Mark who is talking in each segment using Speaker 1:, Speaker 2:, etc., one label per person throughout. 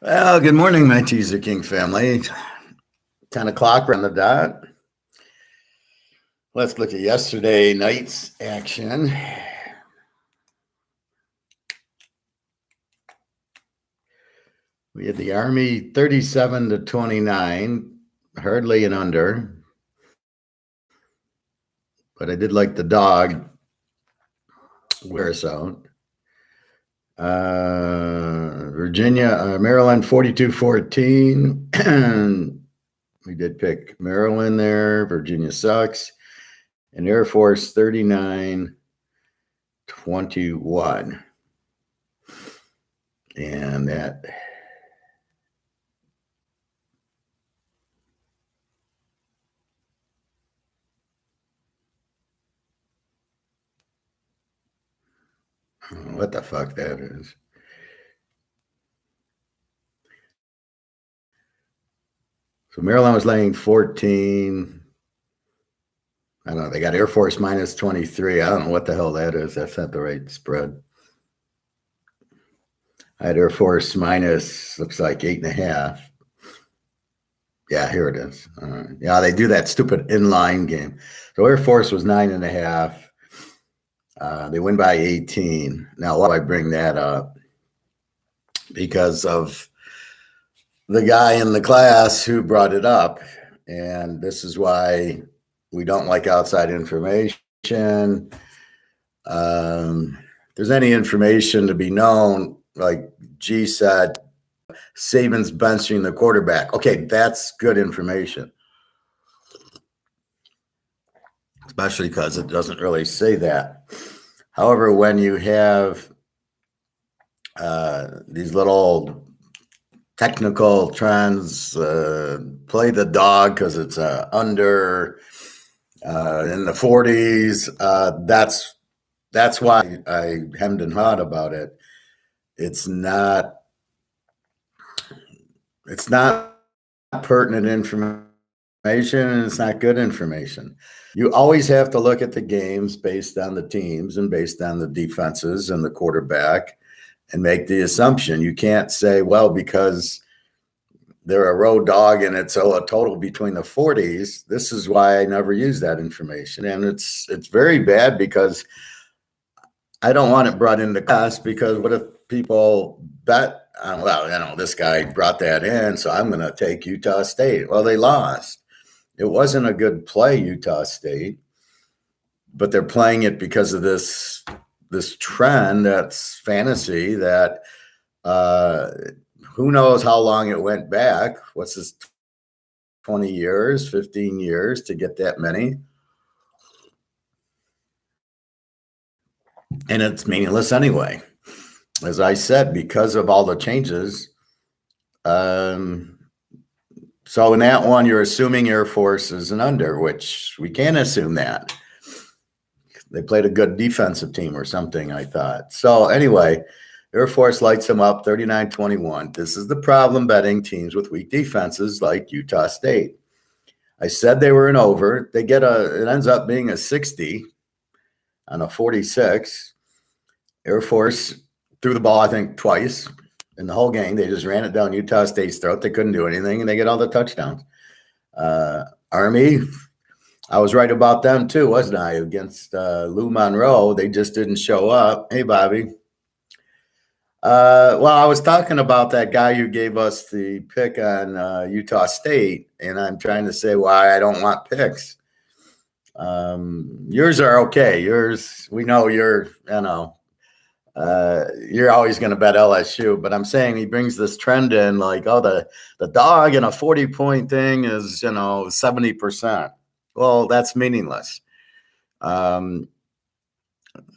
Speaker 1: Well, good morning, my Teaserking family. 10 o'clock on the dot. Let's look at yesterday night's action. We had the Army 37-29, hardly an under. But I did like the dog. Wear us out. Maryland 42-14. We did pick Maryland there. Virginia sucks. And Air Force 39-21. And that what the fuck that is. So Maryland was laying 14. I don't know. They got Air Force minus 23. I don't know what the hell that is. That's not the right spread. I had Air Force minus, looks like 8.5. Yeah, here it is. Yeah, they do that stupid inline game. So Air Force was 9.5. They win by 18. Now, why do I bring that up? Because of the guy in the class who brought it up. And this is why we don't like outside information. If there's any information to be known, like G said, Saban's benching the quarterback. Okay, that's good information. Especially because it doesn't really say that. However, when you have these little technical trends, play the dog because it's under in the 40s, that's why I hemmed and hawed about it. It's not pertinent information, and it's not good information. You always have to look at the games based on the teams and based on the defenses and the quarterback and make the assumption. You can't say, well, because they're a road dog and it's a total between the 40s. This is why I never use that information. And it's very bad because I don't want it brought into class, because what if people bet, well, this guy brought that in, so I'm going to take Utah State. Well, they lost. It wasn't a good play, Utah State, but they're playing it because of this trend that's fantasy that who knows how long it went back. What's this, 20 years, 15 years to get that many? And it's meaningless anyway. As I said, because of all the changes. So in that one, you're assuming Air Force is an under, which we can't assume that. They played a good defensive team or something, I thought. So anyway, Air Force lights them up 39-21. This is the problem betting teams with weak defenses like Utah State. I said they were an over. It ends up being a 60 on a 46. Air Force threw the ball, I think, twice in the whole game. They just ran it down Utah State's throat. They couldn't do anything, and they get all the touchdowns. Army, I was right about them too, wasn't I? Against Lou Monroe, they just didn't show up. Hey, Bobby. Well, I was talking about that guy who gave us the pick on Utah State, and I'm trying to say why I don't want picks. Yours are okay. Yours, we know you're always going to bet LSU, but I'm saying he brings this trend in like, oh, the dog in a 40-point thing is, 70%. Well, that's meaningless. And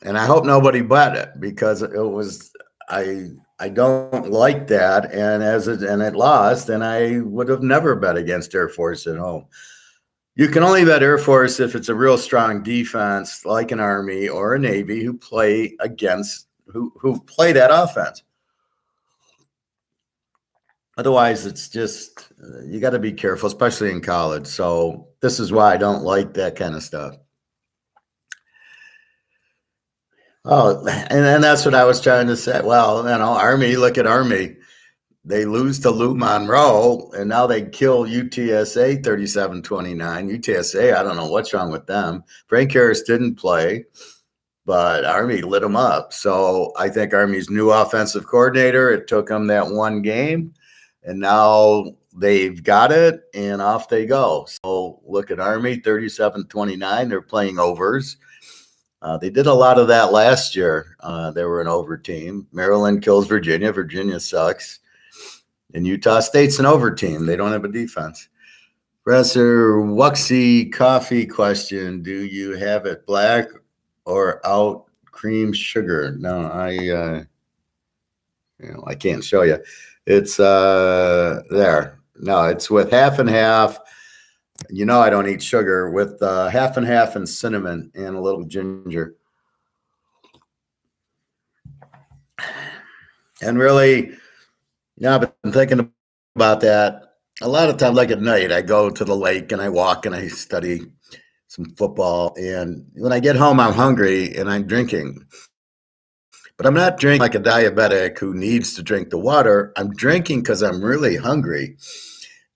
Speaker 1: I hope nobody bet it, because it was, I don't like that. And it lost, and I would have never bet against Air Force at home. You can only bet Air Force if it's a real strong defense like an Army or a Navy who play that offense. Otherwise, it's just, you got to be careful, especially in college. So this is why I don't like that kind of stuff. Oh, and that's what I was trying to say. Well, Army, look at Army. they lose to Lou Monroe, and now they kill UTSA 37-29. UTSA, I don't know what's wrong with them. Frank Harris didn't play, but Army lit them up. So I think Army's new offensive coordinator, it took them that one game, and now they've got it, and off they go. So look at Army, 37-29. They're playing overs. They did a lot of that last year. They were an over team. Maryland kills Virginia. Virginia sucks. And Utah State's an over team. They don't have a defense. Professor Wuxie coffee question. Do you have it black or out cream sugar? No, I can't show you. It's there. No, it's with half and half. I don't eat sugar, with half and half and cinnamon and a little ginger. And really, I've been thinking about that. A lot of times, like at night, I go to the lake and I walk and I study some football. And when I get home, I'm hungry and I'm drinking. But I'm not drinking like a diabetic who needs to drink the water. I'm drinking because I'm really hungry.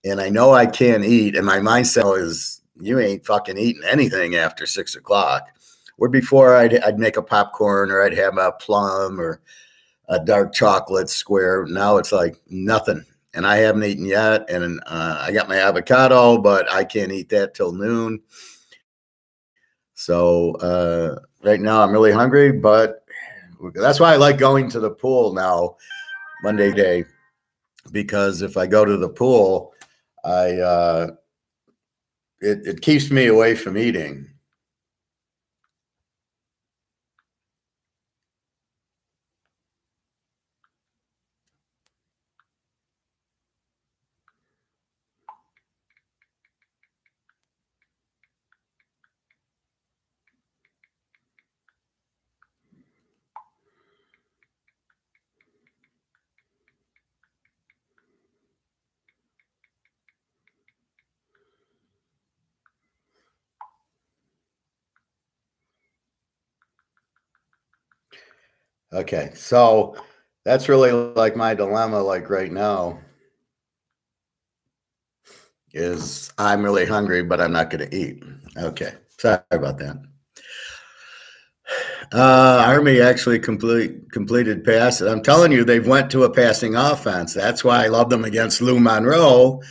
Speaker 1: And I know I can't eat. And my mindset is, you ain't fucking eating anything after 6 o'clock. Where before I'd make a popcorn, or I'd have a plum or a dark chocolate square. Now it's like nothing. And I haven't eaten yet. And I got my avocado, but I can't eat that till noon. So right now I'm really hungry, but that's why I like going to the pool now Monday day, because if I go to the pool, it keeps me away from eating. Okay, so that's really like my dilemma, like right now, is I'm really hungry, but I'm not going to eat. Okay, sorry about that. Army actually completed passes. I'm telling you, they've went to a passing offense. That's why I love them against Lou Monroe.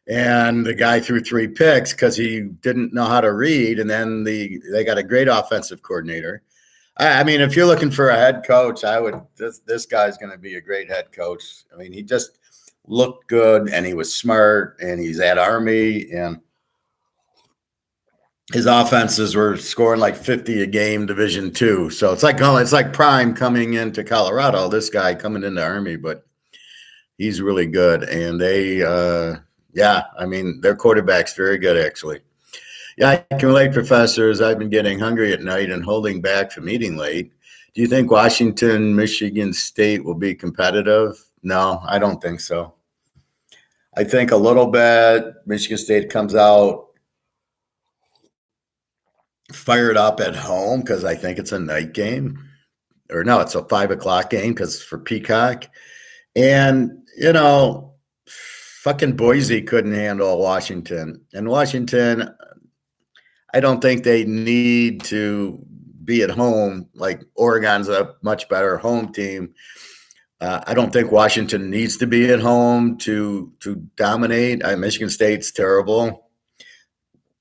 Speaker 1: And the guy threw 3 picks because he didn't know how to read. And then they got a great offensive coordinator. I mean, if you're looking for a head coach, this guy's going to be a great head coach. I mean, he just looked good, and he was smart, and he's at Army, and his offenses were scoring like 50 a game, Division II. So it's like Prime coming into Colorado. This guy coming into Army, but he's really good. And I mean, their quarterback's very good, actually. Yeah, I can relate, professors. I've been getting hungry at night and holding back from eating late. Do you think Washington, Michigan State will be competitive? No, I don't think so. I think a little bit. Michigan State comes out fired up at home because I think it's a night game. Or no, it's a 5 o'clock game because for Peacock. And, fucking Boise couldn't handle Washington. And Washington, I don't think they need to be at home. Like Oregon's a much better home team. I don't think Washington needs to be at home to dominate. Michigan State's terrible.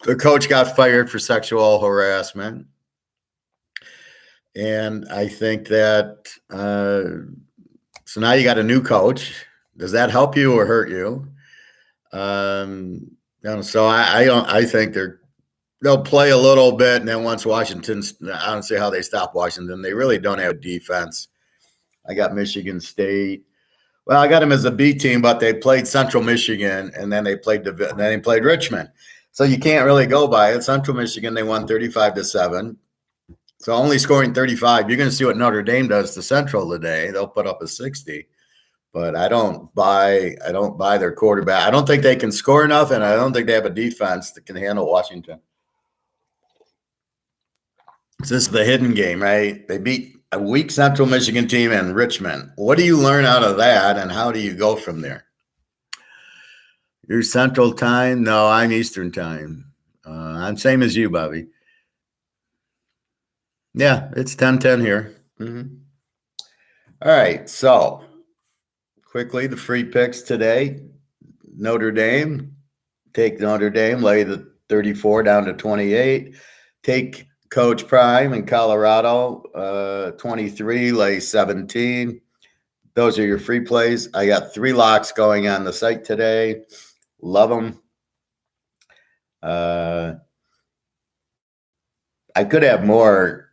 Speaker 1: The coach got fired for sexual harassment. And I think that so now you got a new coach. Does that help you or hurt you? So I think they'll play a little bit, and then once Washington's, I don't see how they stop Washington. They really don't have a defense. I got Michigan State. Well, I got them as a B team, but they played Central Michigan, and then they played Richmond. So you can't really go by it. Central Michigan, they won 35-7. So only scoring 35. You're going to see what Notre Dame does to Central today. They'll put up a 60. But I don't buy their quarterback. I don't think they can score enough, and I don't think they have a defense that can handle Washington. So this is the hidden game, right? They beat a weak Central Michigan team and Richmond. What do you learn out of that, and how do you go from there? You're Central Time? No, I'm Eastern Time. I'm same as you, Bobby. Yeah, it's 10:10 here. Mm-hmm. All right, so quickly, the free picks today. Notre Dame, take Notre Dame, lay the 34 down to 28. Take Coach Prime in Colorado, 23, lay 17. Those are your free plays. I got 3 locks going on the site today. Love them. I could have more.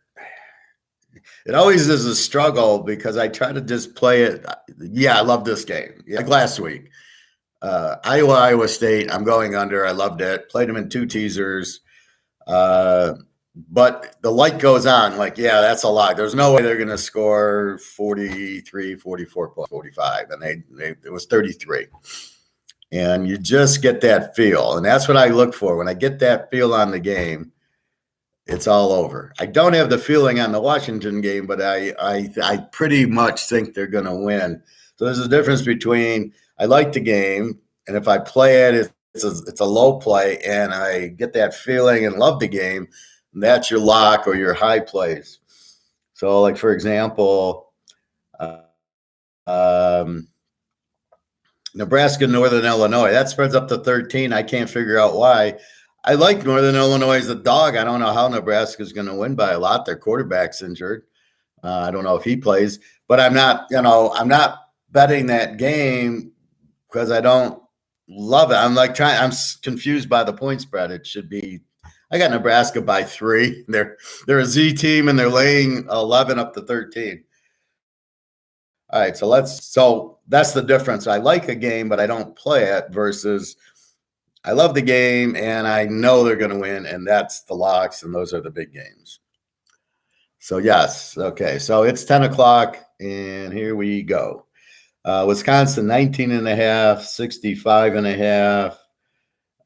Speaker 1: It always is a struggle because I try to just play it. Yeah, I love this game. Yeah, like last week. Iowa State, I'm going under. I loved it. Played them in 2 teasers. But the light goes on. Like, yeah, that's a lot. There's no way they're going to score 43, 44, 45. And it was 33. And you just get that feel. And that's what I look for. When I get that feel on the game, it's all over. I don't have the feeling on the Washington game, but I pretty much think they're going to win. So there's a difference between I like the game, and if I play it, it's a low play, and I get that feeling and love the game, that's your lock or your high plays. So, like, for example, Nebraska, Northern Illinois, that spreads up to 13. I can't figure out why. I like Northern Illinois as a dog. I don't know how Nebraska is going to win by a lot. Their quarterback's injured. I don't know if he plays, but I'm not betting that game because I don't love it. I'm confused by the point spread. It should be, I got Nebraska by 3. They're a Z team and they're laying 11 up to 13. All right. So that's the difference. I like a game, but I don't play it versus I love the game and I know they're going to win, and that's the locks, and those are the big games. So yes. Okay. So it's 10 o'clock and here we go. Wisconsin 19.5, 65.5.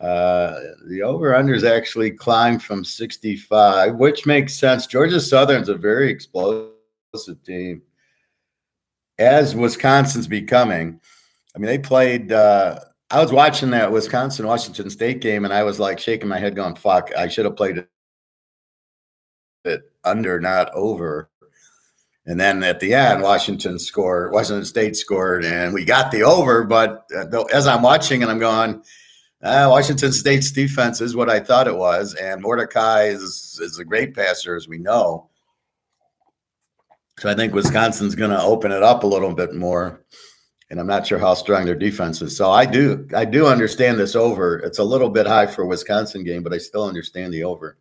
Speaker 1: The over-unders actually climbed from 65, which makes sense. Georgia Southern's a very explosive team, as Wisconsin's becoming. I mean, they played I was watching that Wisconsin-Washington State game, and I was like shaking my head going, fuck, I should have played it under, not over. And then at the end, Washington State scored, and we got the over. But as I'm watching and I'm going, Washington State's defense is what I thought it was. And Mordecai is a great passer, as we know. So I think Wisconsin's going to open it up a little bit more. And I'm not sure how strong their defense is. So I do understand this over. It's a little bit high for a Wisconsin game, but I still understand the over.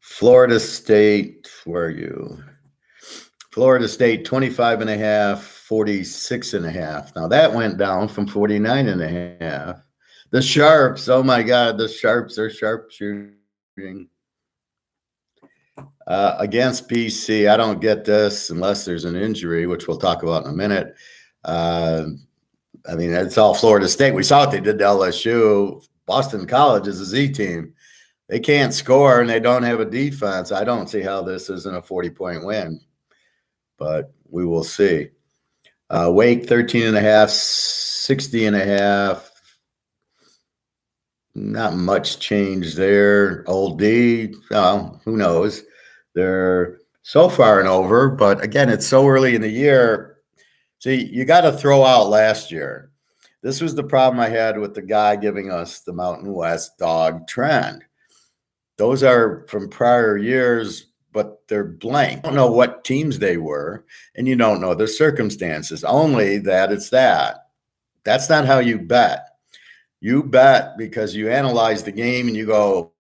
Speaker 1: Florida State, where are you? Florida State, 25.5, 46.5. Now that went down from 49.5. The Sharps, oh my God, the Sharps are sharpshooting. Against BC, I don't get this unless there's an injury, which we'll talk about in a minute. I mean, it's all Florida State. We saw what they did to LSU. Boston College is a Z team. They can't score and they don't have a defense. I don't see how this isn't a 40-point win, but we will see. Wake 13.5, 60.5. Not much change there. Old D, who knows? They're so far and over, but again, it's so early in the year. See, you got to throw out last year. This was the problem I had with the guy giving us the Mountain West dog trend. Those are from prior years, but they're blank. You don't know what teams they were, and you don't know their circumstances. Only that it's that. That's not how you bet. You bet because you analyze the game and you go,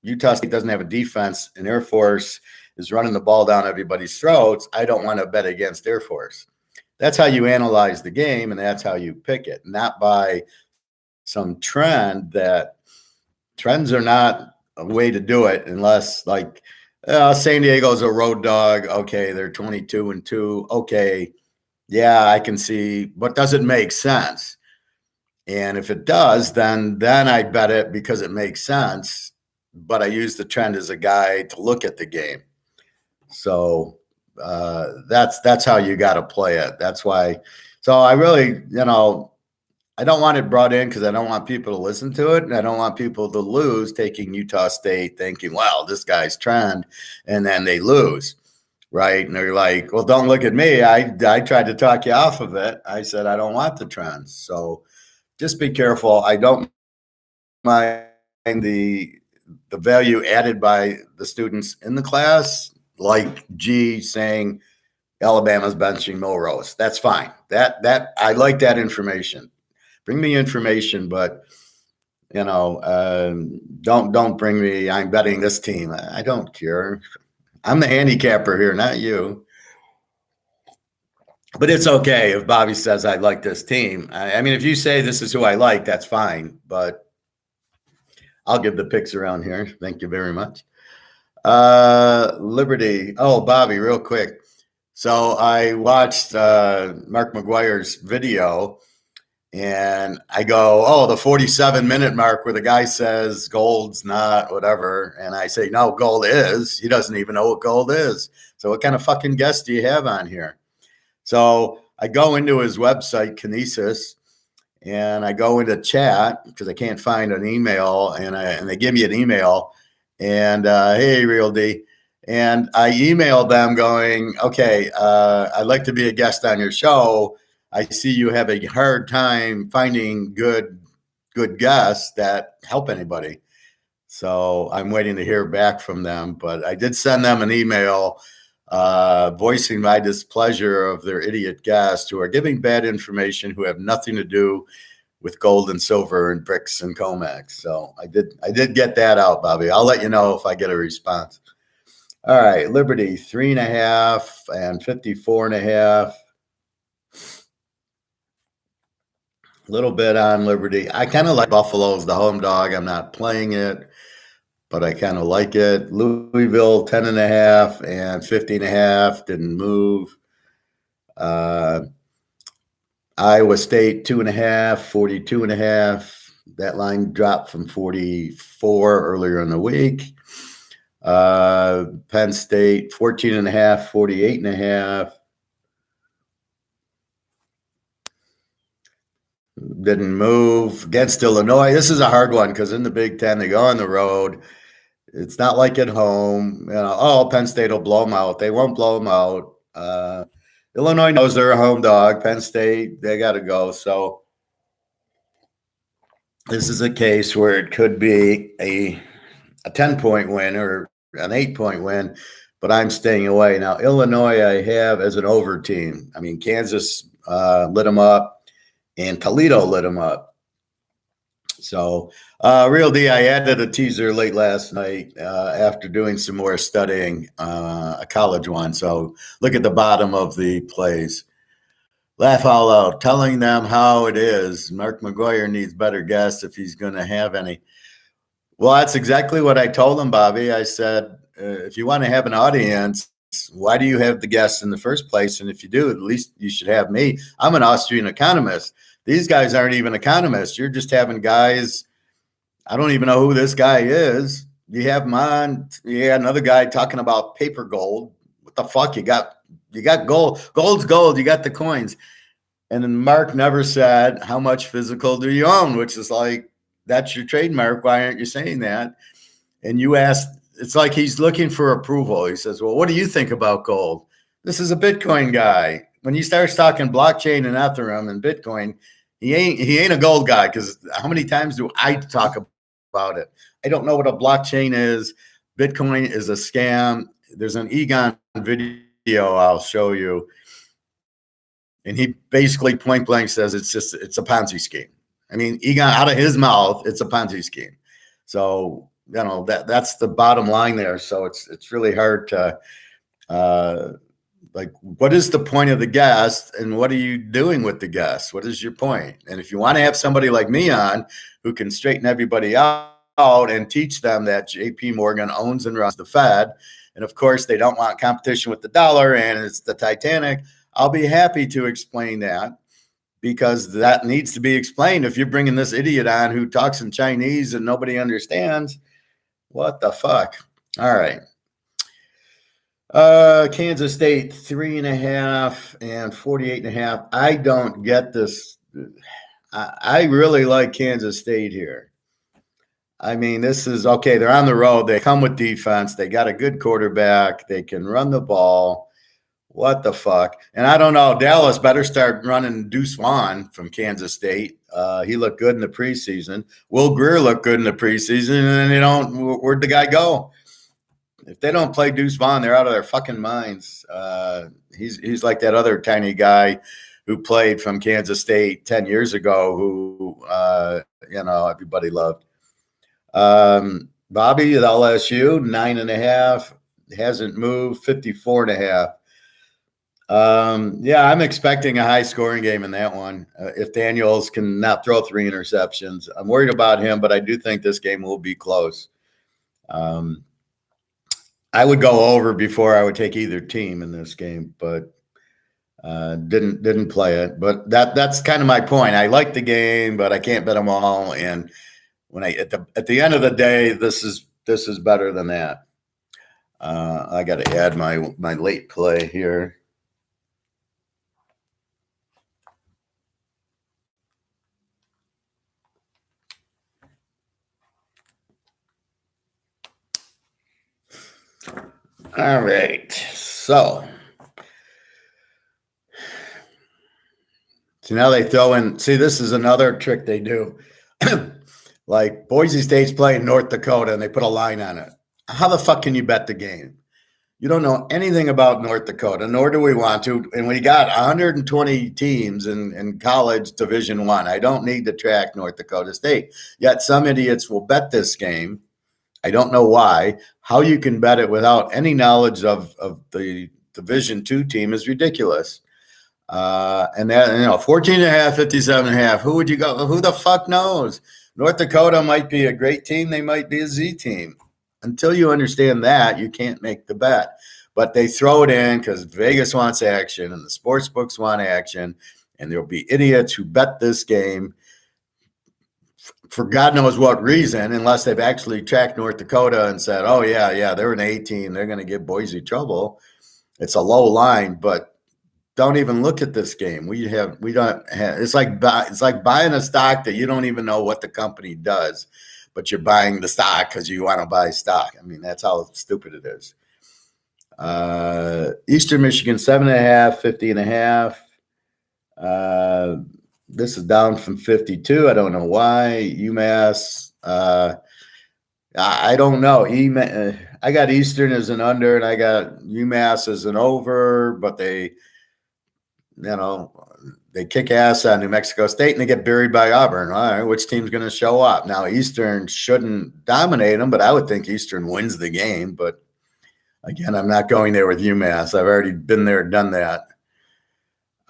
Speaker 1: Utah State doesn't have a defense and Air Force is running the ball down everybody's throats. I don't want to bet against Air Force. That's how you analyze the game, and that's how you pick it, not by some trend. That trends are not a way to do it unless, like, San Diego's a road dog. Okay, they're 22-2. Okay, yeah, I can see, but does it make sense? And if it does, then I bet it because it makes sense. but I use the trend as a guide to look at the game. So that's how you got to play it. That's why. So I really, I don't want it brought in because I don't want people to listen to it, and I don't want people to lose taking Utah State thinking, "Wow, this guy's trend," and then they lose, right? And they're like, "Well, don't look at me. I tried to talk you off of it. I said I don't want the trends." So just be careful. I don't mind the value added by the students in the class, like G saying Alabama's benching Milrose. That's fine. That I like that information. Bring me information, but don't bring me. I'm betting this team. I don't care. I'm the handicapper here, not you. But it's okay if Bobby says I like this team. I mean, if you say this is who I like, that's fine. But I'll give the picks around here. Thank you very much. Liberty. Oh, Bobby, real quick. So I watched Mark McGuire's video, and I go, oh, the 47-minute mark where the guy says gold's not whatever. And I say, no, gold is. He doesn't even know what gold is. So what kind of fucking guest do you have on here? So I go into his website, Kinesis, and I go into chat because I can't find an email, and they give me an email, and hey, Real D. And I emailed them going, okay, I'd like to be a guest on your show. I see you have a hard time finding good guests that help anybody. So I'm waiting to hear back from them. But I did send them an email voicing my displeasure of their idiot guests who are giving bad information, who have nothing to do with gold and silver and bricks and COMEX. So I did get that out, Bobby. I'll let you know if I get a response. All right, Liberty 3.5 and 54.5. A little bit on Liberty. I kind of like Buffalo's the home dog. I'm not playing it, but I kind of like it. Louisville 10.5 and 50.5 didn't move. Iowa State 2.5, 42.5. That line dropped from 44 earlier in the week. Penn State 14.5, 48.5. Didn't move. Against Illinois, this is a hard one because in the Big Ten they go on the road. It's not like at home. Penn State will blow them out. They won't blow them out. Illinois knows they're a home dog. Penn State, they got to go. So this is a case where it could be a 10-point win or an 8-point win, but I'm staying away. Now, Illinois I have as an over team. I mean, Kansas lit them up, and Toledo lit them up. So, Real D, I added a teaser late last night after doing some more studying, a college one. So look at the bottom of the plays. Laugh out loud, telling them how it is. Mark McGuire needs better guests if he's going to have any. Well, that's exactly what I told him, Bobby. I said, if you want to have an audience, why do you have the guests in the first place? And if you do, at least you should have me. I'm an Austrian economist. These guys aren't even economists. You're just having guys. I don't even know who this guy is. You have him on. You had another guy talking about paper gold. What the fuck? You got gold. Gold's gold. You got the coins. And then Mark never said, how much physical do you own? Which is like, that's your trademark. Why aren't you saying that? And you asked, it's like he's looking for approval. He says, well, what do you think about gold? This is a Bitcoin guy. When he starts talking blockchain and Ethereum and Bitcoin, he ain't a gold guy, because how many times do I talk about it? I don't know what a blockchain is. Bitcoin is a scam. There's an Egon video I'll show you. And he basically point blank says it's a Ponzi scheme. I mean, Egon, out of his mouth, it's a Ponzi scheme. So, that's the bottom line there. So it's really hard to what is the point of the guest, and what are you doing with the guest? What is your point? And if you want to have somebody like me on who can straighten everybody out and teach them that JP Morgan owns and runs the Fed, and of course they don't want competition with the dollar and it's the Titanic, I'll be happy to explain that, because that needs to be explained. If you're bringing this idiot on who talks in Chinese and nobody understands, What the fuck? All right. Kansas State 3.5 and 48.5. I don't get this. I really like Kansas State here. I mean, this is okay. They're on the road. They come with defense. They got a good quarterback. They can run the ball. What the fuck? And I don't know. Dallas better start running Deuce Vaughn from Kansas State. He looked good in the preseason. Will Greer looked good in the preseason. And then where'd the guy go? If they don't play Deuce Vaughn, they're out of their fucking minds. He's like that other tiny guy who played from Kansas State 10 years ago who, everybody loved. Bobby at LSU, 9.5, hasn't moved, 54.5. Yeah, I'm expecting a high scoring game in that one. If Daniels can not throw 3 interceptions, I'm worried about him, but I do think this game will be close. I would go over before I would take either team in this game, but didn't play it. But that's kind of my point. I like the game, but I can't bet them all. And when at the end of the day, this is better than that. I got to add my late play here. All right, so now they throw in. See, this is another trick they do. Like Boise State's playing North Dakota, and they put a line on it. How the fuck can you bet the game? You don't know anything about North Dakota, nor do we want to. And we got 120 teams in college Division I. I don't need to track North Dakota State. Yet some idiots will bet this game. I don't know why. How you can bet it without any knowledge of the Division II team is ridiculous. And that, 14.5, 57.5. Who would you go? Who the fuck knows? North Dakota might be a great team. They might be a Z team. Until you understand that, you can't make the bet. But they throw it in because Vegas wants action and the sports books want action. And there'll be idiots who bet this game for God knows what reason, unless they've actually tracked North Dakota and said, oh, yeah, they're an A team. They're going to give Boise trouble. It's a low line, but don't even look at this game. It's like buying a stock that you don't even know what the company does, but you're buying the stock because you want to buy stock. I mean, that's how stupid it is. Eastern Michigan, 7.5, 50.5. This is down from 52. I don't know why. UMass, I don't know. I got Eastern as an under, and I got UMass as an over, but they kick ass on New Mexico State, and they get buried by Auburn. All right, which team's going to show up? Now, Eastern shouldn't dominate them, but I would think Eastern wins the game. But, again, I'm not going there with UMass. I've already been there, done that.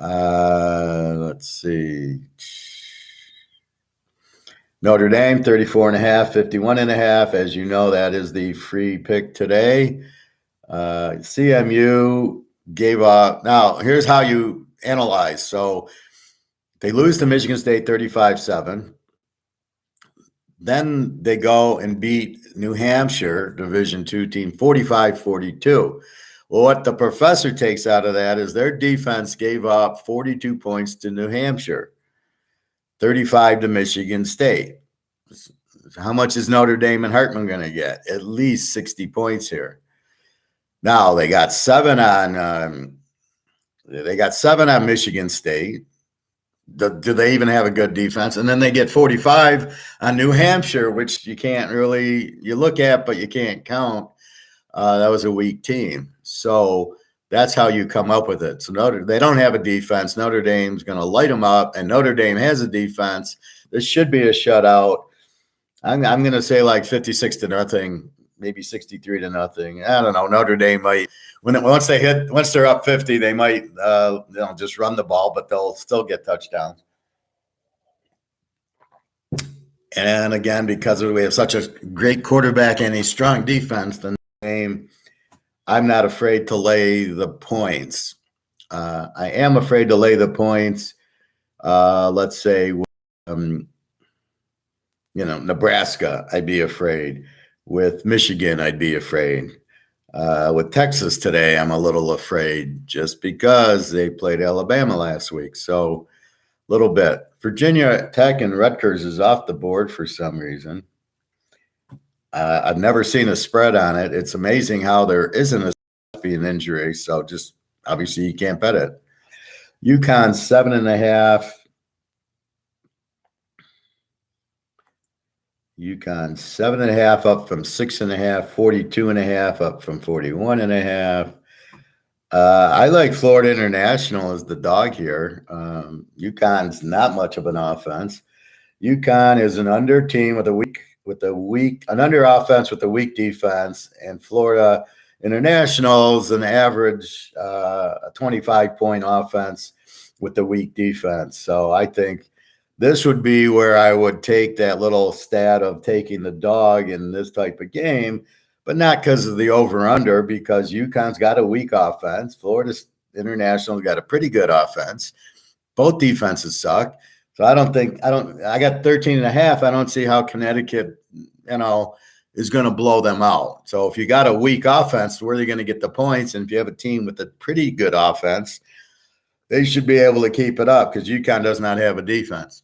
Speaker 1: Let's see. Notre Dame, 34.5, 51.5. As you know, that is the free pick today. CMU gave up. Now, here's how you analyze. So they lose to Michigan State 35-7. Then they go and beat New Hampshire, Division II team, 45-42. Well, what the professor takes out of that is their defense gave up 42 points to New Hampshire, 35 to Michigan State. How much is Notre Dame and Hartman going to get? At least 60 points here. Now they got 7 on Michigan State. Do they even have a good defense? And then they get 45 on New Hampshire, which you look at, but you can't count. That was a weak team. So that's how you come up with it. So they don't have a defense. Notre Dame's going to light them up, and Notre Dame has a defense. This should be a shutout. I'm going to say like 56-0, maybe 63-0. I don't know. Notre Dame might once they're up 50, they might just run the ball, but they'll still get touchdowns. And again, because we have such a great quarterback and a strong defense, the game, I'm not afraid to lay the points. I am afraid to lay the points. Let's say, Nebraska, I'd be afraid. With Michigan, I'd be afraid. With Texas today, I'm a little afraid just because they played Alabama last week. So a little bit. Virginia Tech and Rutgers is off the board for some reason. I've never seen a spread on it. It's amazing how there isn't a being injury. So just obviously you can't bet it. UConn 7.5. UConn 7.5 up from 6.5, 42.5 up from 41.5. I like Florida International as the dog here. UConn's not much of an offense. UConn is an under team with an under offense with a weak defense, and Florida International's an average a 25-point offense with the weak defense. So I think this would be where I would take that little stat of taking the dog in this type of game, but not because of the over-under, because UConn's got a weak offense. Florida International's got a pretty good offense. Both defenses suck. So I got 13.5. I don't see how Connecticut, is going to blow them out. So if you got a weak offense, where are they going to get the points? And if you have a team with a pretty good offense, they should be able to keep it up because UConn does not have a defense.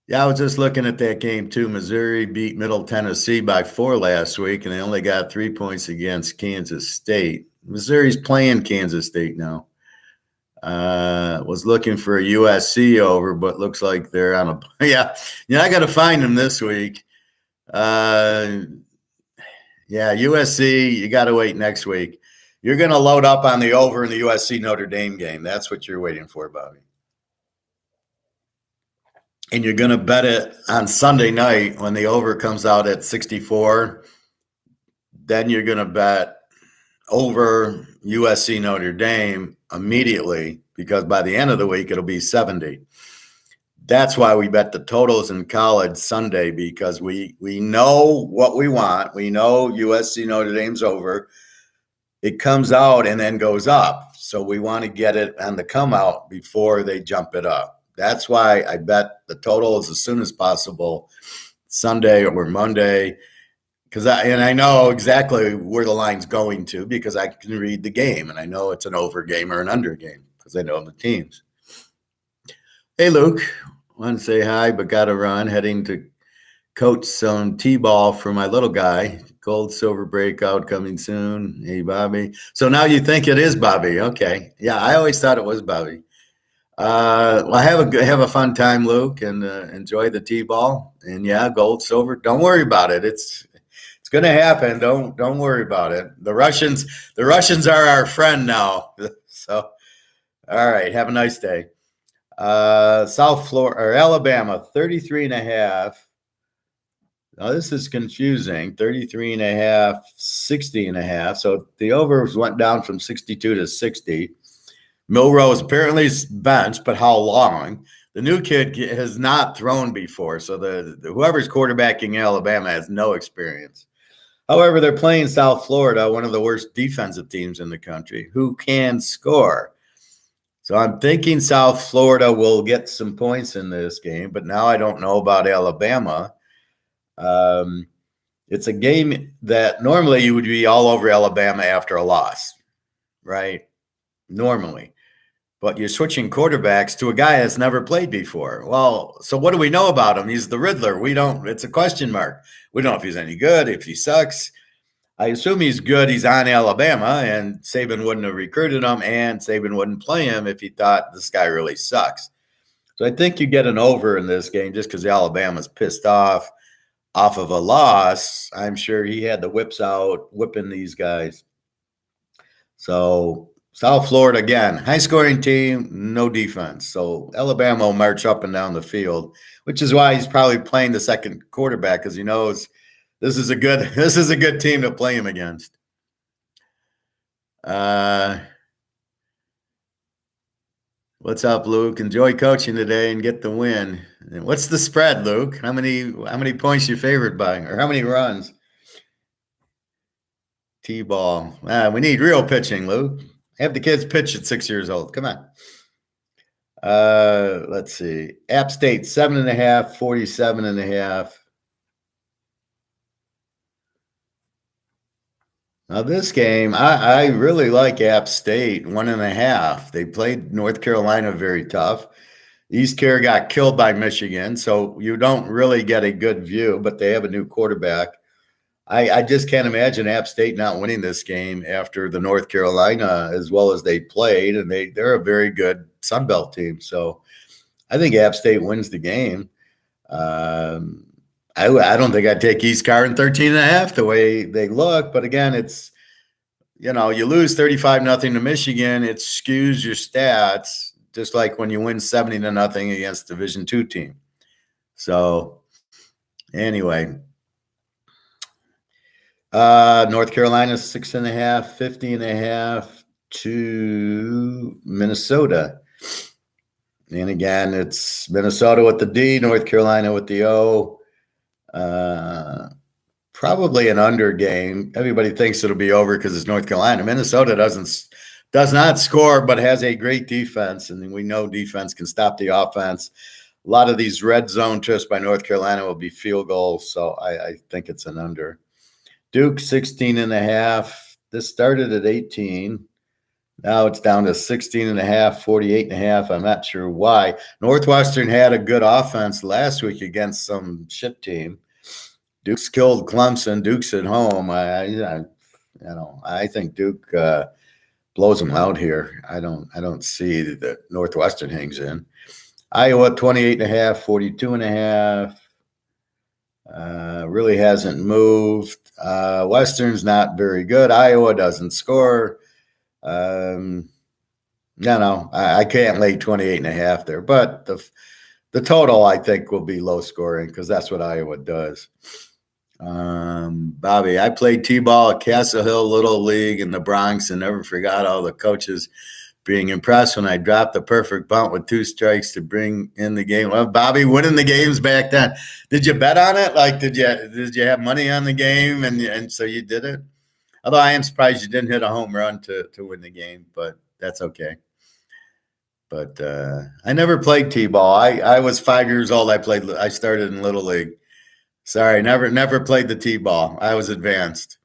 Speaker 1: Yeah, I was just looking at that game too. Missouri beat Middle Tennessee by 4 last week, and they only got 3 points against Kansas State. Missouri's playing Kansas State now. Was looking for a USC over, but looks like they're on a – yeah, I got to find them this week. Yeah, USC, you got to wait next week. You're going to load up on the over in the USC Notre Dame game. That's what you're waiting for, Bobby. And you're going to bet it on Sunday night when the over comes out at 64. Then you're going to bet over USC Notre Dame immediately because by the end of the week, it'll be 70. That's why we bet the totals in college Sunday because we know what we want. We know USC Notre Dame's over. It comes out and then goes up. So we want to get it on the come out before they jump it up. That's why I bet the totals as soon as possible, Sunday or Monday, because I know exactly where the line's going to because I can read the game and I know it's an over game or an under game because I know the teams. Hey, Luke, want to say hi, but got to run. Heading to coach some T-ball for my little guy. Gold, silver breakout coming soon. Hey, Bobby. So now you think it is Bobby. Okay. Yeah, I always thought it was Bobby. Well, have a fun time, Luke, and enjoy the T-ball. And yeah, gold, silver. Don't worry about it. It's going to happen. Don't worry about it. The Russians are our friend now. So, all right. Have a nice day. South Florida or Alabama, 33.5. Now this is confusing. 33.5, 60.5. So the overs went down from 62 to 60. Milrose apparently is benched, but how long? The new kid has not thrown before, so the whoever's quarterbacking Alabama has no experience. However, they're playing South Florida, one of the worst defensive teams in the country, who can score. So I'm thinking South Florida will get some points in this game, but now I don't know about Alabama. It's a game that normally you would be all over Alabama after a loss, right? Normally. But you're switching quarterbacks to a guy that's never played before. Well, so what do we know about him? He's the Riddler. It's a question mark. We don't know if he's any good, if he sucks. I assume he's good. He's on Alabama, and Saban wouldn't have recruited him, and Saban wouldn't play him if he thought this guy really sucks. So I think you get an over in this game just because Alabama's pissed off of a loss. I'm sure he had the whips out, whipping these guys. So South Florida, again, high-scoring team, no defense. So Alabama will march up and down the field, which is why he's probably playing the second quarterback because he knows this is a good team to play him against. What's up, Luke? Enjoy coaching today and get the win. What's the spread, Luke? How many points you favored by, or how many runs? T-ball. We need real pitching, Luke. Have the kids pitch at 6 years old. Come on. Let's see. App State, 7.5, 47.5. Now this game, I really like App State 1.5. They played North Carolina very tough. East Carolina got killed by Michigan, so you don't really get a good view, but they have a new quarterback. I just can't imagine App State not winning this game after the North Carolina as well as they played, and they're a very good Sun Belt team. So I think App State wins the game. Um, I don't think I'd take East Car in 13.5 the way they look, but again, it's you lose 35-0 to Michigan, it skews your stats just like when you win 70-0 against Division II team. So anyway, North Carolina 6.5, 50.5 to Minnesota. And again, it's Minnesota with the D, North Carolina with the O. Probably an under game. Everybody thinks it'll be over because it's North Carolina. Minnesota does not score, but has a great defense, and we know defense can stop the offense. A lot of these red zone trips by North Carolina will be field goals, so I think it's an under. Duke 16.5. This started at 18. Now it's down to 16.5, 48.5. I'm not sure why. Northwestern had a good offense last week against some shit team. Duke's killed Clemson. Duke's at home. I think Duke blows them out here. I don't see that Northwestern hangs in. Iowa 28.5, 42.5. Really hasn't moved. Western's not very good. Iowa doesn't score. I can't lay 28.5 there, but the total I think will be low scoring because that's what Iowa does. Bobby, I played T-ball at Castle Hill Little League in the Bronx and never forgot all the coaches being impressed when I dropped the perfect bunt with 2 strikes to bring in the game. Well, Bobby, winning the games back then. Did you bet on it? Like, did you have money on the game and so you did it? Although I am surprised you didn't hit a home run to win the game, but that's okay. But I never played T-ball. I was 5 years old. I started in Little League. Sorry, never played the T-ball. I was advanced.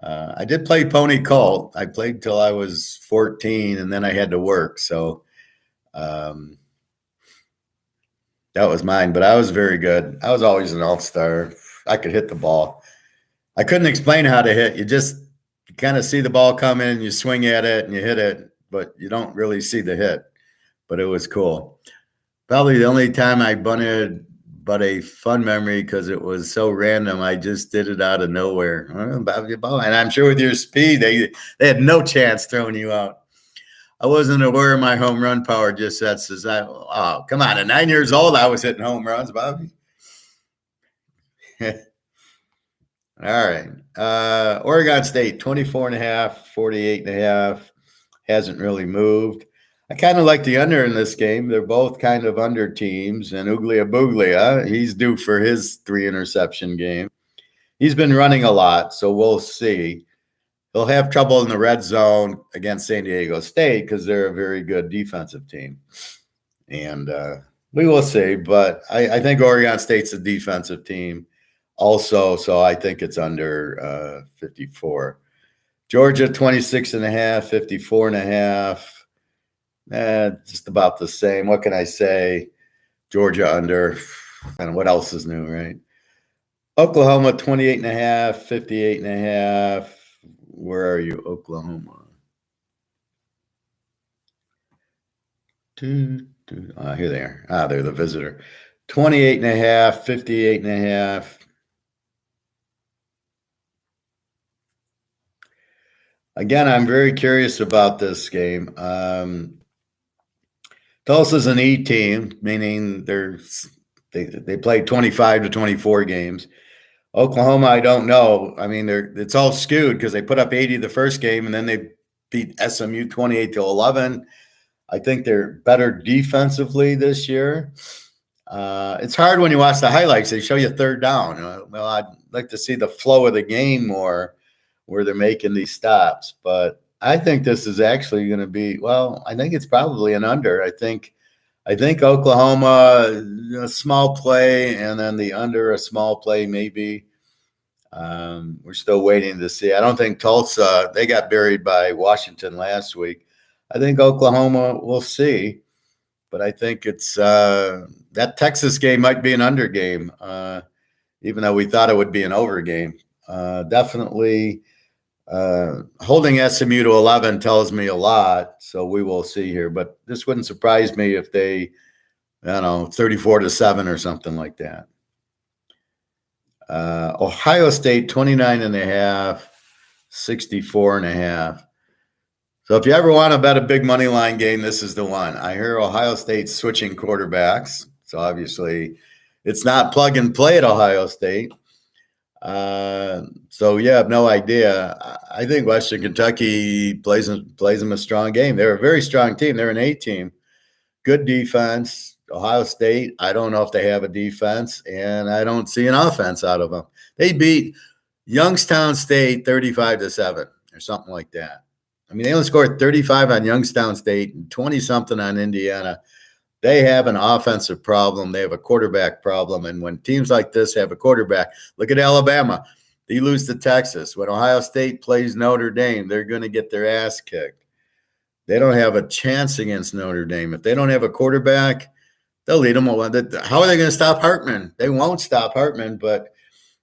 Speaker 1: I did play Pony Colt. I played till I was 14, and then I had to work. So that was mine. But I was very good. I was always an all-star. I could hit the ball. I couldn't explain how to hit. You kind of see the ball come in, you swing at it, and you hit it, but you don't really see the hit. But it was cool. Probably the only time I bunted, but a fun memory because it was so random. I just did it out of nowhere. And I'm sure with your speed, they had no chance throwing you out. I wasn't aware of my home run power just that says, oh, come on. At 9 years old, I was hitting home runs, Bobby. All right. Oregon State, 24.5, 48.5. Hasn't really moved. I kind of like the under in this game. They're both kind of under teams. And Buglia, he's due for his 3-interception game. He's been running a lot, so we'll see. He'll have trouble in the red zone against San Diego State because they're a very good defensive team. And we will see. But I think Oregon State's a defensive team also, so I think it's under 54. Georgia, 26.5, 54.5. Just about the same. What can I say? Georgia under. And what else is new, right? Oklahoma, 28.5, 58.5. Where are you, Oklahoma? Here they are. They're the visitor. 28.5, 58.5. Again, I'm very curious about this game. Tulsa's an E team, meaning they played 25 to 24 games. Oklahoma, I don't know. I mean, it's all skewed because they put up 80 the first game and then they beat SMU 28 to 11. I think they're better defensively this year. It's hard when you watch the highlights. They show you third down. Well, I'd like to see the flow of the game more where they're making these stops. But I think this is actually going to be, I think it's probably an under. I think Oklahoma, a small play, and then the under a small play maybe. We're still waiting to see. I don't think Tulsa, they got buried by Washington last week. I think Oklahoma, we'll see. But I think it's that Texas game might be an under game, even though we thought it would be an over game. Definitely holding SMU to 11 tells me a lot. So we will see here. But this wouldn't surprise me if they, 34-7 or something like that. Ohio State 29.5, 64.5. So if you ever want to bet a big money line game, this is the one. I hear Ohio State switching quarterbacks. So obviously it's not plug and play at Ohio State. So you have no idea. I think Western Kentucky plays them a strong game. They're a very strong team. They're an A team. Good defense. Ohio State, I don't know if they have a defense, and I don't see an offense out of them. They beat Youngstown State 35-7 or something like that. I mean, they only scored 35 on Youngstown State and 20-something on Indiana. They have an offensive problem. They have a quarterback problem. And when teams like this have a quarterback, look at Alabama. They lose to Texas. When Ohio State plays Notre Dame, they're going to get their ass kicked. They don't have a chance against Notre Dame. If they don't have a quarterback, they'll lead them. How are they going to stop Hartman? They won't stop Hartman, but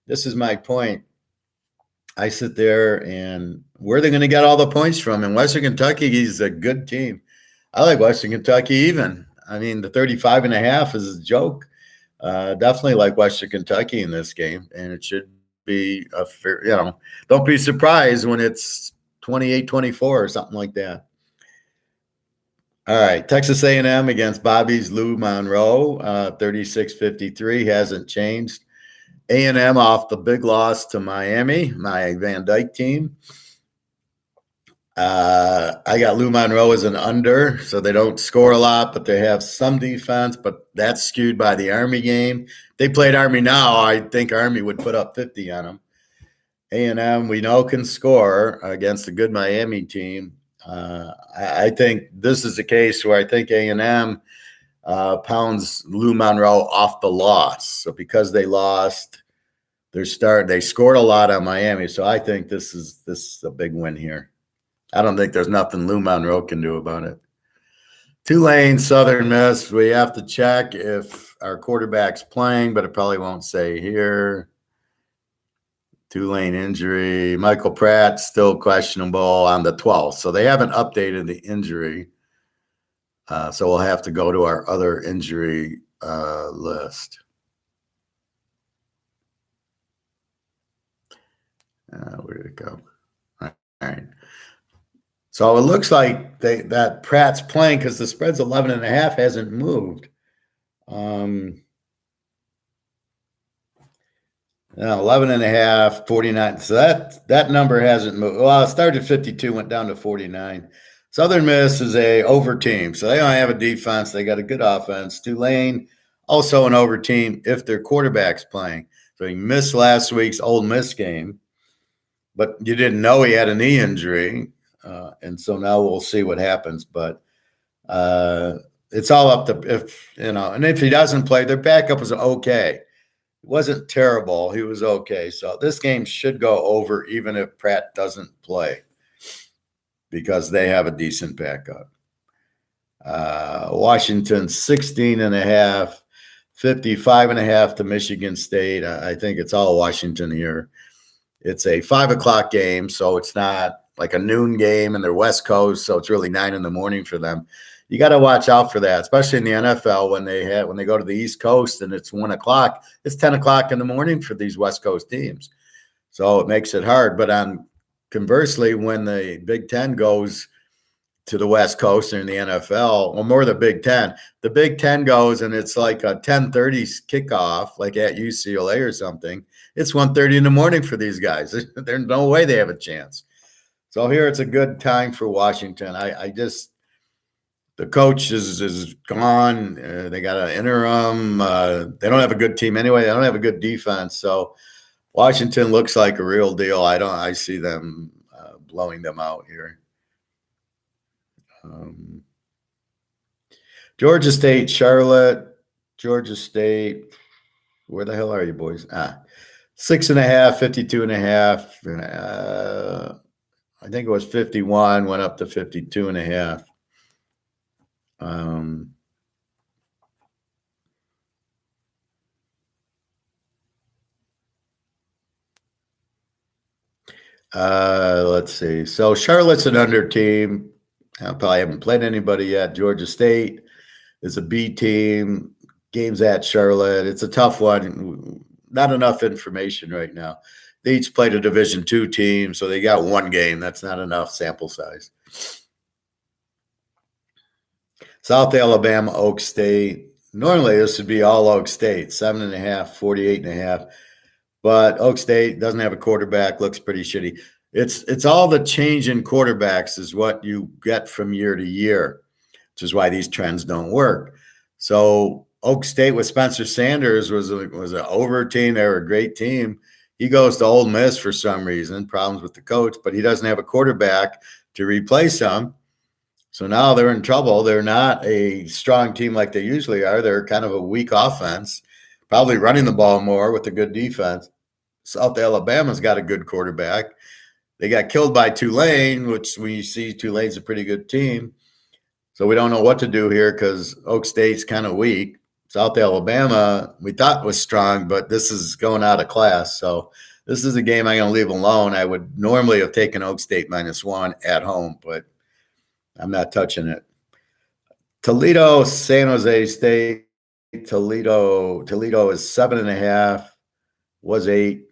Speaker 1: this is my point. I sit there and where are they going to get all the points from? And Western Kentucky is a good team. I like Western Kentucky even. I mean, the 35.5 is a joke. Definitely like Western Kentucky in this game, and it should be a fair, don't be surprised when it's 28-24 or something like that. All right, Texas A&M against Bobby's Lou Monroe, 36-53, hasn't changed. A&M off the big loss to Miami, my Van Dyke team. I got Lou Monroe as an under, so they don't score a lot, but they have some defense, but that's skewed by the Army game. If they played Army now, I think Army would put up 50 on them. A&M, we know, can score against a good Miami team. I think this is a case where I think A&M pounds Lou Monroe off the loss. So because they lost, they scored a lot on Miami. So I think this is a big win here. I don't think there's nothing Lou Monroe can do about it. Tulane, Southern Miss. We have to check if our quarterback's playing, but it probably won't say here. Tulane injury. Michael Pratt still questionable on the 12th. So they haven't updated the injury. So we'll have to go to our other injury list. Where did it go? All right. So it looks like that Pratt's playing because the spread's 11.5 hasn't moved. 11.5, 49. So that number hasn't moved. Well, it started at 52, went down to 49. Southern Miss is a over team, so they don't have a defense. They got a good offense. Tulane, also an over team if their quarterback's playing. So he missed last week's Ole Miss game, but you didn't know he had a knee injury, and so now we'll see what happens. But it's all up to and if he doesn't play, their backup was okay. It wasn't terrible. He was okay. So this game should go over even if Pratt doesn't play because they have a decent backup. Washington 16.5, 55.5 to Michigan State. I think it's all Washington here. It's a 5 o'clock game, so it's not like a noon game, and they're West Coast, so it's really 9 in the morning for them. You got to watch out for that, especially in the NFL when they go to the East Coast and it's 1 o'clock. It's 10 o'clock in the morning for these West Coast teams, so it makes it hard. But conversely, when the Big Ten goes to the West Coast or in the NFL, or more the Big Ten goes and it's like a 10:30 kickoff, like at UCLA or something. It's 1:30 in the morning for these guys. There's no way they have a chance. So here it's a good time for Washington. The coach is gone. They got an interim. They don't have a good team anyway. They don't have a good defense. So Washington looks like a real deal. I see them blowing them out here. Georgia State, Charlotte. Georgia State. Where the hell are you, boys? 6.5, 52.5. I think it was 51, went up to 52.5. Let's see. So Charlotte's an under team. I probably haven't played anybody yet. Georgia State is a B team. Games at Charlotte. It's a tough one. Not enough information right now. They each played a Division II team, so they got one game. That's not enough sample size. South Alabama, Oak State. Normally, this would be all Oak State, 7.5, 48.5. But Oak State doesn't have a quarterback, looks pretty shitty. It's all the change in quarterbacks is what you get from year to year, which is why these trends don't work. So Oak State with Spencer Sanders was an over team. They were a great team. He goes to Ole Miss for some reason, problems with the coach, but he doesn't have a quarterback to replace him. So now they're in trouble. They're not a strong team like they usually are. They're kind of a weak offense, probably running the ball more with a good defense. South Alabama's got a good quarterback. They got killed by Tulane, which we see Tulane's a pretty good team. So we don't know what to do here because Oak State's kind of weak. South Alabama, we thought was strong, but this is going out of class. So this is a game I'm going to leave alone. I would normally have taken Oak State -1 at home, but I'm not touching it. Toledo, San Jose State. Toledo is 7.5, was 8,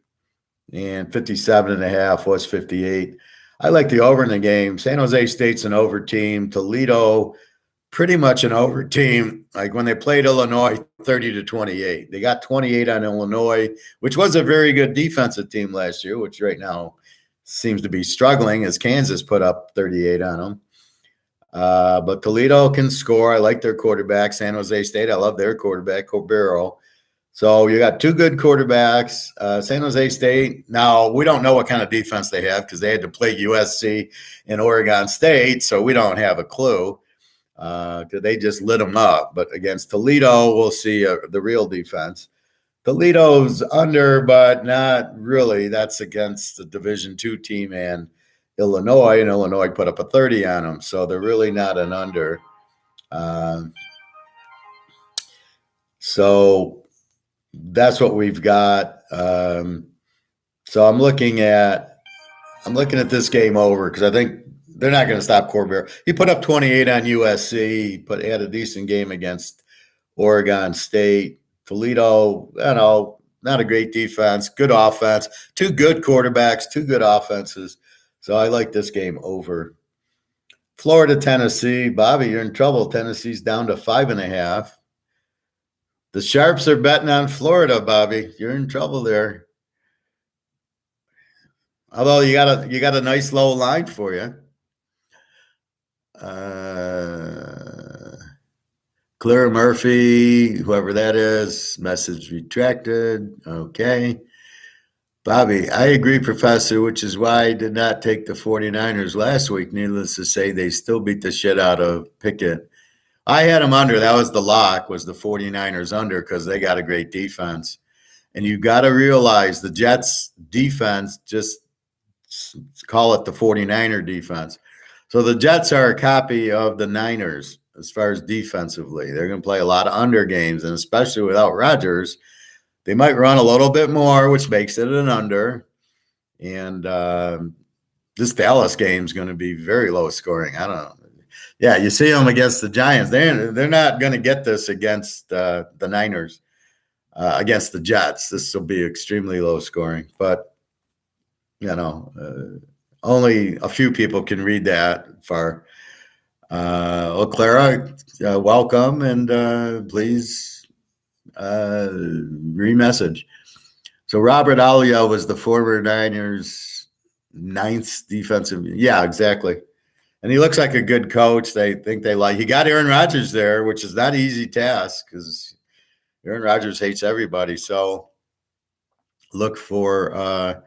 Speaker 1: and 57.5 was 58. I like the over in the game. San Jose State's an over team. Toledo, pretty much an over team. Like when they played Illinois, 30-28. They got 28 on Illinois, which was a very good defensive team last year, which right now seems to be struggling as Kansas put up 38 on them. But Toledo can score. I like their quarterback. San Jose State, I love their quarterback, Cobero. So you got two good quarterbacks. San Jose State, now we don't know what kind of defense they have because they had to play USC and Oregon State, so we don't have a clue because they just lit them up. But against Toledo, we'll see the real defense. Toledo's under, but not really. That's against the Division II team and Illinois, and Illinois put up a 30 on them, so they're really not an under. So that's what we've got. So I'm looking at this game over because I think they're not going to stop Cobero. He put up 28 on USC, but had a decent game against Oregon State. Toledo, not a great defense, good offense, two good quarterbacks, two good offenses. So I like this game over. Florida, Tennessee. Bobby, you're in trouble. Tennessee's down to 5.5. The Sharps are betting on Florida, Bobby. You're in trouble there. Although you got a nice low line for you. Clara Murphy, whoever that is, message retracted. Okay. Bobby, I agree, Professor, which is why I did not take the 49ers last week. Needless to say, they still beat the shit out of Pickett. I had them under. That was the lock, was the 49ers under because they got a great defense. And you got to realize the Jets defense, just call it the 49er defense. So the Jets are a copy of the Niners as far as defensively. They're going to play a lot of under games, and especially without Rodgers, they might run a little bit more, which makes it an under. And this Dallas game is going to be very low scoring. I don't know. Yeah, you see them against the Giants. They're not going to get this against the Niners, against the Jets. This will be extremely low scoring. But, only a few people can read that far. Clara, welcome, and please re-message. So Robert Alia was the former Niners' 9th defensive. Yeah, exactly. And he looks like a good coach. They think they like. He got Aaron Rodgers there, which is not an easy task because Aaron Rodgers hates everybody. So look for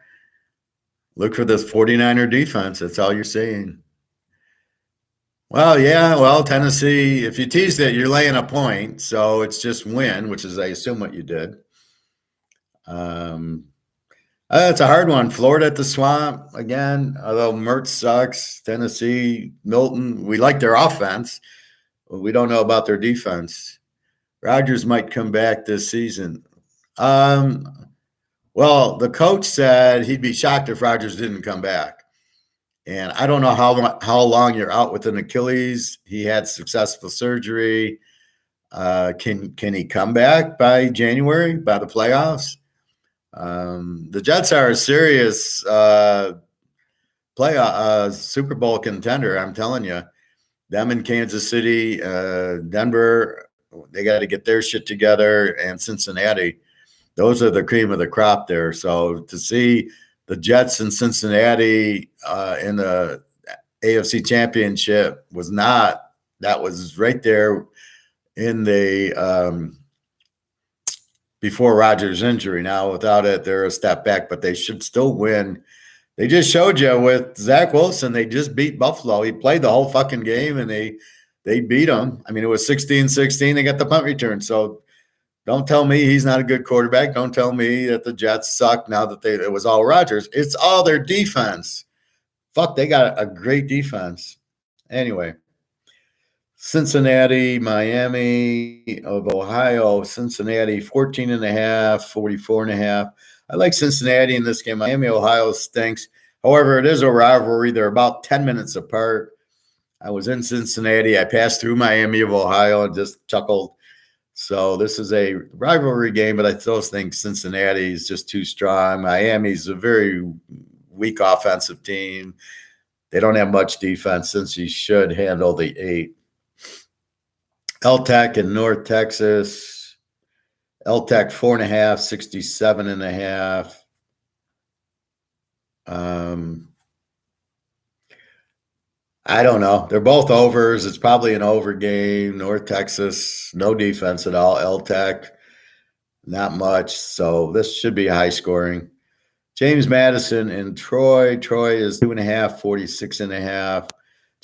Speaker 1: this 49er defense. That's all you're saying. Well, yeah. Well, Tennessee, if you teased it, you're laying a point. So it's just win, which is, I assume, what you did. It's a hard one. Florida at the Swamp again. Although Mertz sucks, Tennessee, Milton. We like their offense. We don't know about their defense. Rodgers might come back this season. Um, well, the coach said he'd be shocked if Rodgers didn't come back. And I don't know how long you're out with an Achilles. He had successful surgery. Can he come back by January, by the playoffs? The Jets are a serious Super Bowl contender. I'm telling you, them in Kansas City, Denver, they got to get their shit together, and Cincinnati. Those are the cream of the crop there. So to see the Jets and Cincinnati in the AFC Championship that was right there in the before Rodgers' injury. Now, without it, they're a step back, but they should still win. They just showed you with Zach Wilson, they just beat Buffalo. He played the whole fucking game, and they beat him. I mean, it was 16-16. They got the punt return. So don't tell me he's not a good quarterback. Don't tell me that the Jets suck now that it was all Rodgers. It's all their defense. Fuck, they got a great defense. Anyway, Cincinnati, Miami of Ohio, Cincinnati 14.5, 44.5. I like Cincinnati in this game. Miami, Ohio stinks. However, it is a rivalry. They're about 10 minutes apart. I was in Cincinnati. I passed through Miami of Ohio and just chuckled. So this is a rivalry game, but I still think Cincinnati is just too strong. Miami's a very weak offensive team. They don't have much defense since he should handle the 8. LTech in North Texas. LTech 4.5, 67.5. I don't know. They're both overs. It's probably an over game. North Texas, no defense at all. LTech, not much. So this should be high scoring. James Madison in Troy. Troy is 2.5, 46.5.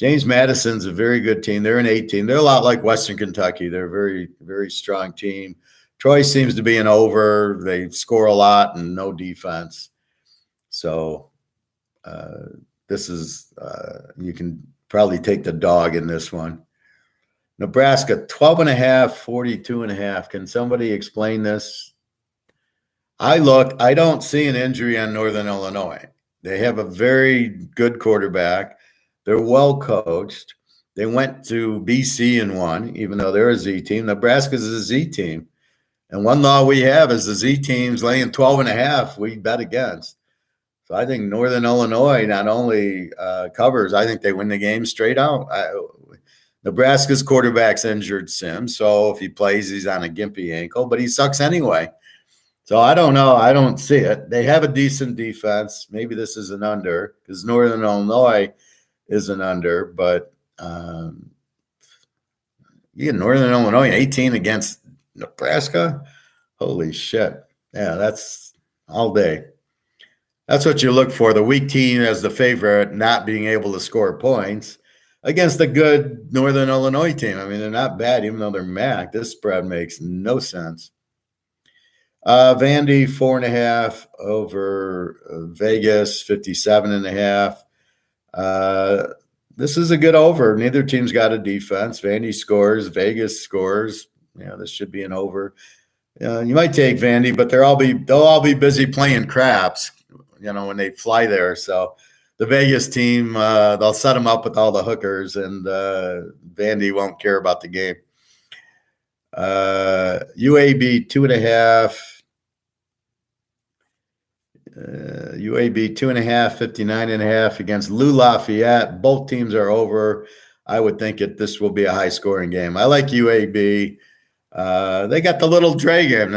Speaker 1: James Madison's a very good team. They're an 8 team. They're a lot like Western Kentucky. They're a very, very strong team. Troy seems to be an over. They score a lot and no defense. So this is you can probably take the dog in this one. Nebraska 12.5, 42.5. Can somebody explain this? I don't see an injury on Northern Illinois. They have a very good quarterback. They're well coached. They went to BC and won, even though they're a Z team. Nebraska's a Z team. And one law we have is the Z teams laying 12.5, we bet against. So I think Northern Illinois not only covers, I think they win the game straight out. Nebraska's quarterback's injured Sims, so if he plays, he's on a gimpy ankle, but he sucks anyway. So I don't know. I don't see it. They have a decent defense. Maybe this is an under because Northern Illinois is an under, but Northern Illinois 18 against Nebraska. Holy shit. Yeah, that's all day. That's what you look for. The weak team as the favorite, not being able to score points against a good Northern Illinois team. I mean, they're not bad, even though they're MAC. This spread makes no sense. Vandy 4.5 over Vegas 57.5. This is a good over. Neither team's got a defense. Vandy scores, Vegas scores. Yeah, this should be an over. You might take Vandy, but they'll all be busy playing craps, when they fly there. So the Vegas team, they'll set them up with all the hookers, and Vandy won't care about the game. UAB 2.5. UAB 2.5, 59.5 against Lou Lafayette. Both teams are over. I would think this will be a high scoring game. I like UAB. They got the little dragon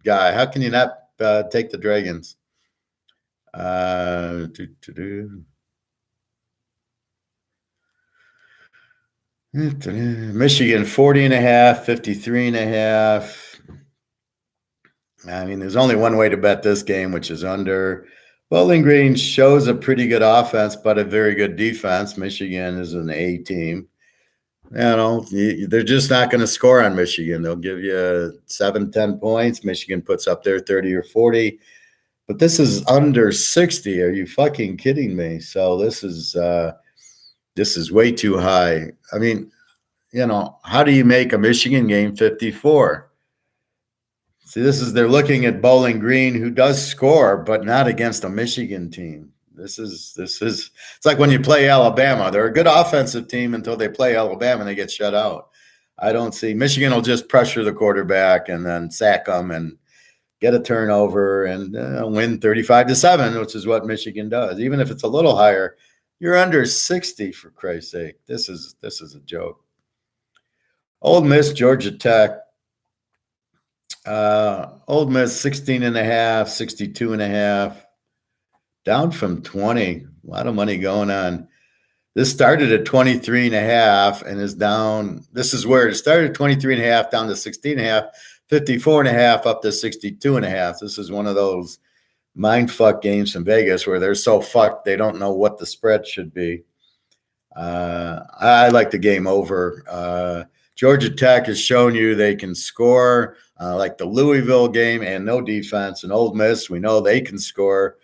Speaker 1: guy. How can you not take the Dragons? Michigan 40.5, 53.5. I mean, there's only one way to bet this game, which is under. Bowling Green shows a pretty good offense, but a very good defense. Michigan is an A team. They're just not going to score on Michigan. They'll give you 7-10 points. Michigan puts up their 30 or 40. But this is under 60. Are you fucking kidding me? So this is way too high. I mean, how do you make a Michigan game 54? See, they're looking at Bowling Green, who does score, but not against a Michigan team. It's like when you play Alabama. They're a good offensive team until they play Alabama and they get shut out. I don't see Michigan will just pressure the quarterback and then sack them and get a turnover and win 35-7, which is what Michigan does. Even if it's a little higher, you're under 60 for Christ's sake. This is a joke. Ole Miss, Georgia Tech. Ole Miss 16.5, 62.5, down from 20. A lot of money going on. This started at 23.5 and is down. This is where it started, 23.5 down to 16.5, 54.5 up to 62.5. This is one of those mindfuck games from Vegas where they're so fucked they don't know what the spread should be. I like the game over. Georgia Tech has shown you they can score, like the Louisville game, and no defense. And Ole Miss, we know they can score.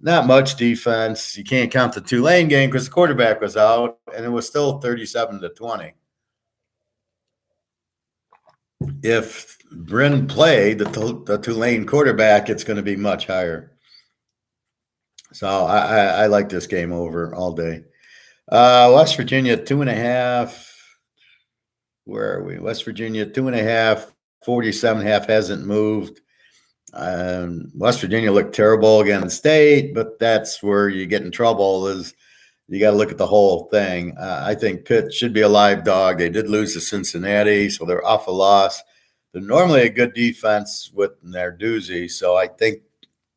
Speaker 1: Not much defense. You can't count the Tulane game because the quarterback was out, and it was still 37-20. If Bryn played the Tulane quarterback, it's going to be much higher. So I like this game over all day. West Virginia 2.5. Where are we? West Virginia 2.5, 47.5 hasn't moved. West Virginia looked terrible against State, but that's where you get in trouble. Is you got to look at the whole thing. I think Pitt should be a live dog. They did lose to Cincinnati, so they're off a loss. They're normally a good defense with their doozy, so I think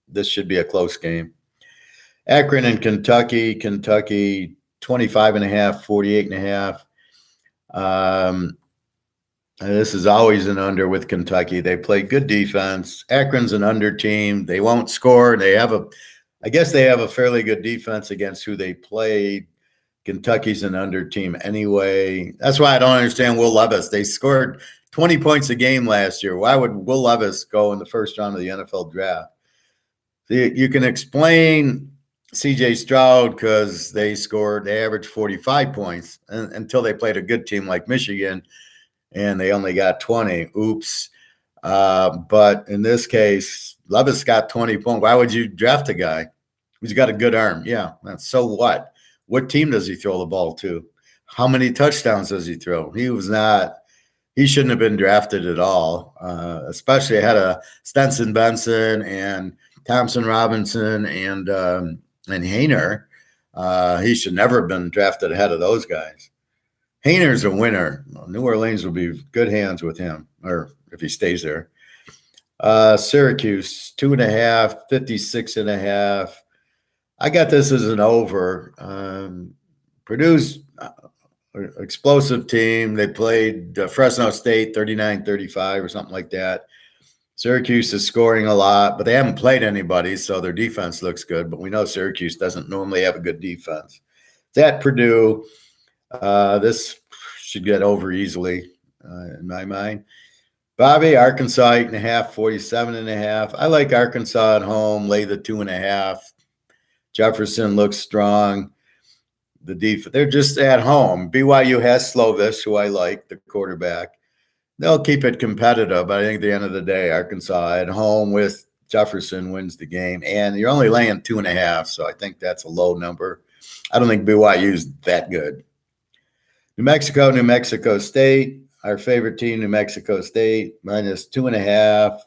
Speaker 1: this should be a close game. Akron and Kentucky. Kentucky 25.5, 48.5. This is always an under with Kentucky. They play good defense. Akron's an under team. They won't score. I guess they have a fairly good defense against who they played. Kentucky's an under team anyway. That's why I don't understand Will Levis. They scored 20 points a game last year. Why would Will Levis go in the first round of the NFL draft? You can explain C.J. Stroud because they averaged 45 points until they played a good team like Michigan, and they only got 20. Oops. But in this case, Levis got 20 points. Why would you draft a guy who's got a good arm? Yeah, so what? What team does he throw the ball to? How many touchdowns does he throw? He shouldn't have been drafted at all, especially ahead of Stenson Benson and Thompson Robinson and Haener. He should never have been drafted ahead of those guys. Hayner's a winner. New Orleans will be good hands with him, or if he stays there. Syracuse, 2.5, 56.5. I got this as an over. Purdue's explosive team. They played Fresno State 39-35 or something like that. Syracuse is scoring a lot, but they haven't played anybody, so their defense looks good. But we know Syracuse doesn't normally have a good defense. It's at Purdue. This should get over easily in my mind. Bobby, Arkansas 8.5, 47.5. I like Arkansas at home. Lay the 2.5. Jefferson looks strong. The defense, they're just at home. BYU has Slovis, who I like, the quarterback. They'll keep it competitive, but I think at the end of the day, Arkansas at home with Jefferson wins the game. And you're only laying 2.5, so I think that's a low number. I don't think BYU's that good. New Mexico State. Our favorite team, New Mexico State, minus 2.5.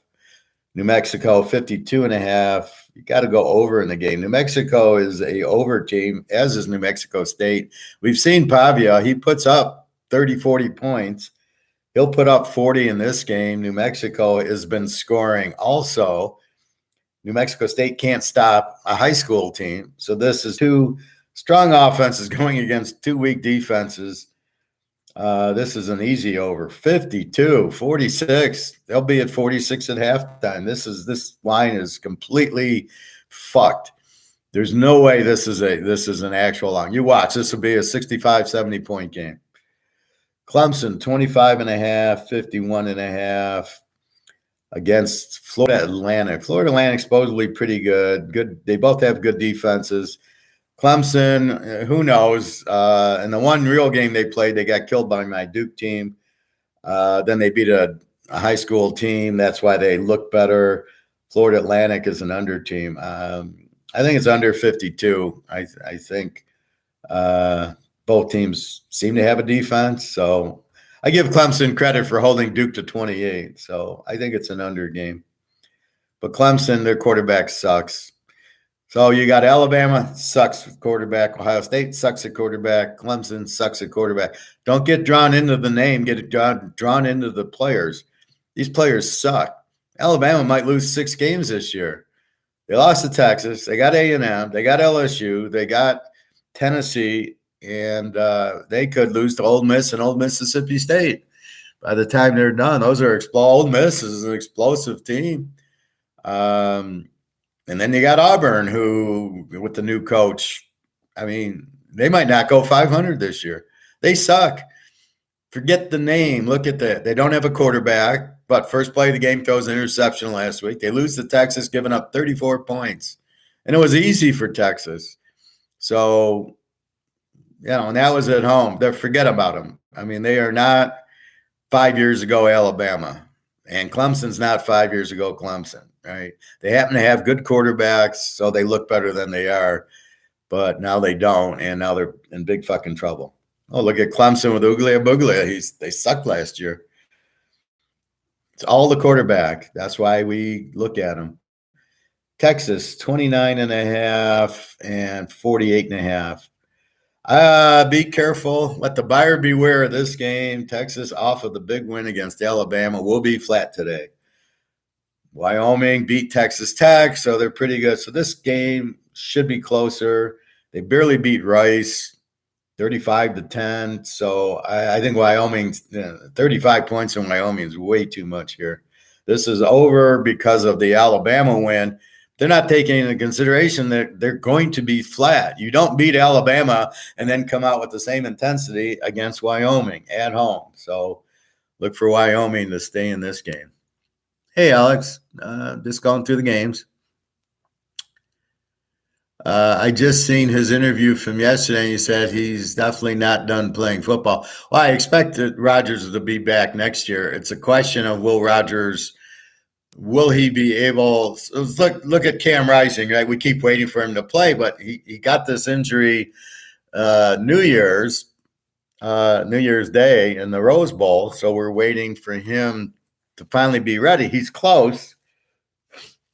Speaker 1: New Mexico, 52.5. You got to go over in the game. New Mexico is a over team, as is New Mexico State. We've seen Pavia. He puts up 30, 40 points. He'll put up 40 in this game. New Mexico has been scoring also. New Mexico State can't stop a high school team. So this is two strong offenses going against two weak defenses. This is an easy over. 52, 46. They'll be at 46 at halftime. This line is completely fucked. There's no way this is an actual line. You watch, this will be a 65, 70 point game. Clemson, 25.5, 51.5. against Florida Atlantic. Florida Atlantic supposedly pretty good. Good. They both have good defenses. Clemson, who knows? And the one real game they played, they got killed by my Duke team. Then they beat a high school team. That's why they look better. Florida Atlantic is an under team. I think it's under 52. I think both teams seem to have a defense. So I give Clemson credit for holding Duke to 28. So I think it's an under game. But Clemson, their quarterback sucks. So you got Alabama sucks at quarterback. Ohio State sucks at quarterback. Clemson sucks at quarterback. Don't get drawn into the name. Get drawn into the players. These players suck. Alabama might lose 6 games this year. They lost to Texas. They got A&M. They got LSU. They got Tennessee. And they could lose to Ole Miss and Old Mississippi State by the time they're done. Those are Ole Miss is an explosive team. And then you got Auburn, who, with the new coach, I mean, they might not go 500 this year. They suck. Forget the name. Look at that. They don't have a quarterback, but first play of the game throws an interception last week. They lose to Texas, giving up 34 points. And it was easy for Texas. So, and that was at home. Forget about them. I mean, they are not 5 years ago Alabama. And Clemson's not 5 years ago Clemson. Right. They happen to have good quarterbacks, so they look better than they are. But now they don't, and now they're in big fucking trouble. Oh, look at Clemson with Uglia Buglia. They sucked last year. It's all the quarterback. That's why we look at them. Texas, 29.5 and 48.5. Be careful. Let the buyer beware of this game. Texas off of the big win against Alabama will be flat today. Wyoming beat Texas Tech, so they're pretty good. So this game should be closer. They barely beat Rice, 35-10. So I think Wyoming, 35 points in Wyoming is way too much here. This is over because of the Alabama win. They're not taking into consideration that they're going to be flat. You don't beat Alabama and then come out with the same intensity against Wyoming at home. So look for Wyoming to stay in this game. Hey, Alex, just going through the games. I just seen his interview from yesterday, and he said he's definitely not done playing football. Well, I expect that Rodgers to be back next year. It's a question of will he be able – look at Cam Rising, right? We keep waiting for him to play, but he got this injury New Year's Day in the Rose Bowl, so we're waiting for him to finally be ready. He's close,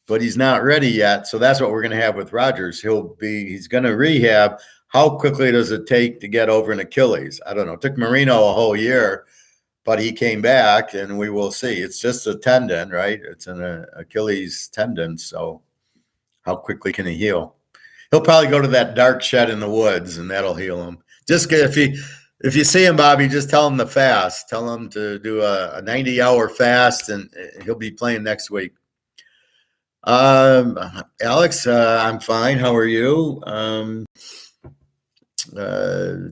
Speaker 1: but he's not ready yet. So that's what we're going to have with Rodgers. He's going to rehab. How quickly does it take to get over an Achilles? I don't know. It took Marino a whole year, but he came back, and we will see. It's just a tendon, right? It's an Achilles tendon. So how quickly can he heal? He'll probably go to that dark shed in the woods, and that'll heal him. If you see him, Bobby, just tell him to fast. Tell him to do a 90-hour fast, and he'll be playing next week. Alex, I'm fine. How are you?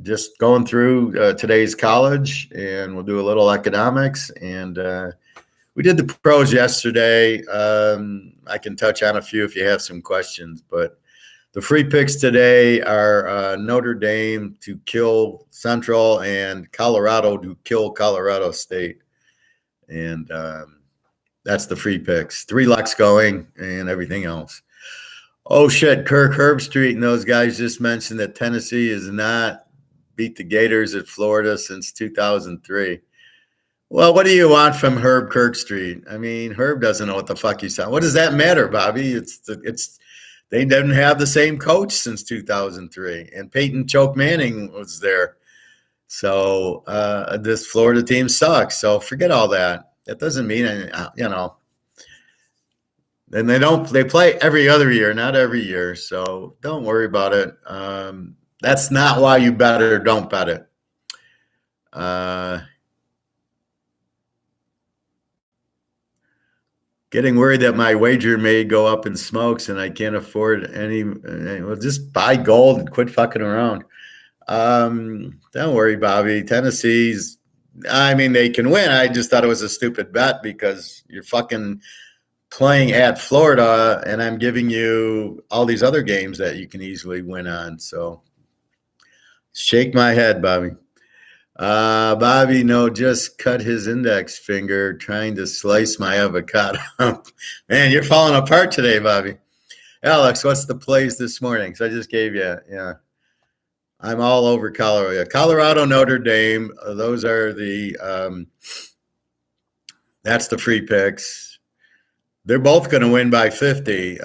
Speaker 1: Just going through today's college, and we'll do a little economics. And we did the pros yesterday. I can touch on a few if you have some questions, but the free picks today are Notre Dame to kill Central and Colorado to kill Colorado State. And that's the free picks. 3 locks going and everything else. Oh, shit. Kirk Herbstreit and those guys just mentioned that Tennessee has not beat the Gators at Florida since 2003. Well, what do you want from Herb Kirkstreet? I mean, Herb doesn't know what the fuck he's saying. What does that matter, Bobby? They didn't have the same coach since 2003, and Peyton Choke Manning was there. So this Florida team sucks. So forget all that. That doesn't mean anything, And they play every other year, not every year. So don't worry about it. That's not why you bet it or don't bet it. Getting worried that my wager may go up in smokes and I can't afford any. Well, just buy gold and quit fucking around. Don't worry, Bobby. Tennessee's I mean, they can win. I just thought it was a stupid bet because you're fucking playing at Florida, and I'm giving you all these other games that you can easily win on. So shake my head, Bobby. Bobby, no, just cut his index finger trying to slice my avocado. Man, you're falling apart today, Bobby. Alex, what's the plays this morning? So I just gave you, yeah. I'm all over Colorado. Colorado, Notre Dame. Those are that's the free picks. They're both going to win by 50.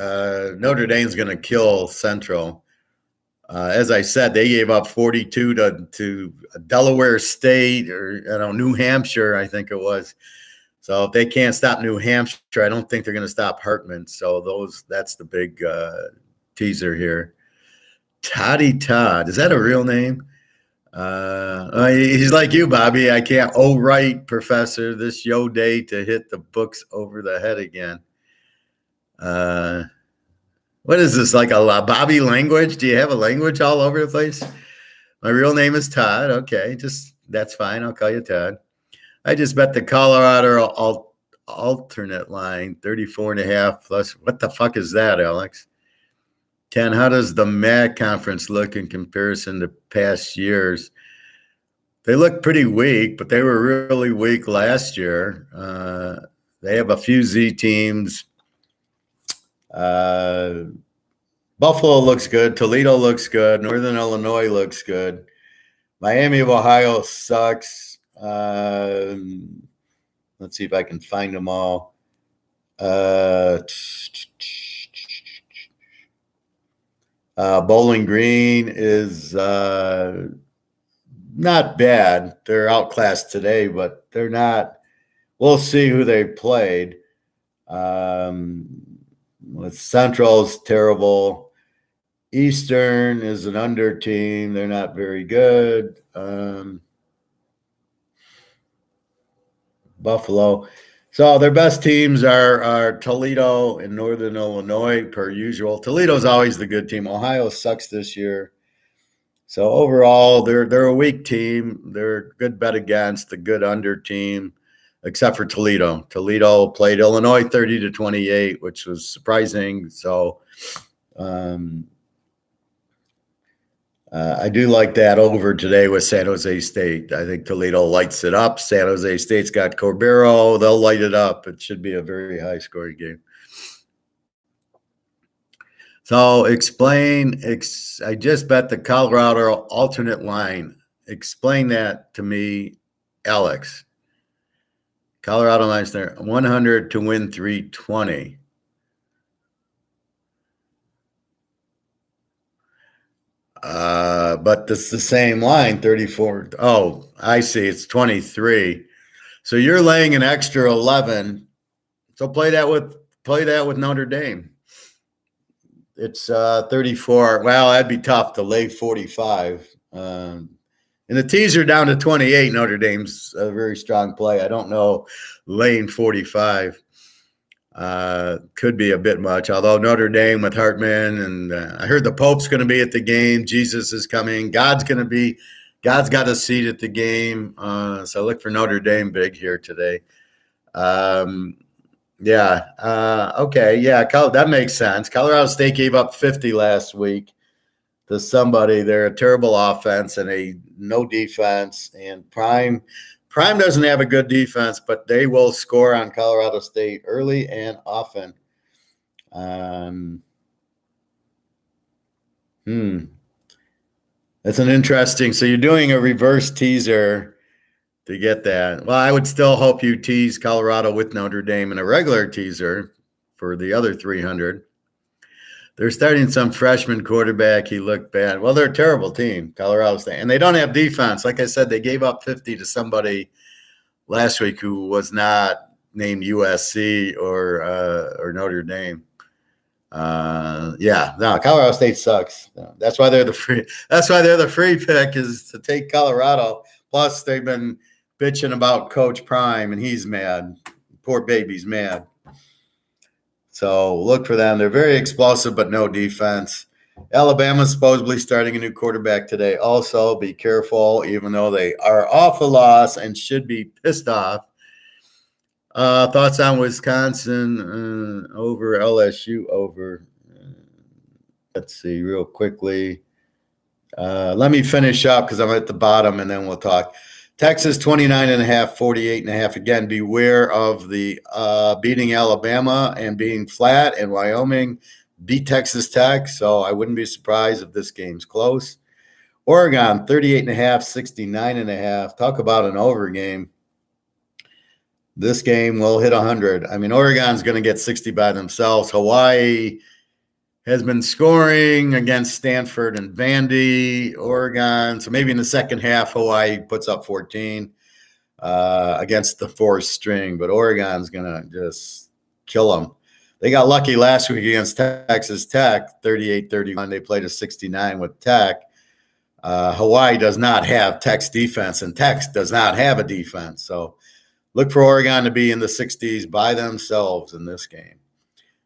Speaker 1: Notre Dame's going to kill Central. As I said, they gave up 42 to Delaware State or New Hampshire, I think it was. So if they can't stop New Hampshire, I don't think they're going to stop Hartman. So that's the big teaser here. Toddy Todd, is that a real name? He's like you, Bobby. I can't. Oh, right, Professor. This yo day to hit the books over the head again. What is this, like a Bobby language? Do you have a language all over the place? My real name is Todd. Okay, that's fine. I'll call you Todd. I just bet the Colorado alternate line, 34.5 plus. What the fuck is that, Alex? 10, how does the MAC conference look in comparison to past years? They look pretty weak, but they were really weak last year. They have a few Z teams. Buffalo looks good. Toledo looks good. Northern Illinois looks good. Miami of Ohio sucks. Let's see if I can find them all. Bowling Green is not bad. They're outclassed today, but they're not. We'll see who they played. With Central's terrible. Eastern is an under team. They're not very good. Buffalo. So their best teams are Toledo and Northern Illinois, per usual. Toledo's always the good team. Ohio sucks this year. So overall, they're a weak team. They're a good bet against, the good under team, except for Toledo. Toledo played Illinois 30-28, which was surprising. So I do like that over today with San Jose State. I think Toledo lights it up. San Jose State's got Corbero. They'll light it up. It should be a very high-scoring game. So explain. I just bet the Colorado alternate line. Explain that to me, Alex. Colorado line's there. 100 to win 320. But this is the same line, 34. Oh, I see. It's 23. So you're laying an extra 11. So play that with Notre Dame. It's 34. Well, that'd be tough to lay 45. And the teaser down to 28. Notre Dame's a very strong play. I don't know, laying 45 could be a bit much. Although Notre Dame with Hartman, and I heard the Pope's going to be at the game. Jesus is coming. God's got a seat at the game. So look for Notre Dame big here today. Yeah. Okay. Yeah. That makes sense. Colorado State gave up 50 last week to somebody. They're a terrible offense and no defense. And Prime doesn't have a good defense, but they will score on Colorado State early and often. That's an interesting. So you're doing a reverse teaser to get that. Well, I would still hope you tease Colorado with Notre Dame in a regular teaser for the other 300. They're starting some freshman quarterback. He looked bad. Well, they're a terrible team, Colorado State. And they don't have defense. Like I said, they gave up 50 to somebody last week who was not named USC or Notre Dame. Colorado State sucks. That's why they're the free pick, is to take Colorado. Plus, they've been bitching about Coach Prime, and he's mad. Poor baby's mad. So look for them. They're very explosive, but no defense. Alabama's supposedly starting a new quarterback today. Also, be careful, even though they are off a loss and should be pissed off. Thoughts on Wisconsin over LSU over? Let's see real quickly. Let me finish up because I'm at the bottom, and then we'll talk. Texas 29.5, 48.5. Again, beware of the beating Alabama and being flat, and Wyoming beat Texas Tech, so I wouldn't be surprised if this game's close. Oregon 38.5, 69.5. Talk about an over game. This game will hit 100. I mean, Oregon's going to get 60 by themselves. Hawaii has been scoring against Stanford and Vandy, Oregon. So maybe in the second half, Hawaii puts up 14 against the fourth string. But Oregon's going to just kill them. They got lucky last week against Texas Tech, 38-31. They played a 69 with Tech. Hawaii does not have Tech's defense, and Tech does not have a defense. So look for Oregon to be in the 60s by themselves in this game.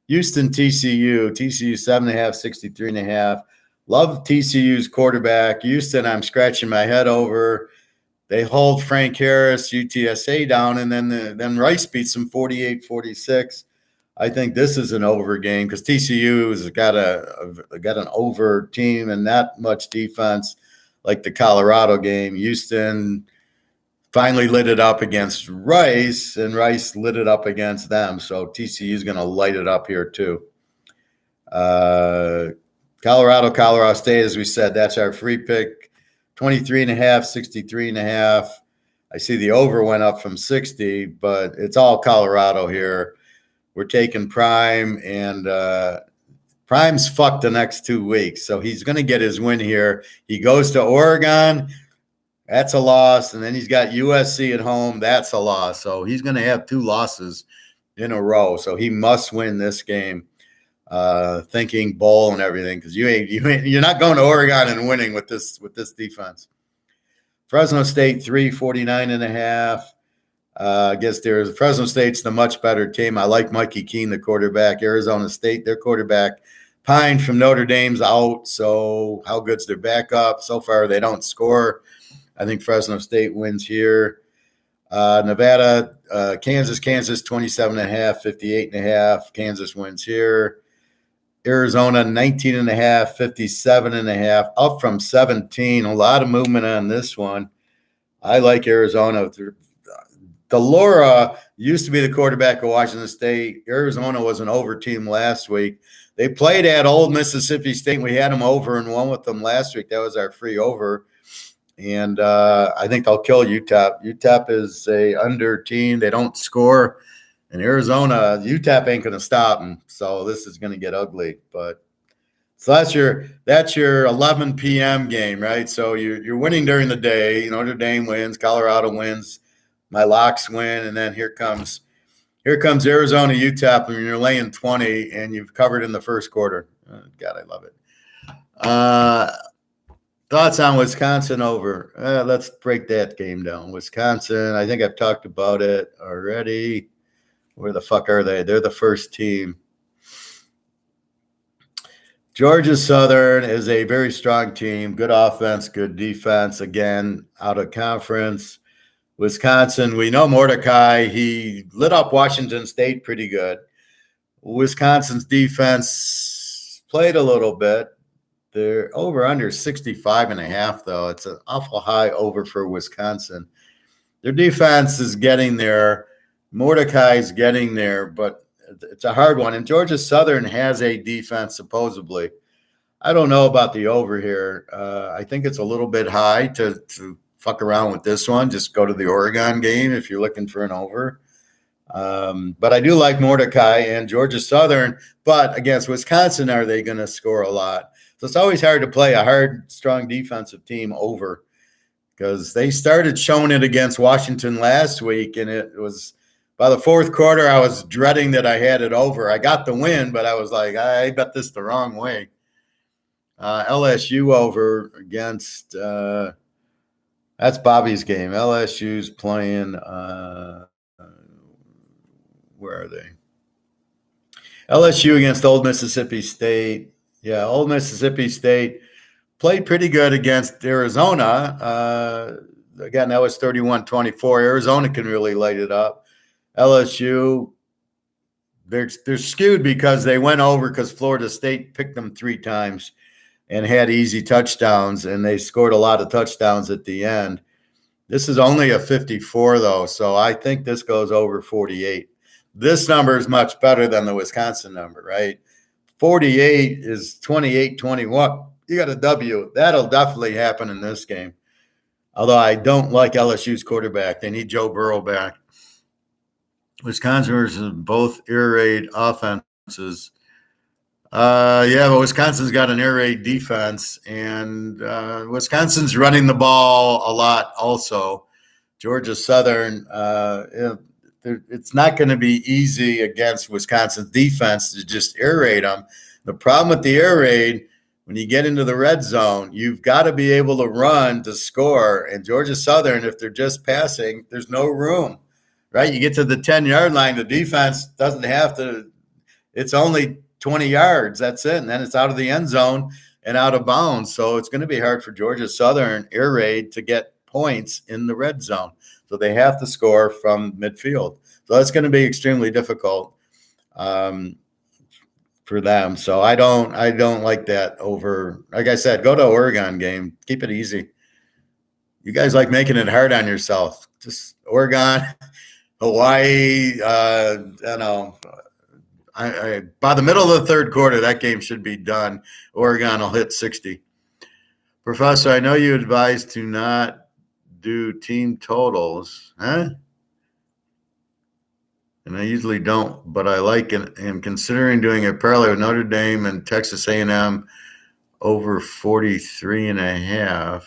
Speaker 1: Houston, TCU 7.5, 63.5. Love TCU's quarterback. Houston, I'm scratching my head over. They hold Frank Harris, UTSA down, and then Rice beats them 48-46. I think this is an over game because TCU has got an over team and not much defense like the Colorado game. Houston finally lit it up against Rice, and Rice lit it up against them. So TCU is going to light it up here too. Colorado State, as we said, that's our free pick. 23.5, 63.5. I see the over went up from 60, but it's all Colorado here. We're taking Prime, and Prime's fucked the next 2 weeks. So he's going to get his win here. He goes to Oregon. That's a loss. And then he's got USC at home. That's a loss. So he's going to have 2 losses in a row. So he must win this game, thinking bowl and everything, because you're not going to Oregon and winning with this defense. Fresno State 349.5. I guess Fresno State's the much better team. I like Mikey Keene, the quarterback. Arizona State, their quarterback, Pine from Notre Dame's out. So how good's their backup? So far, they don't score. I think Fresno State wins here. Nevada, Kansas 27.5, 58.5. Kansas wins here. Arizona 19.5, 57.5, up from 17. A lot of movement on this one. I like Arizona. Delora used to be the quarterback of Washington State. Arizona was an over team last week. They played at Old Mississippi State. We had them over and won with them last week. That was our free over. And I think they'll kill UTEP. UTEP is a under team. They don't score. In Arizona, UTEP ain't going to stop them. So this is going to get ugly. But so that's your 11 p.m. game, right? So you're winning during the day. Notre Dame wins, Colorado wins, my locks win, and then here comes Arizona, UTEP, and you're laying 20, and you've covered in the first quarter. God, I love it. Thoughts on Wisconsin over? Let's break that game down. Wisconsin, I think I've talked about it already. Where the fuck are they? They're the first team. Georgia Southern is a very strong team. Good offense, good defense. Again, out of conference. Wisconsin, we know Mordecai. He lit up Washington State pretty good. Wisconsin's defense played a little bit. They're over under 65.5, though. It's an awful high over for Wisconsin. Their defense is getting there. Mordecai's getting there, but it's a hard one. And Georgia Southern has a defense, supposedly. I don't know about the over here. I think it's a little bit high to fuck around with this one. Just go to the Oregon game if you're looking for an over. But I do like Mordecai and Georgia Southern. But against Wisconsin, are they going to score a lot? So it's always hard to play a hard, strong defensive team over because they started showing it against Washington last week, and it was – by the fourth quarter, I was dreading that I had it over. I got the win, but I was like, I bet this the wrong way. LSU over against that's Bobby's game. LSU's playing where are they? LSU against Old Mississippi State. Yeah, Old Mississippi State played pretty good against Arizona. Again, that was 31-24. Arizona can really light it up. LSU, they're skewed because they went over because Florida State picked them 3 times and had easy touchdowns, and they scored a lot of touchdowns at the end. This is only a 54, though, so I think this goes over 48. This number is much better than the Wisconsin number, right? 48 is 28-21. You got a W. That'll definitely happen in this game. Although I don't like LSU's quarterback. They need Joe Burrow back. Wisconsin versus both air raid offenses. Yeah, but Wisconsin's got an air raid defense, and Wisconsin's running the ball a lot also. Georgia Southern, it's not going to be easy against Wisconsin's defense to just air raid them. The problem with the air raid, when you get into the red zone, you've got to be able to run to score. And Georgia Southern, if they're just passing, there's no room, right? You get to the 10-yard line, the defense doesn't have to. It's only 20 yards. That's it. And then it's out of the end zone and out of bounds. So it's going to be hard for Georgia Southern air raid to get points in the red zone. So they have to score from midfield. So that's going to be extremely difficult for them. So I don't like that over. Like I said, go to Oregon game. Keep it easy. You guys like making it hard on yourself. Just Oregon, Hawaii. By the middle of the third quarter, that game should be done. Oregon will hit 60. Professor, I know you advised to not do team totals, huh? And I usually don't, but I like it. And considering doing a parlay with Notre Dame and Texas A&M over 43.5.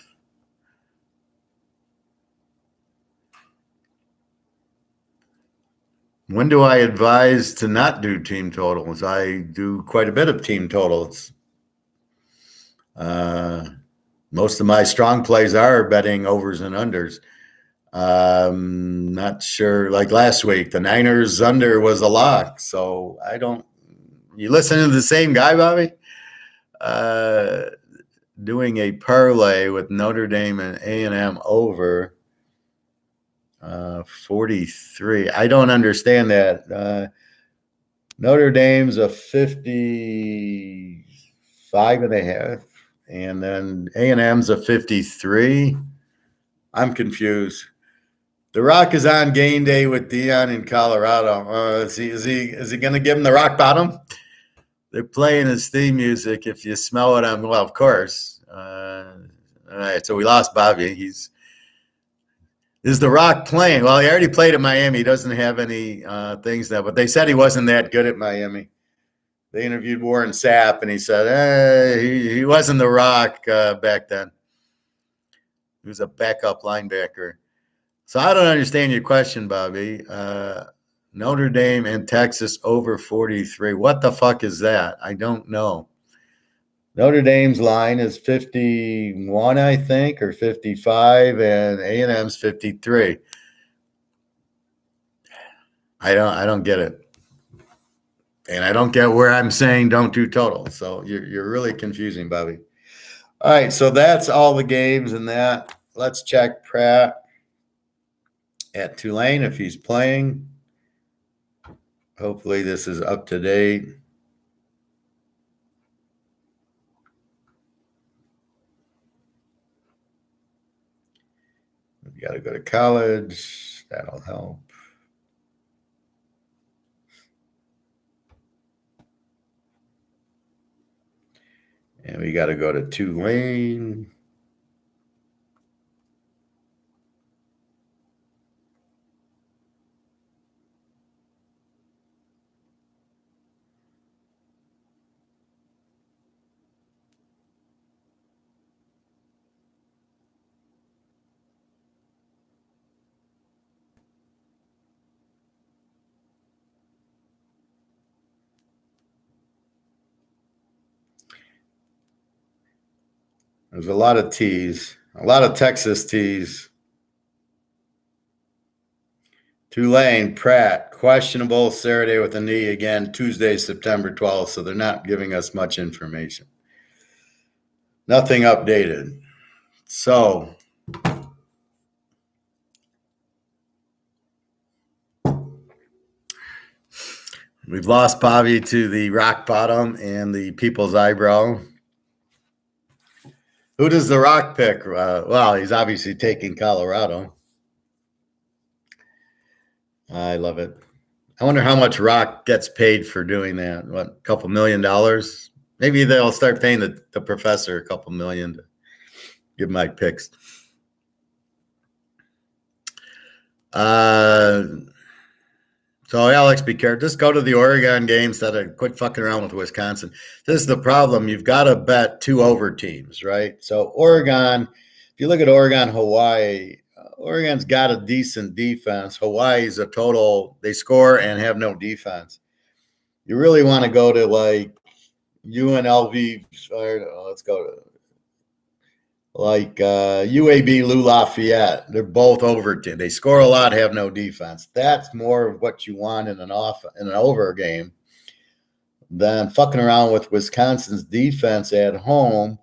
Speaker 1: When do I advise to not do team totals? I do quite a bit of team totals. Most of my strong plays are betting overs and unders. Not sure. Like last week, the Niners under was a lock. So I don't. You listen to the same guy, Bobby? Doing a parlay with Notre Dame and A&M over 43. I don't understand that. Notre Dame's a 55.5, and then A&M's a 53. I'm confused. The Rock is on game day with Dion in Colorado. Is he going to give him the rock bottom? They're playing his theme music. If you smell it, well, of course. All right, so we lost Bobby. Is The Rock playing? Well, he already played at Miami. He doesn't have any things now, but they said he wasn't that good at Miami. They interviewed Warren Sapp, and he said he wasn't The Rock back then. He was a backup linebacker. So I don't understand your question, Bobby. Notre Dame and Texas over 43. What the fuck is that? I don't know. Notre Dame's line is 51, I think, or 55, and A&M's 53. I don't get it. And I don't get where I'm saying don't do total. So you're really confusing, Bobby. All right, so that's all the games in that. Let's check Pratt at Tulane if he's playing. Hopefully this is up to date. We got to go to college. That'll help. And we got to go to Tulane. There's a lot of T's, a lot of Texas T's. Tulane, Pratt, questionable Saturday with a knee again, Tuesday, September 12th. So they're not giving us much information. Nothing updated. So we've lost Bobby to the rock bottom and the people's eyebrow. Who does the rock pick? Well, he's obviously taking Colorado. I love it. I wonder how much Rock gets paid for doing that. What, a couple $1 million? Maybe they'll start paying the professor a couple million to give my picks. So Alex, be careful. Just go to the Oregon game instead of quit fucking around with Wisconsin. This is the problem. You've got to bet 2 over teams, right? So Oregon, if you look at Oregon, Hawaii, Oregon's got a decent defense. Hawaii's a total, they score and have no defense. You really want to go to like UNLV, or let's go to like UAB, Lou Lafayette. They're both over. They score a lot, have no defense. That's more of what you want in an over game than fucking around with Wisconsin's defense at home.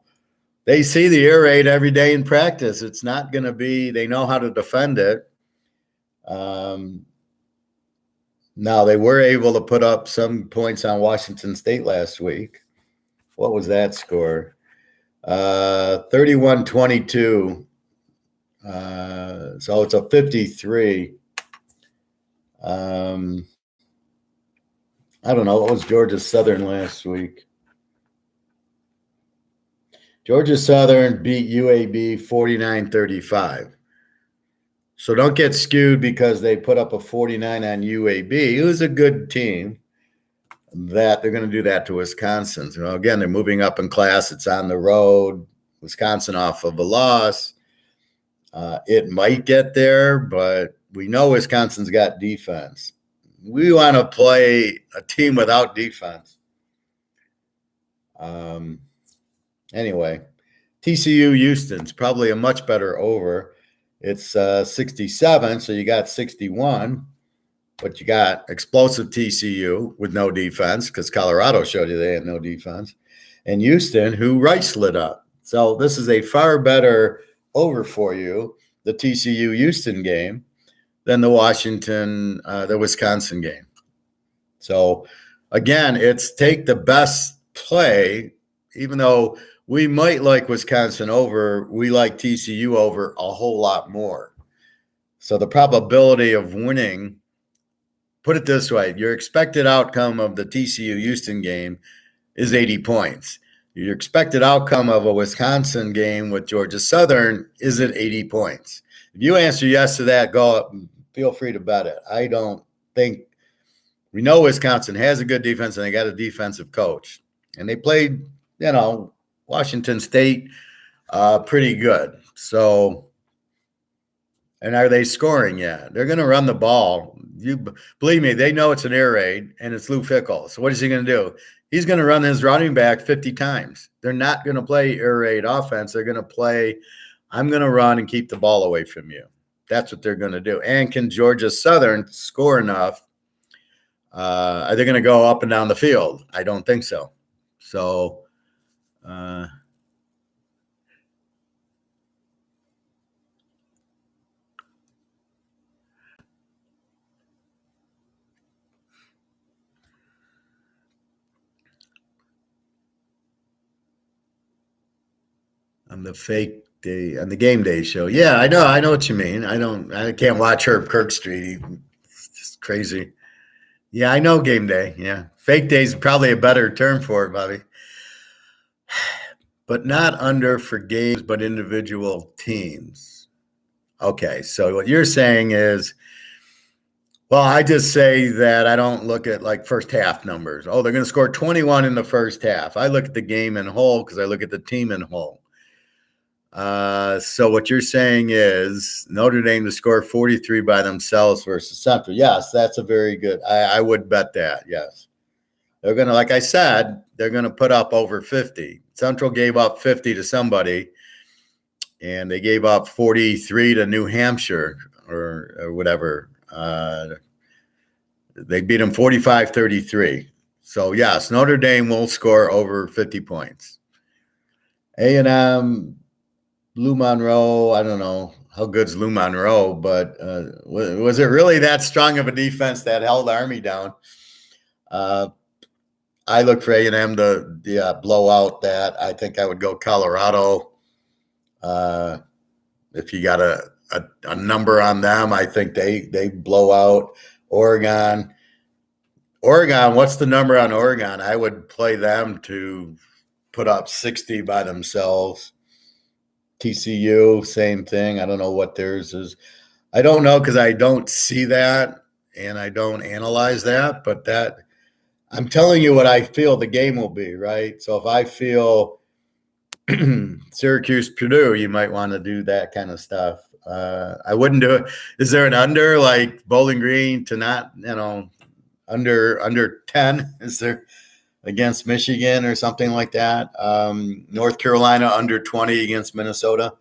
Speaker 1: They see the air raid every day in practice. It's not going to be, they know how to defend it. Now, they were able to put up some points on Washington State last week. What was that score? 31-22. So it's a 53. I don't know. What was Georgia Southern last week? Georgia Southern beat UAB 49-35. So don't get skewed because they put up a 49 on UAB. It was a good team. That they're going to do that to Wisconsin. So again, they're moving up in class. It's on the road. Wisconsin off of a loss. It might get there, but we know Wisconsin's got defense. We want to play a team without defense. Anyway, TCU Houston's probably a much better over. It's 67, so you got 61. But you got explosive TCU with no defense because Colorado showed you they had no defense. And Houston, who Rice lit up. So this is a far better over for you, the TCU Houston game, than the Wisconsin game. So again, it's take the best play, even though we might like Wisconsin over, we like TCU over a whole lot more. So the probability of winning, put it this way, your expected outcome of the TCU Houston game is 80 points. Your expected outcome of a Wisconsin game with Georgia Southern isn't 80 points. If you answer yes to that, go up and feel free to bet it. I don't think – we know Wisconsin has a good defense and they got a defensive coach. And they played, Washington State pretty good. So – and are they scoring yet? They're going to run the ball. You believe me, they know it's an air raid and it's Lou Fickell. So what is he going to do? He's going to run his running back 50 times. They're not going to play air raid offense. They're going to play, I'm going to run and keep the ball away from you. That's what they're going to do. And can Georgia Southern score enough? Are they going to go up and down the field? I don't think so. So, on the fake day, on the game day show. Yeah, I know what you mean. I can't watch Herb Kirkstreet. It's just crazy. Yeah, I know game day. Yeah. Fake day is probably a better term for it, Bobby. But not under for games, but individual teams. Okay, so what you're saying is, well, I just say that I don't look at like first half numbers. Oh, they're going to score 21 in the first half. I look at the game in whole because I look at the team in whole. So what you're saying is Notre Dame to score 43 by themselves versus Central. Yes, that's a very good. I would bet that. Yes, they're going to, like I said, they're going to put up over 50. Central gave up 50 to somebody, and they gave up 43 to New Hampshire or whatever. They beat them 45-33. So, yes, Notre Dame will score over 50 points. A&M, Lou Monroe, I don't know how good's Lou Monroe, but was it really that strong of a defense that held Army down? I look for A&M to blow out that. I think I would go Colorado. If you got a number on them, I think they blow out Oregon. Oregon, what's the number on Oregon? I would play them to put up 60 by themselves. TCU, same thing. I don't know what theirs is. I don't know because I don't see that and I don't analyze that, but that I'm telling you what I feel the game will be, right? So if I feel Syracuse, Purdue, you might want to do that kind of stuff. I wouldn't do it. Is there an under like Bowling Green to not, under 10? Is there against Michigan or something like that? North Carolina under 20 against Minnesota.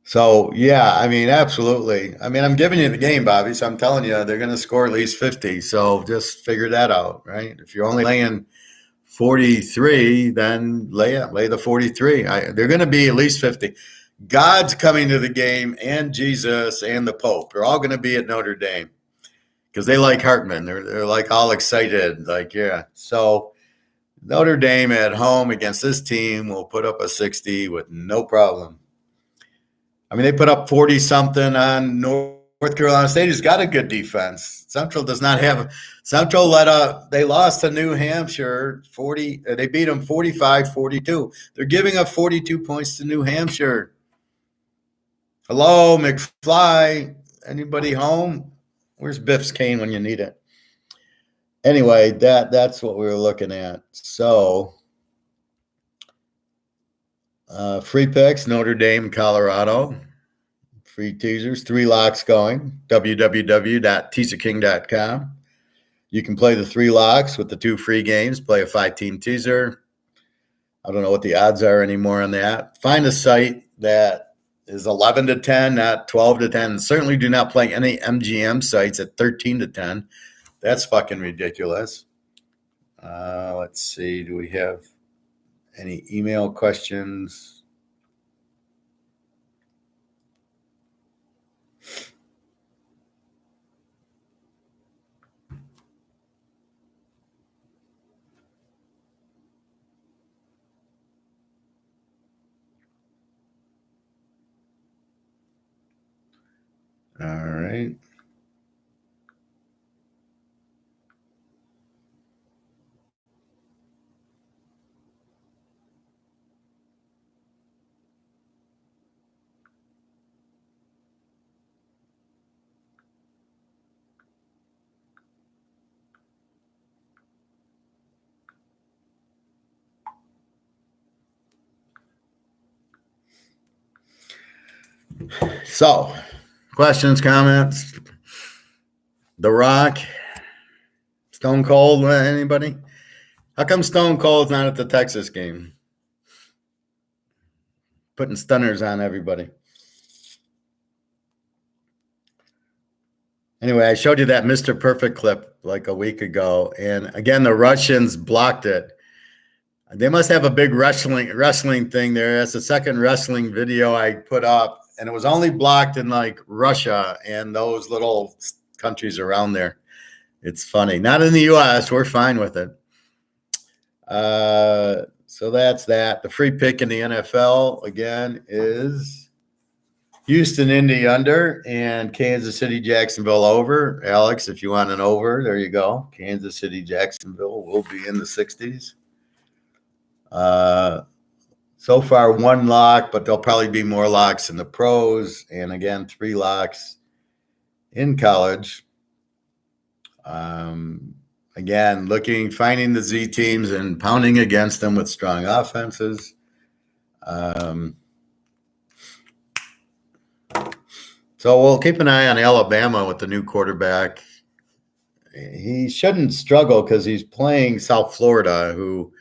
Speaker 1: So, yeah, I mean, absolutely. I mean, I'm giving you the game, Bobby, so I'm telling you they're going to score at least 50. So just figure that out, right? If you're only laying 43, then lay the 43. They're going to be at least 50. God's coming to the game, and Jesus and the Pope. They're all going to be at Notre Dame because they like Hartman. They're like all excited, like, yeah. So Notre Dame at home against this team will put up a 60 with no problem. I mean, they put up 40-something on North Carolina State, who's got a good defense. Central does not have – Central they lost to New Hampshire 40 – they beat them 45-42. They're giving up 42 points to New Hampshire. Hello, McFly. Anybody home? Where's Biff's cane when you need it? Anyway, that's what we were looking at. So – free picks, Notre Dame, Colorado. Free teasers, 3 locks going. www.teaserking.com. You can play the 3 locks with the 2 free games. Play a 5-team teaser. I don't know what the odds are anymore on that. Find a site that is 11-10, not 12-10. Certainly do not play any MGM sites at 13-10. That's fucking ridiculous. Let's see. Do we have any email questions? All right. So, questions, comments? The Rock, Stone Cold, anybody? How come Stone Cold's not at the Texas game? Putting stunners on everybody. Anyway, I showed you that Mr. Perfect clip like a week ago. And again, the Russians blocked it. They must have a big wrestling thing there. That's the second wrestling video I put up. And it was only blocked in like Russia and those little countries around there. It's funny. Not in the U.S. We're fine with it. So that's that. The free pick in the NFL, again, is Houston, Indy under and Kansas City, Jacksonville over. Alex, if you want an over, there you go. Kansas City, Jacksonville will be in the 60s. So far, 1 lock, but there'll probably be more locks in the pros. And again, 3 locks in college. Again, finding the Z teams and pounding against them with strong offenses. So we'll keep an eye on Alabama with the new quarterback. He shouldn't struggle because he's playing South Florida, who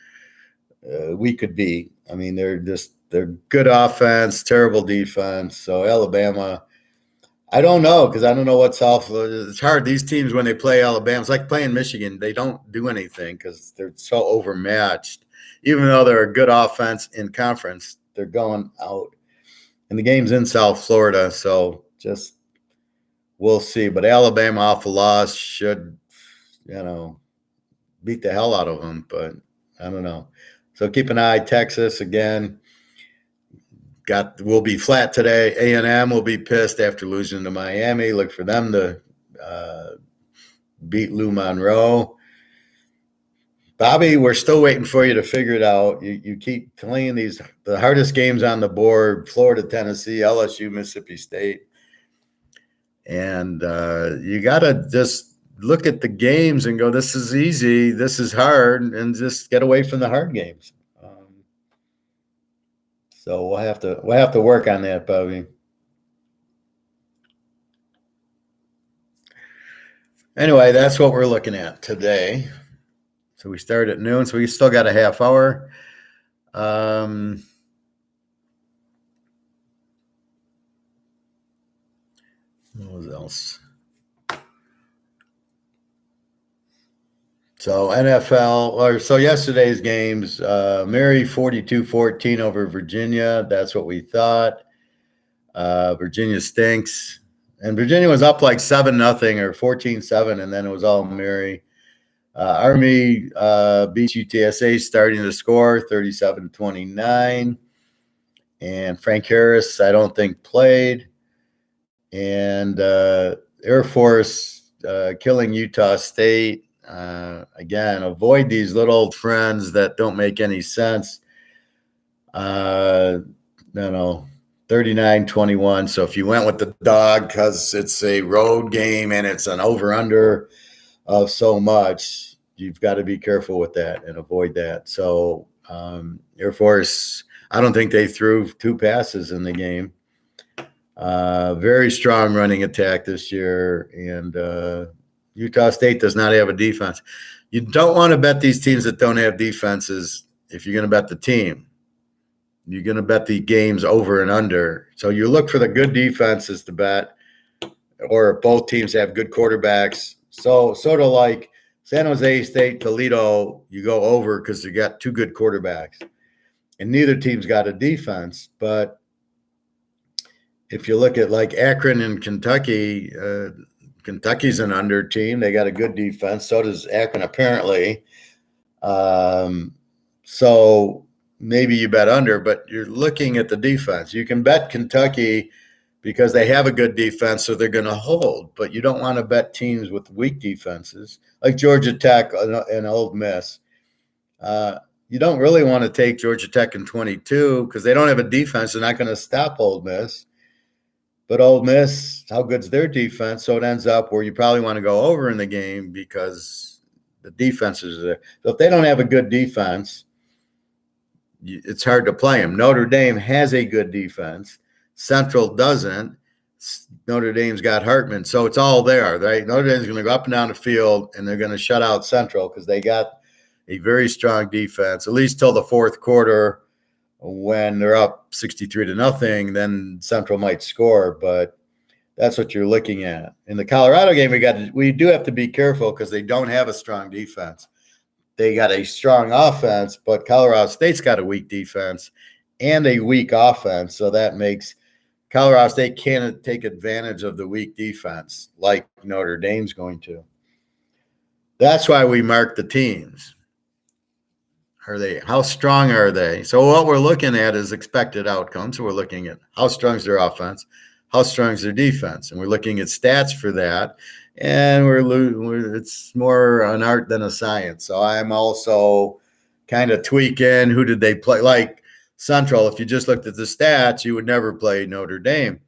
Speaker 1: we could beat. I mean, they're just They're good offense, terrible defense. So Alabama, I don't know because I don't know what's off. It's hard. These teams, when they play Alabama, it's like playing Michigan. They don't do anything because they're so overmatched. Even though they're a good offense in conference, they're going out. And the game's in South Florida, so just we'll see. But Alabama off a loss should, beat the hell out of them. But I don't know. So keep an eye. Texas again. Will be flat today. A&M will be pissed after losing to Miami. Look for them to beat Lou Monroe. Bobby, we're still waiting for you to figure it out. You keep playing the hardest games on the board: Florida, Tennessee, LSU, Mississippi State, and you got to just look at the games and go, "This is easy. This is hard," and just get away from the hard games. So we'll have to work on that, Bobby. Anyway, that's what we're looking at today. So we start at noon, so we still got a half hour. What else? So NFL, so yesterday's games, Mary 42-14 over Virginia. That's what we thought. Virginia stinks. And Virginia was up like 7-0 or 14-7, and then it was all Mary. Army beats UTSA starting to score 37-29. And Frank Harris, I don't think, played. And Air Force killing Utah State. Again, avoid these little trends that don't make any sense. 39-21. So if you went with the dog because it's a road game and it's an over-under of so much, you've got to be careful with that and avoid that. So Air Force, I don't think they threw 2 passes in the game. Very strong running attack this year, and Utah State does not have a defense. You don't want to bet these teams that don't have defenses if you're going to bet the team. You're going to bet the games over and under. So you look for the good defenses to bet, or both teams have good quarterbacks. So sort of like San Jose State, Toledo, you go over because you got 2 good quarterbacks. And neither team's got a defense. But if you look at like Akron and Kentucky, Kentucky's an under team. They got a good defense. So does Akron, apparently. So maybe you bet under, but you're looking at the defense. You can bet Kentucky because they have a good defense, so they're going to hold. But you don't want to bet teams with weak defenses like Georgia Tech and Ole Miss. You don't really want to take Georgia Tech in 22 because they don't have a defense. They're not going to stop Ole Miss. But Ole Miss, how good's their defense? So it ends up where you probably want to go over in the game because the defenses are there. So if they don't have a good defense, it's hard to play them. Notre Dame has a good defense. Central doesn't. Notre Dame's got Hartman. So it's all there, right? Notre Dame's going to go up and down the field, and they're going to shut out Central because they got a very strong defense, at least till the fourth quarter. When they're up 63-0, then Central might score, but that's what you're looking at. In the Colorado game, we do have to be careful because they don't have a strong defense. They got a strong offense, but Colorado State's got a weak defense and a weak offense, so that makes Colorado State can't take advantage of the weak defense like Notre Dame's going to. That's why we mark the teams. How strong are they? So what we're looking at is expected outcomes. So we're looking at how strong is their offense, how strong is their defense, and we're looking at stats for that. And it's more an art than a science. So I'm also kind of tweaking who did they play. Like Central, if you just looked at the stats, you would never play Notre Dame.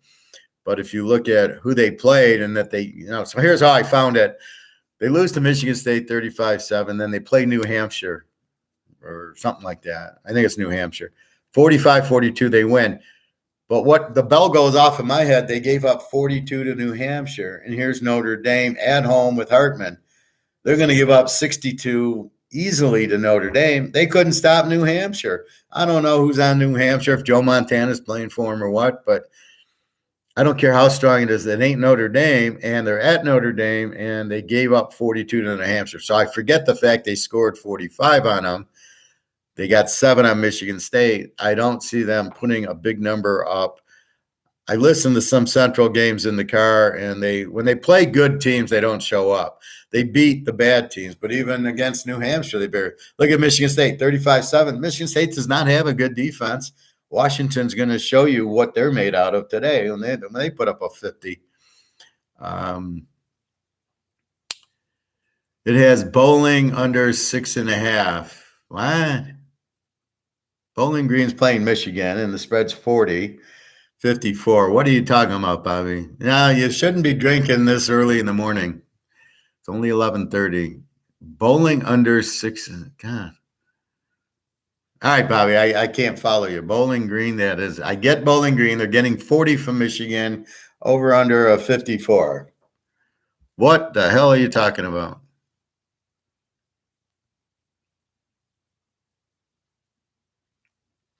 Speaker 1: But if you look at who they played and that they, so here's how I found it. They lose to Michigan State 35-7, then they play New Hampshire or something like that. I think it's New Hampshire. 45-42, they win. But what the bell goes off in my head, they gave up 42 to New Hampshire. And here's Notre Dame at home with Hartman. They're going to give up 62 easily to Notre Dame. They couldn't stop New Hampshire. I don't know who's on New Hampshire, if Joe Montana's playing for him or what, but I don't care how strong it is. It ain't Notre Dame, and they're at Notre Dame, and they gave up 42 to New Hampshire. So I forget the fact they scored 45 on them. They got 7 on Michigan State. I don't see them putting a big number up. I listen to some Central games in the car, and when they play good teams, they don't show up. They beat the bad teams, but even against New Hampshire, look at Michigan State, 35-7. Michigan State does not have a good defense. Washington's going to show you what they're made out of today when they put up a 50. It has Bowling under 6.5. What? Bowling Green's playing Michigan, and the spread's 40. 54. What are you talking about, Bobby? No, you shouldn't be drinking this early in the morning. It's only 11:30. Bowling under 6. God. All right, Bobby, I can't follow you. Bowling Green, that is. I get Bowling Green. They're getting 40 from Michigan, over under a 54. What the hell are you talking about?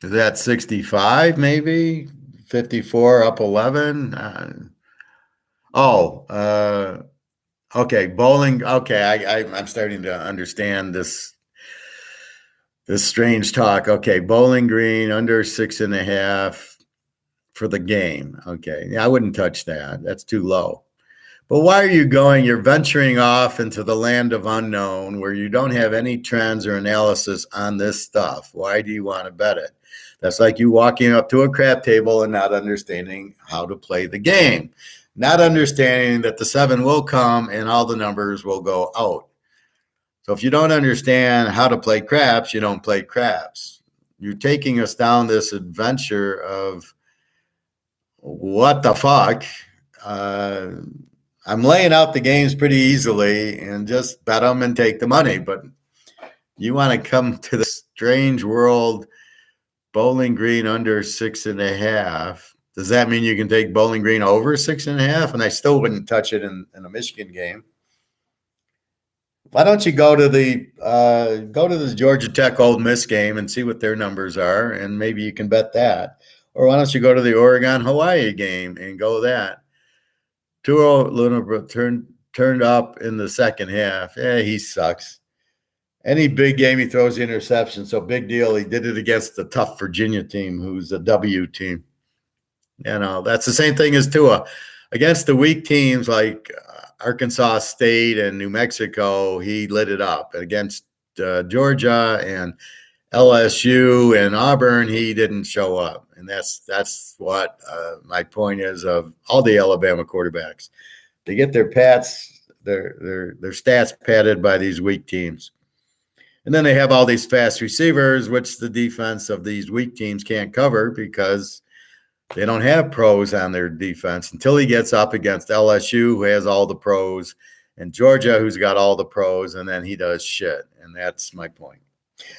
Speaker 1: Is that 65 maybe? 54 up 11? Okay, bowling. Okay, I'm starting to understand this strange talk. Okay, Bowling Green under 6.5 for the game. Okay, yeah, I wouldn't touch that. That's too low. But why are you going? You're venturing off into the land of unknown where you don't have any trends or analysis on this stuff. Why do you want to bet it? That's like you walking up to a crap table and not understanding how to play the game, not understanding that the 7 will come and all the numbers will go out. So if you don't understand how to play craps, you don't play craps. You're taking us down this adventure of what the fuck. I'm laying out the games pretty easily and just bet them and take the money. But you want to come to the strange world, Bowling Green under 6.5. Does that mean you can take Bowling Green over 6.5? And I still wouldn't touch it in a Michigan game. Why don't you go to the Georgia Tech Ole Miss game and see what their numbers are, and maybe you can bet that. Or why don't you go to the Oregon Hawaii game and go that? Tua Lunabro turned up in the second half. He sucks. Any big game, he throws the interception. So big deal. He did it against the tough Virginia team, who's a W team. That's the same thing as Tua. Against the weak teams like Arkansas State and New Mexico, he lit it up. Against Georgia and LSU and Auburn, he didn't show up. And that's what my point is of all the Alabama quarterbacks. They get their stats padded by these weak teams. And then they have all these fast receivers, which the defense of these weak teams can't cover because they don't have pros on their defense until he gets up against LSU, who has all the pros, and Georgia, who's got all the pros, and then he does shit. And that's my point.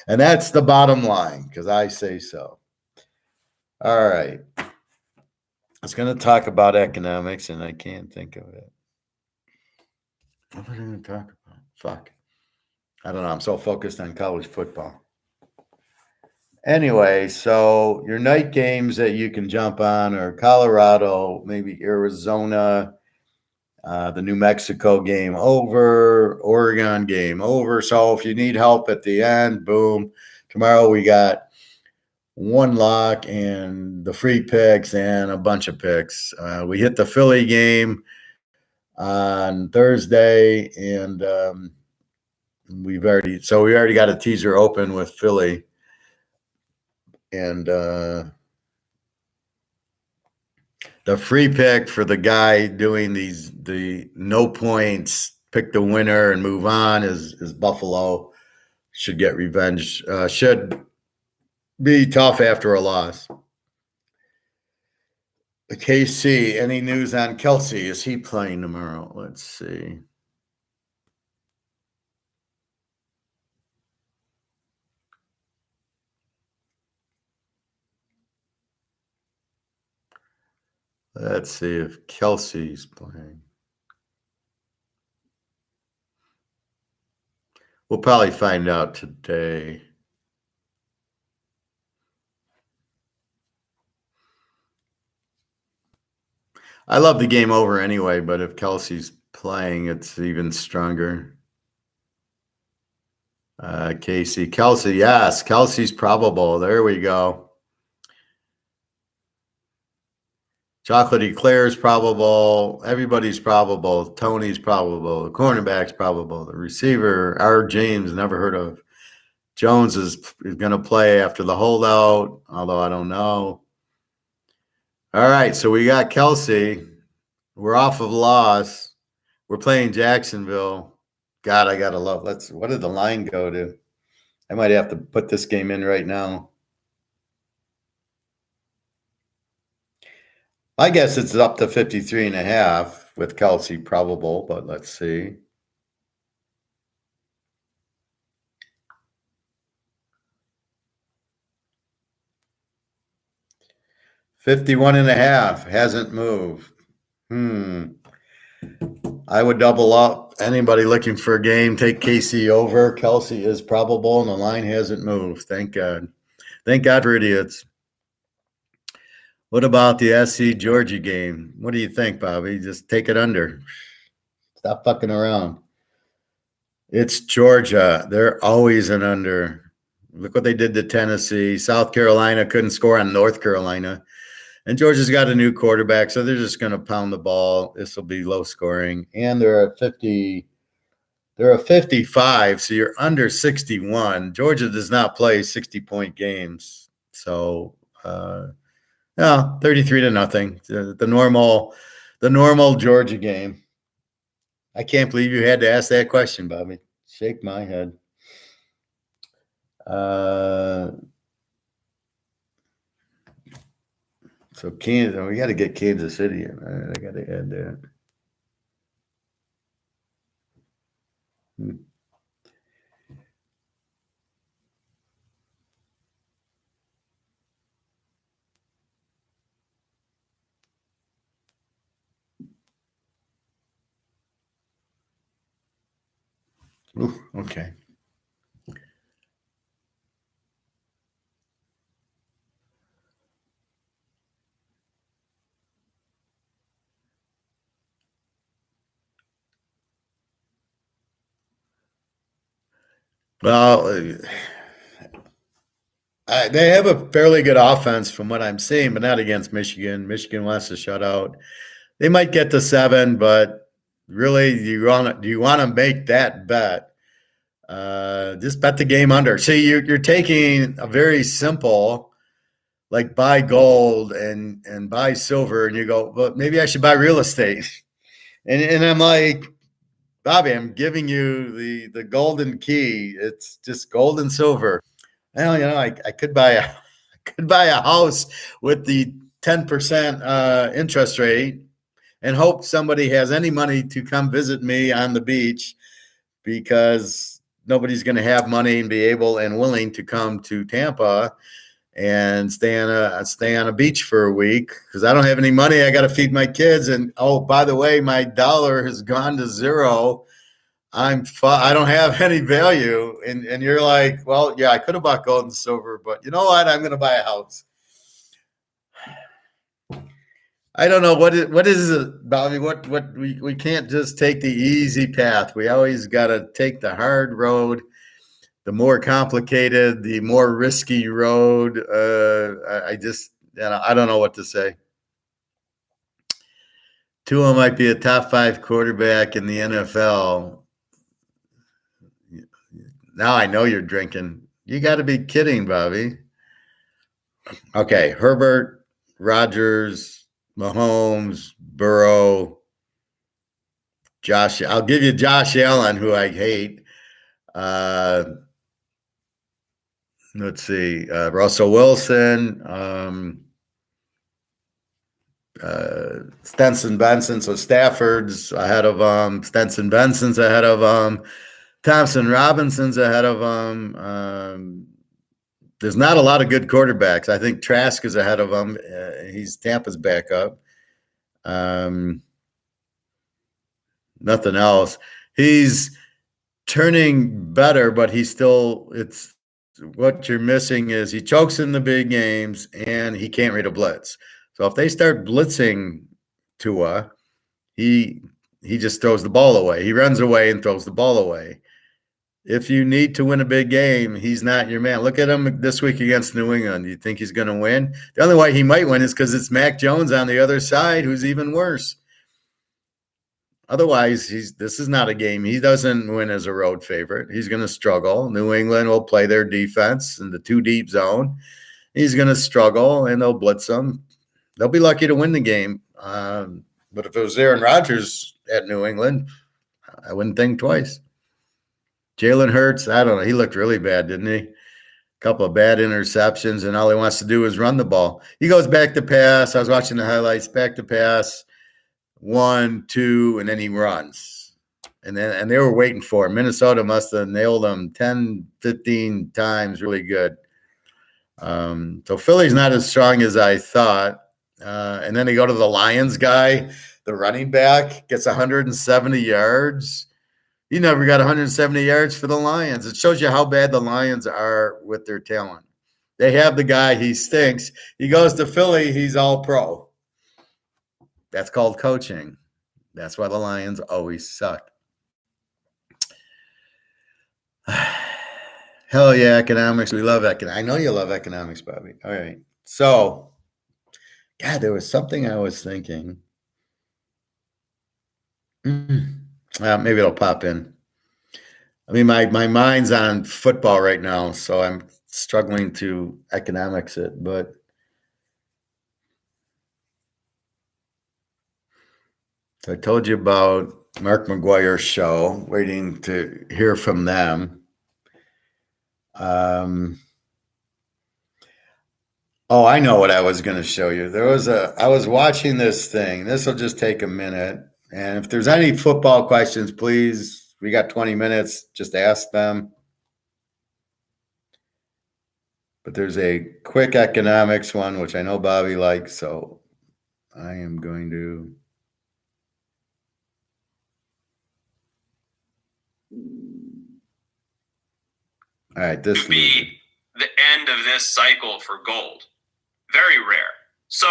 Speaker 1: And that's the bottom line, because I say so. All right. I was going to talk about economics, and I can't think of it. What was I going to talk about? Fuck. I don't know. I'm so focused on college football. Anyway, so your night games that you can jump on are Colorado, maybe Arizona, the New Mexico game over, Oregon game over. So if you need help at the end, boom. Tomorrow we got one lock and the free picks and a bunch of picks. We hit the Philly game on Thursday, and we already got a teaser open with Philly. And the free pick for the guy doing the no points, pick the winner and move on is Buffalo. Should get revenge. Should be tough after a loss. The KC, any news on Kelsey? Is he playing tomorrow? Let's see. Let's see if Kelsey's playing. We'll probably find out today. I love the game over anyway, but if Kelsey's playing, it's even stronger. Kelsey, yes, Kelsey's probable. There we go. Chocolate Eclair's probable. Everybody's probable. Tony's probable. The cornerback's probable. The receiver, R. James, never heard of. Jones is going to play after the holdout, although I don't know. All right, so we got Kelsey. We're off of loss. We're playing Jacksonville. God, I gotta love. What did the line go to? I might have to put this game in right now. I guess it's up to 53.5 with Kelsey probable, but let's see. $51.5 hasn't moved. I would double up. Anybody looking for a game, take KC over. Kelsey is probable, and the line hasn't moved. Thank God. Thank God for idiots. What about the SC Georgia game? What do you think, Bobby? Just take it under. Stop fucking around. It's Georgia. They're always an under. Look what they did to Tennessee. South Carolina couldn't score on North Carolina. And Georgia's got a new quarterback, so they're just going to pound the ball. This will be low scoring. And they're at 50. They're at 55, so you're under 61. Georgia does not play 60-point games. So, 33-0. The normal Georgia game. I can't believe you had to ask that question, Bobby. Shake my head. So Kansas, we got to get Kansas City in. All right, I got to add that. Ooh, okay. Well, they have a fairly good offense from what I'm seeing, but not against Michigan. Michigan wants to shut out. They might get to 7, but really, do you want to make that bet? Just bet the game under. See, you're taking a very simple, like buy gold and buy silver, and you go, well, maybe I should buy real estate. And I'm like, Bobby, I'm giving you the golden key. It's just gold and silver. Well, I could buy a house with the 10% interest rate and hope somebody has any money to come visit me on the beach, because nobody's going to have money and be able and willing to come to Tampa and stay on a beach for a week because I don't have any money. I got to feed my kids. And oh, by the way, my dollar has gone to zero. I don't have any value. And you're like, well, yeah, I could have bought gold and silver, but you know what? I'm going to buy a house. I don't know what is it, Bobby. What we can't just take the easy path. We always got to take the hard road, the more complicated, the more risky road. I don't know what to say. Tua might be a top 5 quarterback in the NFL. Now I know you're drinking. You got to be kidding, Bobby. Okay, Herbert, Rodgers, Mahomes, Burrow, Josh. I'll give you Josh Allen, who I hate. Let's see, Russell Wilson, Stenson Benson. So Stafford's ahead of Stenson Benson's ahead of Thompson Robinson's ahead of there's not a lot of good quarterbacks. I think Trask is ahead of him. He's Tampa's backup. Nothing else. turning better, but it's what you're missing is he chokes in the big games and he can't read a blitz. So if they start blitzing Tua, he just throws the ball away. He runs away and throws the ball away. If you need to win a big game, he's not your man. Look at him this week against New England. You think he's going to win? The only way he might win is because it's Mac Jones on the other side, who's even worse. Otherwise, this is not a game. He doesn't win as a road favorite. He's going to struggle. New England will play their defense in the two deep zone. He's going to struggle, and they'll blitz him. They'll be lucky to win the game. But if it was Aaron Rodgers at New England, I wouldn't think twice. Jalen Hurts, I don't know. He looked really bad, didn't he? A couple of bad interceptions, and all he wants to do is run the ball. He goes back to pass. I was watching the highlights. Back to pass. 1, 2, and then he runs. And they were waiting for him. Minnesota must have nailed him 10, 15 times really good. So Philly's not as strong as I thought. And then they go to the Lions guy, the running back, gets 170 yards. He never got 170 yards for the Lions. It shows you how bad the Lions are with their talent. They have the guy, he stinks. He goes to Philly, he's all pro. That's called coaching. That's why the Lions always suck. Hell yeah, economics. We love economics. I know you love economics, Bobby. All right. So, God, there was something I was thinking. Maybe it'll pop in. I mean, my mind's on football right now, so I'm struggling to economics it, but I told you about Mark McGuire's show, waiting to hear from them. Oh, I know what I was going to show you. I was watching this thing. This will just take a minute. And if there's any football questions, please, we got 20 minutes, just ask them. But there's a quick economics one, which I know Bobby likes, so I am going to. All right, this
Speaker 2: would be the end of this cycle for gold. Very rare. So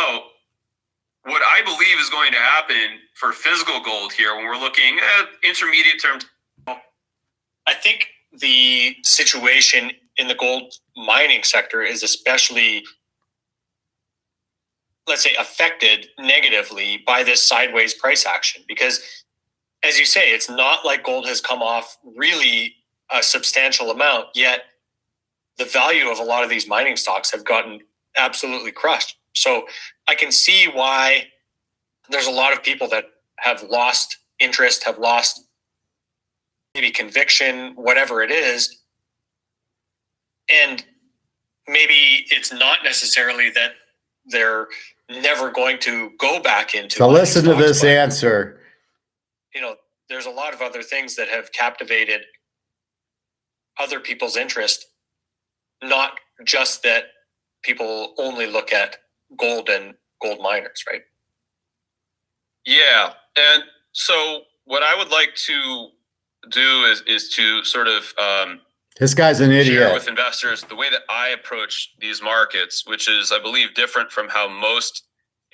Speaker 2: what I believe is going to happen for physical gold here when we're looking at intermediate term.
Speaker 3: I think the situation in the gold mining sector is especially, let's say, affected negatively by this sideways price action. Because, as you say, it's not like gold has come off really a substantial amount, yet the value of a lot of these mining stocks have gotten absolutely crushed. So I can see why there's a lot of people that have lost interest, have lost maybe conviction, whatever it is. And maybe it's not necessarily that they're never going to go back into.
Speaker 1: So listen to this answer.
Speaker 3: There's a lot of other things that have captivated other people's interest, not just that people only look at gold and gold miners, right?
Speaker 2: Yeah. And so what I would like to do is to sort of
Speaker 1: this guy's an idiot.
Speaker 2: Share with investors the way that I approach these markets, which is, I believe, different from how most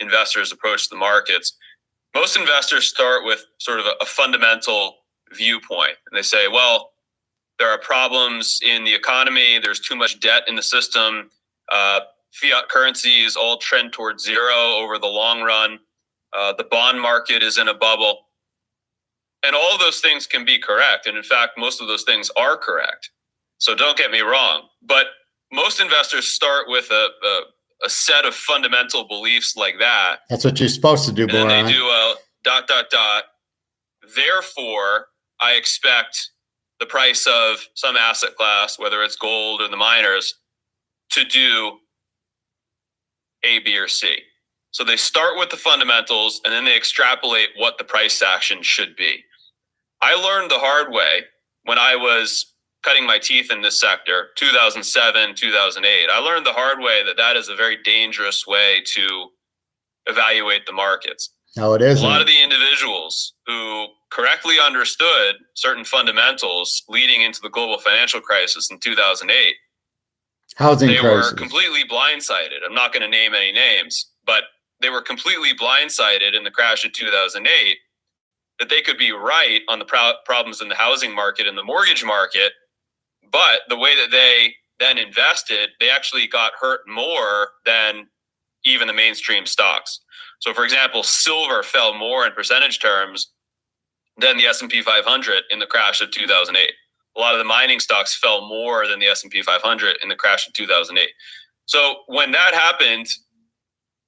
Speaker 2: investors approach the markets. Most investors start with sort of a fundamental viewpoint, and they say, well, there are problems in the economy. There's too much debt in the system. Fiat currencies all trend towards zero over the long run. The bond market is in a bubble. And all of those things can be correct. And in fact, most of those things are correct. So don't get me wrong. But most investors start with a set of fundamental beliefs like that.
Speaker 1: That's what you're supposed to do,
Speaker 2: and then they do a ... Therefore, I expect the price of some asset class, whether it's gold or the miners, to do A, B, or C. So they start with the fundamentals, and then they extrapolate what the price action should be. I learned the hard way when I was cutting my teeth in this sector, 2007, 2008. I learned the hard way that is a very dangerous way to evaluate the markets.
Speaker 1: No, it
Speaker 2: A
Speaker 1: isn't.
Speaker 2: lot of the individuals who correctly understood certain fundamentals leading into the global financial crisis in 2008,
Speaker 1: Housing
Speaker 2: they
Speaker 1: crisis.
Speaker 2: were completely blindsided. I'm not going to name any names, but they were completely blindsided in the crash of 2008 that they could be right on the problems in the housing market and the mortgage market. But the way that they then invested, they actually got hurt more than even the mainstream stocks. So, for example, silver fell more in percentage terms than the S&P 500 in the crash of 2008. A lot of the mining stocks fell more than the S&P 500 in the crash of 2008. So when that happened,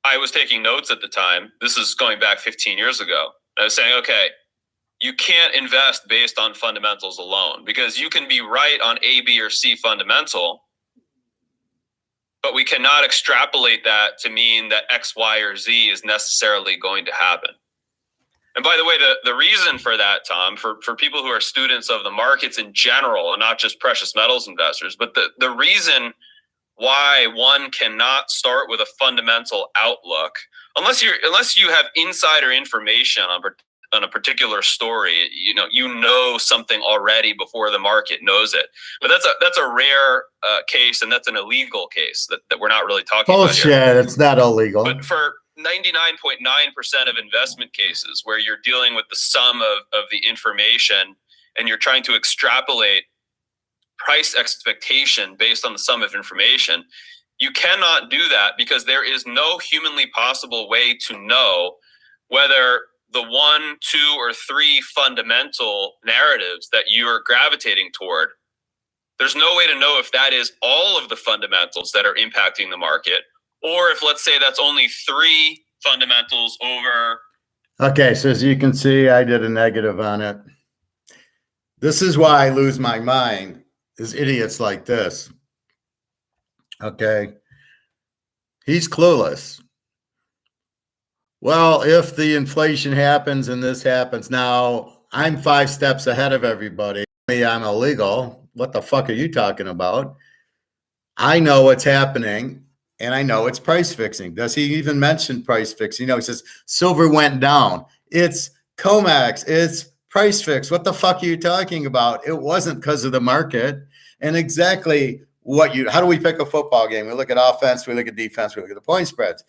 Speaker 2: I was taking notes at the time. This is going back 15 years ago. I was saying, okay, you can't invest based on fundamentals alone, because you can be right on A, B, or C fundamental, but we cannot extrapolate that to mean that X, Y, or Z is necessarily going to happen. And by the way, the reason for that, Tom, for people who are students of the markets in general and not just precious metals investors, but the reason why one cannot start with a fundamental outlook, unless you have insider information on a particular story, you know something already before the market knows it. But that's a rare case, and that's an illegal case that we're not really talking about here.
Speaker 1: Bullshit, it's not illegal.
Speaker 2: But for 99.9% of investment cases where you're dealing with the sum of the information and you're trying to extrapolate price expectation based on the sum of information, you cannot do that, because there is no humanly possible way to know whether the 1, 2, or 3 fundamental narratives that you are gravitating toward, there's no way to know if that is all of the fundamentals that are impacting the market, or if, let's say, that's only 3 fundamentals over.
Speaker 1: Okay, so as you can see, I did a negative on it. This is why I lose my mind, is idiots like this. Okay. He's clueless. Well, if the inflation happens and this happens, now I'm 5 steps ahead of everybody. I'm illegal. What the fuck are you talking about? I know what's happening, and I know it's price fixing. Does he even mention price fixing? He says silver went down. It's COMEX. It's price fix. What the fuck are you talking about? It wasn't because of the market. And exactly how do we pick a football game? We look at offense, we look at defense, we look at the point spreads.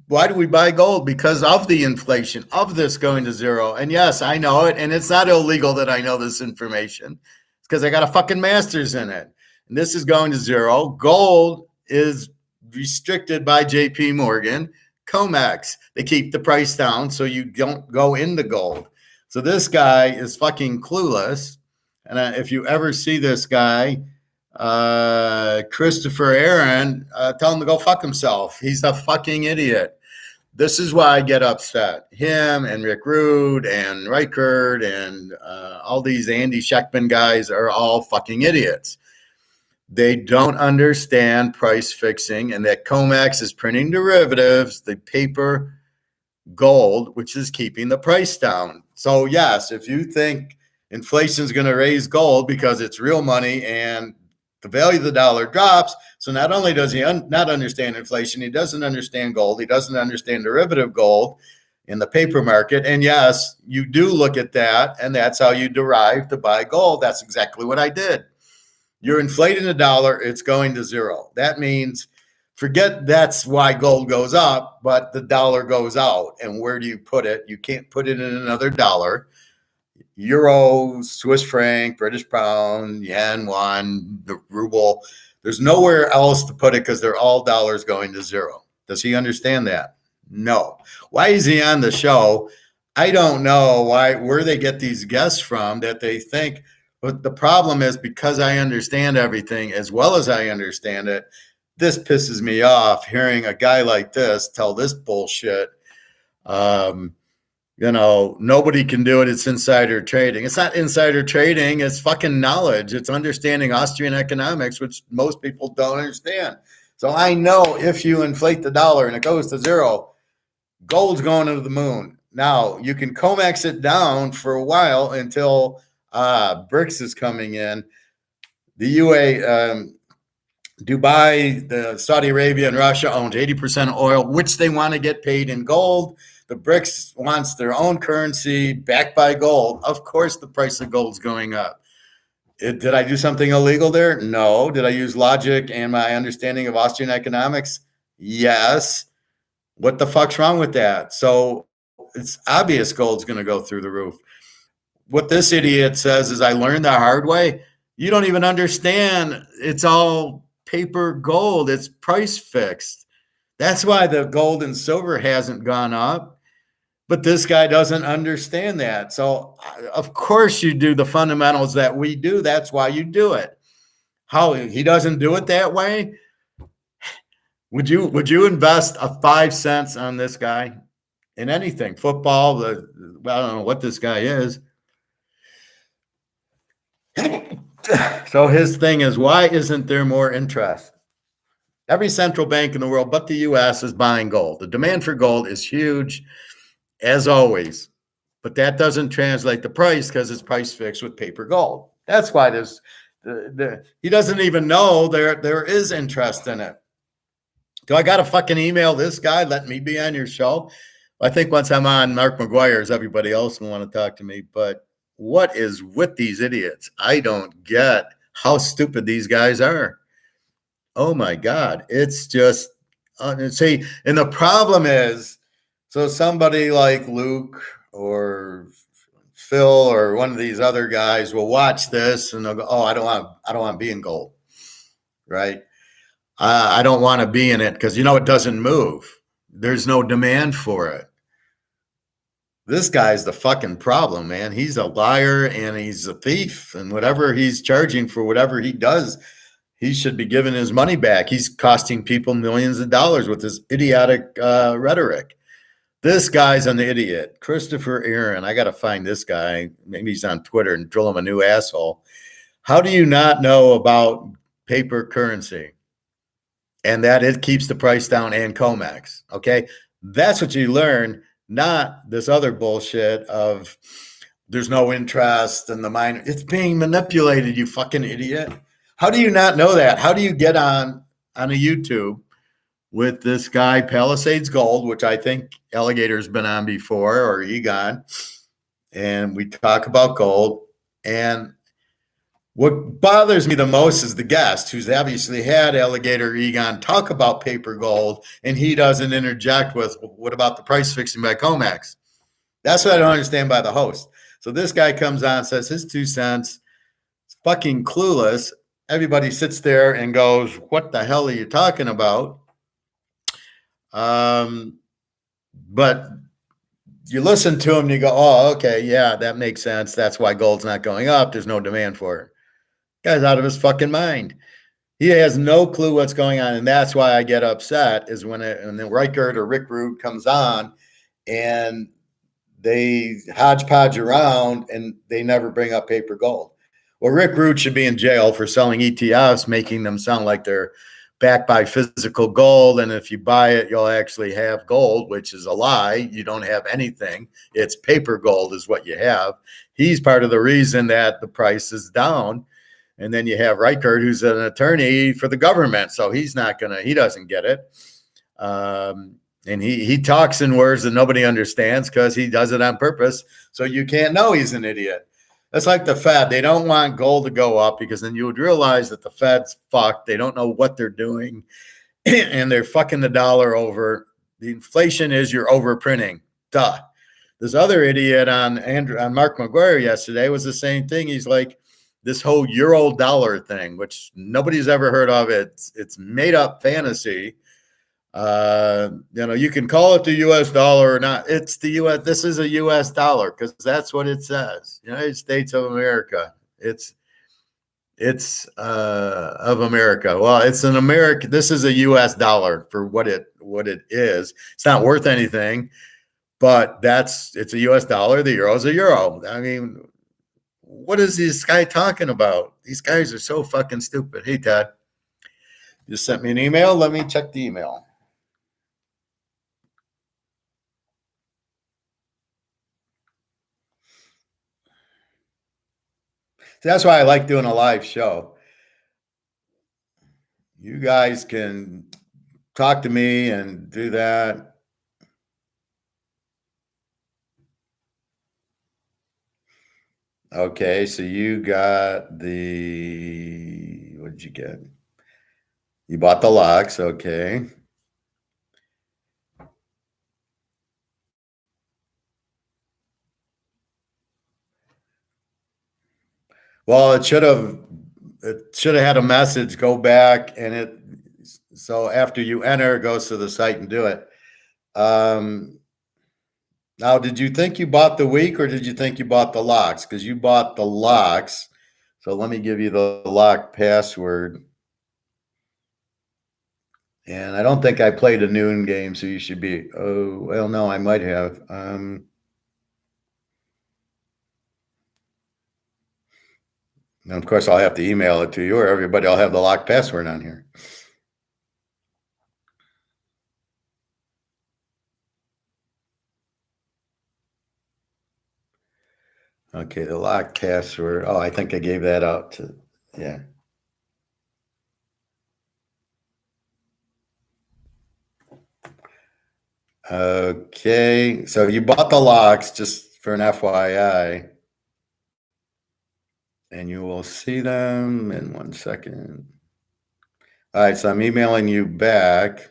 Speaker 1: Why do we buy gold? Because of the inflation of this going to zero. And yes, I know it. And it's not illegal that I know this information. It's because I got a fucking master's in it. And this is going to zero. Gold is restricted by JP Morgan, COMEX. They keep the price down so you don't go into gold. So this guy is fucking clueless. And if you ever see this guy, Christopher Aaron, tell him to go fuck himself. He's a fucking idiot. This is why I get upset. Him and Rick Rude and Reichert and all these Andy Scheckman guys are all fucking idiots. They don't understand price fixing, and that COMEX is printing derivatives, the paper gold, which is keeping the price down. So yes, if you think inflation is going to raise gold because it's real money and the value of the dollar drops, so not only does he not understand inflation, he doesn't understand gold, he doesn't understand derivative gold in the paper market. And yes, you do look at that, and that's how you derive to buy gold. That's exactly what I did. You're inflating the dollar, it's going to zero. That means forget that's why gold goes up, but the dollar goes out. And where do you put it? You can't put it in another dollar. Euro, Swiss franc, British pound, yen, won, the ruble. There's nowhere else to put it because they're all dollars going to zero. Does he understand that? No. Why is he on the show? I don't know where they get these guests from that they think. But the problem is, because I understand everything as well as I understand it, this pisses me off hearing a guy like this tell this bullshit. Nobody can do it. It's insider trading. It's not insider trading. It's fucking knowledge. It's understanding Austrian economics, which most people don't understand. So I know if you inflate the dollar and it goes to zero, gold's going to the moon. Now, you can COMEX it down for a while until BRICS is coming in. The Dubai, the Saudi Arabia and Russia owns 80% of oil, which they want to get paid in gold. The BRICS wants their own currency backed by gold. Of course, the price of gold's going up. Did I do something illegal there? No. Did I use logic and my understanding of Austrian economics? Yes. What the fuck's wrong with that? So it's obvious gold's going to go through the roof. What this idiot says is, I learned the hard way. You don't even understand. It's all paper gold. It's price fixed. That's why the gold and silver hasn't gone up. But this guy doesn't understand that. So, of course, you do the fundamentals that we do. That's why you do it. How he doesn't do it that way? Would you invest a 5 cents on this guy in anything? Football? I don't know what this guy is. So his thing is, why isn't there more interest? Every central bank in the world, but the U.S., is buying gold. The demand for gold is huge, as always. But that doesn't translate the price because it's price fixed with paper gold. That's why he doesn't even know there is interest in it. Do I got to fucking email this guy? Let me be on your show. I think once I'm on Mark McGuire's, everybody else will want to talk to me. But what is with these idiots? I don't get how stupid these guys are. Oh my God. It's just, see, and the problem is, so somebody like Luke or Phil or one of these other guys will watch this and they'll go, oh, I don't want to be in gold. Right. I don't want to be in it because, it doesn't move. There's no demand for it. This guy's the fucking problem, man. He's a liar and he's a thief, and whatever he's charging for whatever he does, he should be giving his money back. He's costing people millions of dollars with his idiotic rhetoric. This guy's an idiot. Christopher Aaron. I got to find this guy. Maybe he's on Twitter and drill him a new asshole. How do you not know about paper currency and that it keeps the price down and COMEX? Okay. That's what you learn, not this other bullshit of there's no interest and the mine. It's being manipulated, you fucking idiot. How do you not know that? How do you get on a YouTube with this guy, Palisades Gold, which I think Alligator's been on before, or Egon, and we talk about gold. And what bothers me the most is the guest, who's obviously had Alligator Egon talk about paper gold, and he doesn't interject with, what about the price fixing by COMEX? That's what I don't understand by the host. So this guy comes on, says his 2 cents, fucking clueless. Everybody sits there and goes, what the hell are you talking about? But you listen to him and you go, oh, okay, yeah, that makes sense. That's why gold's not going up. There's no demand for it. Guy's out of his fucking mind. He has no clue what's going on. And that's why I get upset is when the Reichert or Rick Root comes on and they hodgepodge around and they never bring up paper gold. Well, Rick Root should be in jail for selling ETFs, making them sound like they're backed by physical gold. And if you buy it, you'll actually have gold, which is a lie. You don't have anything. It's paper gold is what you have. He's part of the reason that the price is down. And then you have Reichert, who's an attorney for the government. So he doesn't get it. And he talks in words that nobody understands because he does it on purpose. So you can't know he's an idiot. That's like the Fed. They don't want gold to go up because then you would realize that the Fed's fucked. They don't know what they're doing and they're fucking the dollar over. The inflation is you're overprinting. Duh. This other idiot on Mark McGuire yesterday was the same thing. He's like, this whole euro dollar thing, which nobody's ever heard of. It's made up fantasy. You can call it the US dollar or not. It's the US. This is a US dollar because that's what it says. United States of America. It's of America. Well, it's an America. This is a US dollar for what it is. It's not worth anything, but it's a US dollar. The euro is a euro. I mean, what is this guy talking about? These guys are so fucking stupid. Hey, Todd, you sent me an email. Let me check the email. That's why I like doing a live show. You guys can talk to me and do that. Okay, so you got the, what did you get? You bought the locks, okay. Well, it should have had a message, go back, and so after you enter, it goes to the site and do it. Now, did you think you bought the week or did you think you bought the locks? Because you bought the locks. So let me give you the lock password. And I don't think I played a noon game, so you should be, oh, well, no, I might have. And of course, I'll have to email it to you, or everybody will have the lock password on here. Okay, the lock password. Oh, I think I gave that out to, yeah. Okay, so you bought the locks, just for an FYI. And you will see them in 1 second. All right, so I'm emailing you back.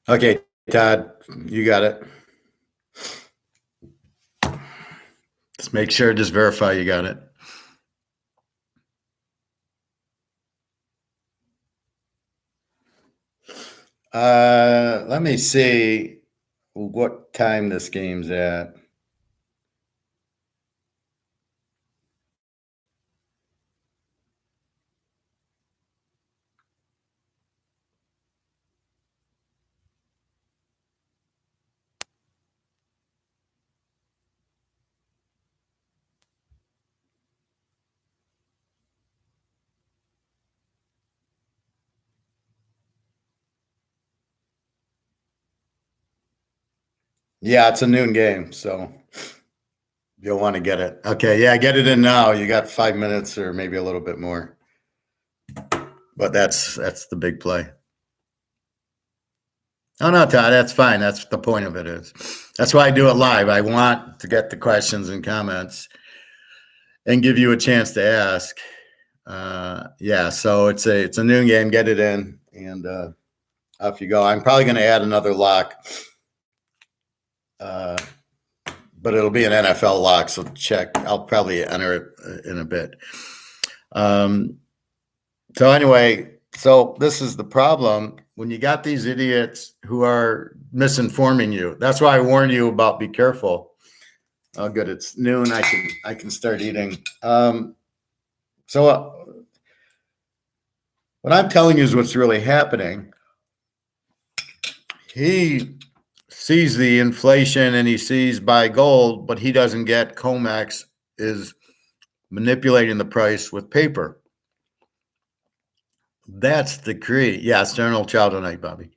Speaker 1: Okay, Todd, you got it. Just make sure, just verify you got it. Let me see what time this game's at. Yeah, it's a noon game, so you'll want to get it. Okay, yeah, get it in now. You got 5 minutes or maybe a little bit more. But that's the big play. Oh, no, Todd, that's fine. That's what the point of it is. That's why I do it live. I want to get the questions and comments and give you a chance to ask. Yeah, so it's a noon game. Get it in, and off you go. I'm probably going to add another lock, but it'll be an NFL lock, so check. I'll probably enter it in a bit. So anyway, so this is the problem. When you got these idiots who are misinforming you, that's why I warned you about be careful. Oh, good. It's noon. I can start eating. So what I'm telling you is what's really happening. He sees the inflation and he sees buy gold, but he doesn't get COMEX is manipulating the price with paper. That's the creed. Yeah, it's General Chow tonight, Bobby.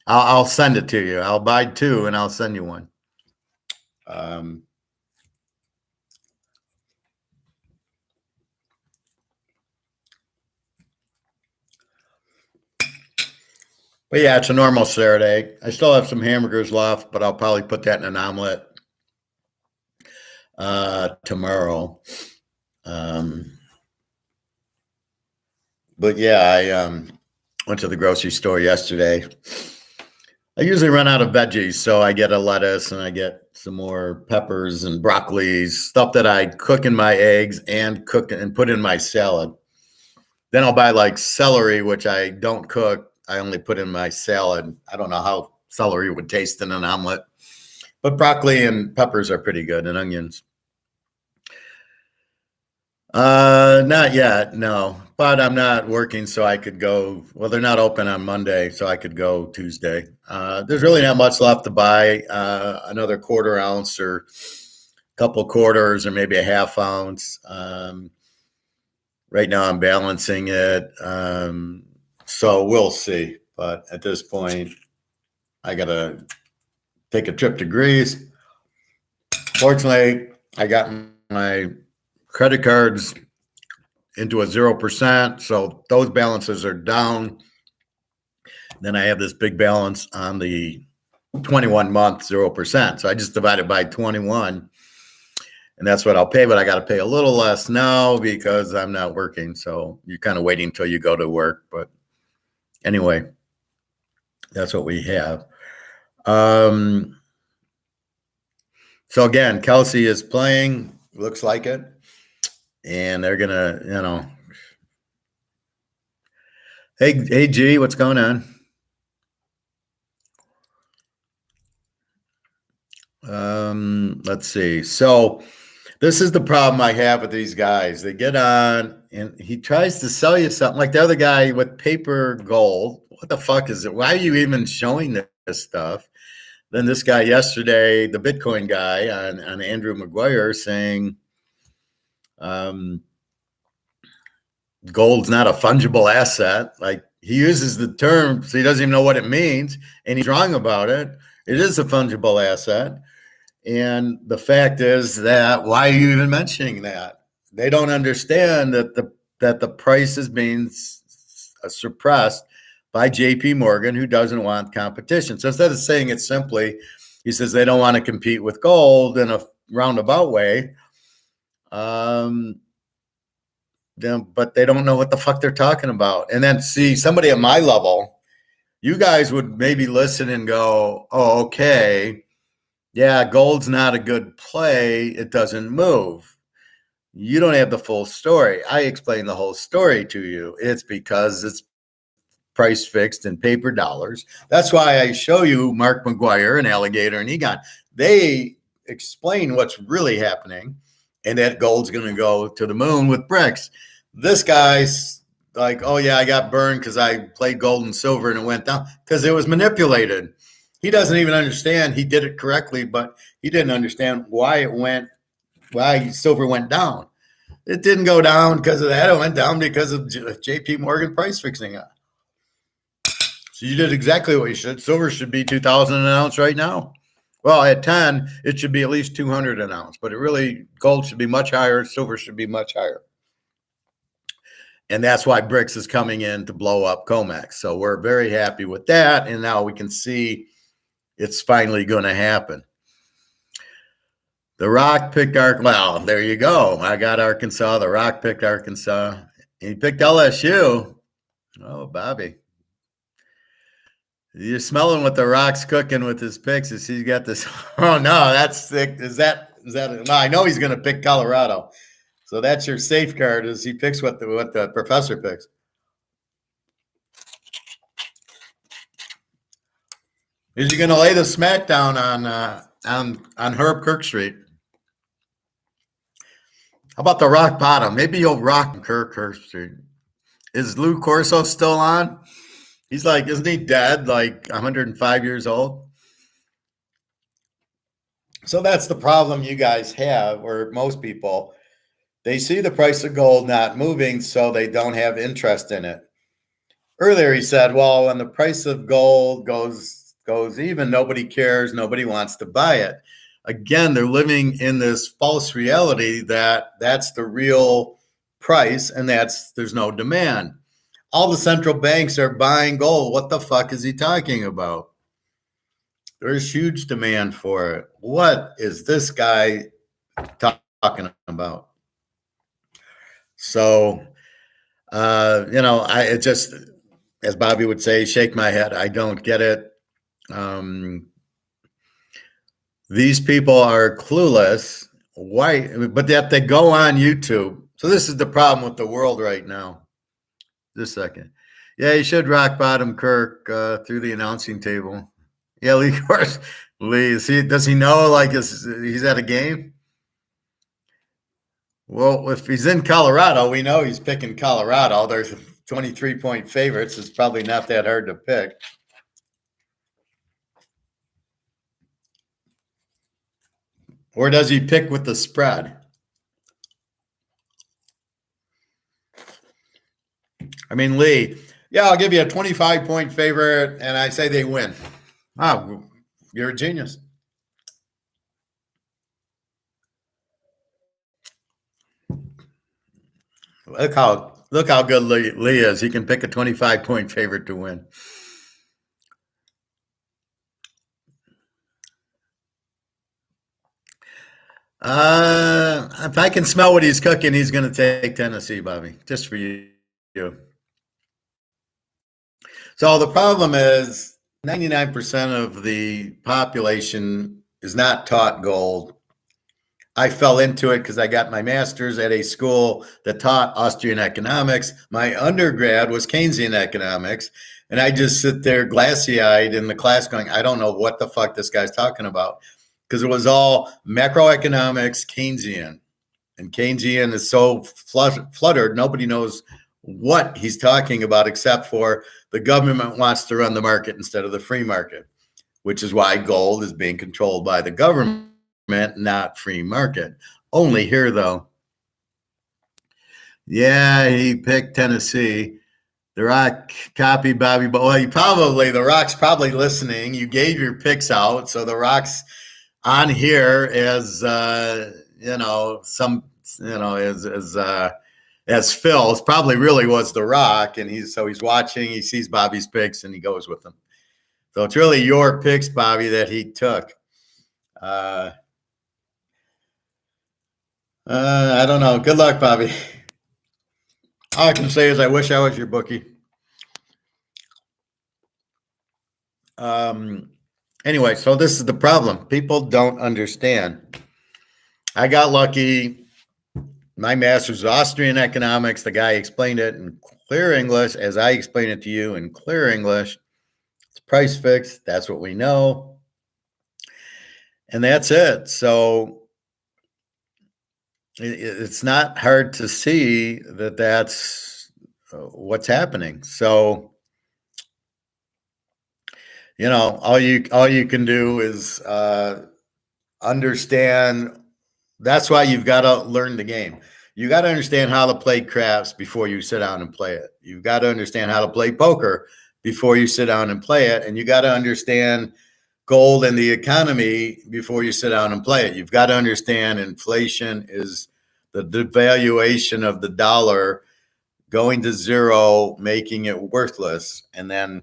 Speaker 1: I'll send it to you. I'll buy 2 and I'll send you one. But yeah, it's a normal Saturday. I still have some hamburgers left, but I'll probably put that in an omelet tomorrow. But yeah, I went to the grocery store yesterday. I usually run out of veggies, so I get a lettuce and I get some more peppers and broccoli, stuff that I cook in my eggs and cook and put in my salad. Then I'll buy like celery, which I don't cook. I only put in my salad. I don't know how celery would taste in an omelet, but broccoli and peppers are pretty good, and onions. Not yet, no. But I'm not working, so I could go. Well, they're not open on Monday, so I could go Tuesday. There's really not much left to buy. Another quarter ounce or a couple quarters or maybe a half ounce. Right now I'm balancing it. So we'll see. But at this point, I got to take a trip to Greece. Fortunately, I got my credit cards into a 0%. So those balances are down. Then I have this big balance on the 21 month 0%. So I just divided by 21 and that's what I'll pay. But I got to pay a little less now because I'm not working. So you're kind of waiting until you go to work. But anyway, that's what we have. So again, Kelsey is playing, looks like it. And they're going to, hey, G, what's going on? Let's see. So this is the problem I have with these guys. They get on and he tries to sell you something like the other guy with paper gold. What the fuck is it? Why are you even showing this stuff? Then this guy yesterday, the Bitcoin guy on Andrew McGuire saying, gold's not a fungible asset. Like he uses the term, so he doesn't even know what it means. And he's wrong about it. It is a fungible asset. And the fact is that why are you even mentioning that? They don't understand that the price is being suppressed by JP Morgan, who doesn't want competition. So instead of saying it simply, he says they don't want to compete with gold in a roundabout way. But they don't know what the fuck they're talking about. And then see somebody at my level, you guys would maybe listen and go, oh, okay. Yeah, gold's not a good play. It doesn't move. You don't have the full story. I explained the whole story to you. It's because it's price fixed in paper dollars. That's why I show you Mark McGuire and Alligator and Egon. They explain what's really happening and that gold's going to go to the moon with bricks. This guy's like, oh, yeah, I got burned because I played gold and silver and it went down because it was manipulated. He doesn't even understand. He did it correctly, but he didn't understand why silver went down. It didn't go down because of that. It went down because of JP Morgan price fixing it. So you did exactly what you should. Silver should be 2,000 an ounce right now. Well, at 10, it should be at least 200 an ounce, but gold should be much higher. Silver should be much higher. And that's why BRICS is coming in to blow up COMEX. So we're very happy with that. And now we can see it's finally going to happen. The Rock picked well, there you go. I got Arkansas. The Rock picked Arkansas. He picked LSU. Oh, Bobby. You're smelling what the Rock's cooking with his picks. Is he got this? Oh, no, that's sick. Is that? No, I know he's going to pick Colorado. So that's your safeguard is he picks what the professor picks. Is he going to lay the smackdown on Herb Kirkstreet? How about the rock bottom? Maybe you'll rock Kirkstreet. Is Lou Corso still on? He's like, isn't he dead? Like 105 years old? So that's the problem you guys have, or most people. They see the price of gold not moving, so they don't have interest in it. Earlier, he said, well, when the price of gold goes even, nobody cares, nobody wants to buy it. Again, they're living in this false reality that that's the real price and there's no demand. All the central banks are buying gold. What the fuck is he talking about? There's huge demand for it. What is this guy talking about? So, it just, as Bobby would say, shake my head. I don't get it. These people are clueless. Why? But that they go on YouTube. So this is the problem with the world right now. Just a second. Yeah, you should rock bottom Kirk through the announcing table. Yeah, Lee, of course. Lee, does he know like he's at a game? Well, if he's in Colorado, we know he's picking Colorado. There's 23-point favorites. It's probably not that hard to pick. Or does he pick with the spread? I mean, Lee, yeah, I'll give you a 25-point favorite, and I say they win. Wow, you're a genius. Look how good Lee is. He can pick a 25-point favorite to win. If I can smell what he's cooking, he's going to take Tennessee, Bobby, just for you. So the problem is 99% of the population is not taught gold. I fell into it because I got my master's at a school that taught Austrian economics. My undergrad was Keynesian economics. And I just sit there glassy-eyed in the class going, I don't know what the fuck this guy's talking about. Because it was all macroeconomics, Keynesian. And Keynesian is so fluttered, nobody knows what he's talking about except for the government wants to run the market instead of the free market, which is why gold is being controlled by the government, not free market. Only here, though. Yeah, he picked Tennessee. The Rock copied Bobby, but well, the Rock's probably listening. You gave your picks out, so the Rock's on here as as Phil's probably really was the Rock, and he's watching. He sees Bobby's picks and he goes with them. So it's really your picks, Bobby, that he took. I don't know. Good luck, Bobby. All I can say is I wish I was your bookie. Anyway, so this is the problem. People don't understand. I got lucky. My master's was Austrian economics. The guy explained it in clear English as I explained it to you in clear English. It's price fixed. That's what we know. And that's it. So it's not hard to see that that's what's happening. So, all you can do is understand. That's why you've got to learn the game. You got to understand how to play craps before you sit down and play it. You've got to understand how to play poker before you sit down and play it. And you got to understand gold and the economy before you sit down and play it. You've got to understand inflation is the devaluation of the dollar going to zero, making it worthless. And then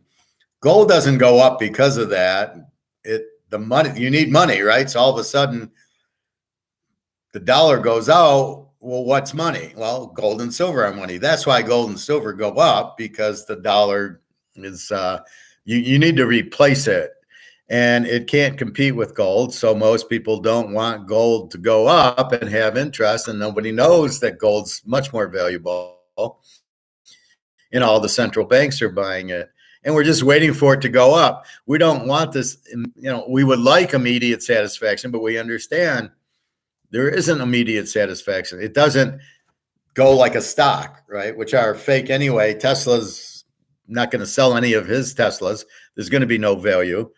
Speaker 1: gold doesn't go up because of that. The money, you need money, right? So all of a sudden the dollar goes out. Well, what's money? Well, gold and silver are money. That's why gold and silver go up, because the dollar is, you need to replace it. And it can't compete with gold. So most people don't want gold to go up and have interest. And nobody knows that gold's much more valuable. And all the central banks are buying it. And we're just waiting for it to go up. We don't want this, we would like immediate satisfaction, but we understand there isn't immediate satisfaction. It doesn't go like a stock, right? Which are fake anyway. Tesla's not going to sell any of his Teslas. There's going to be no value.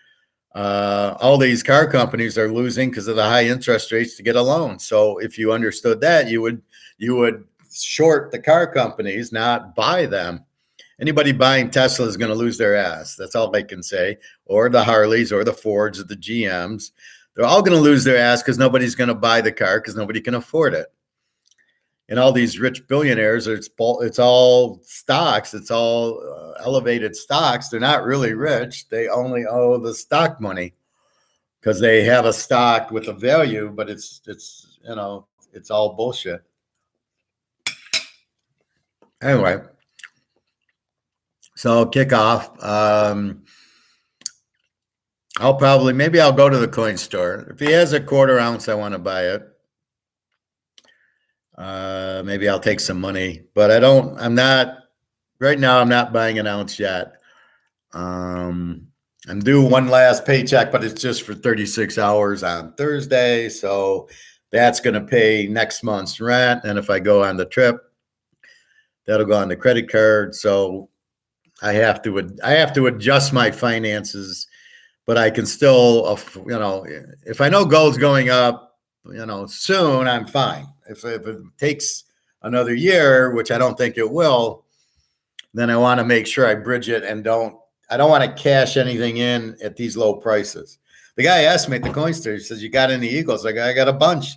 Speaker 1: All these car companies are losing because of the high interest rates to get a loan. So if you understood that, you would short the car companies, not buy them. Anybody buying Tesla is going to lose their ass. That's all I can say. Or the Harleys or the Fords or the GMs. They're all going to lose their ass because nobody's going to buy the car because nobody can afford it. And all these rich billionaires, it's all stocks. It's all elevated stocks. They're not really rich. They only owe the stock money because they have a stock with a value, but it's all bullshit. Anyway, so kickoff. Maybe I'll go to the coin store. If he has a quarter ounce, I want to buy it. Maybe I'll take some money, but I'm not buying an ounce yet. I'm due one last paycheck, but it's just for 36 hours on Thursday. So that's going to pay next month's rent. And if I go on the trip, that'll go on the credit card. So I have to adjust my finances, but I can still, if I know gold's going up, soon, I'm fine. If it takes another year, which I don't think it will, then I want to make sure I bridge it and I don't want to cash anything in at these low prices. The guy asked me at the coin store, he says, "You got any Eagles?" I got a bunch.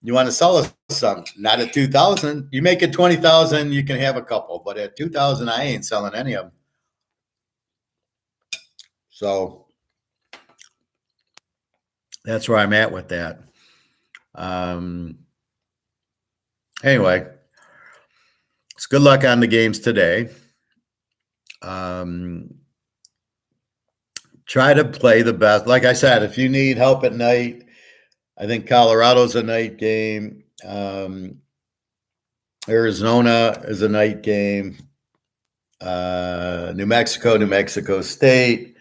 Speaker 1: You want to sell us some? Not at 2,000. You make it 20,000, you can have a couple, but at 2,000, I ain't selling any of them. So that's where I'm at with that. Anyway, it's good luck on the games today. Try to play the best. Like I said, if you need help at night, I think Colorado's a night game. Arizona is a night game. New Mexico State,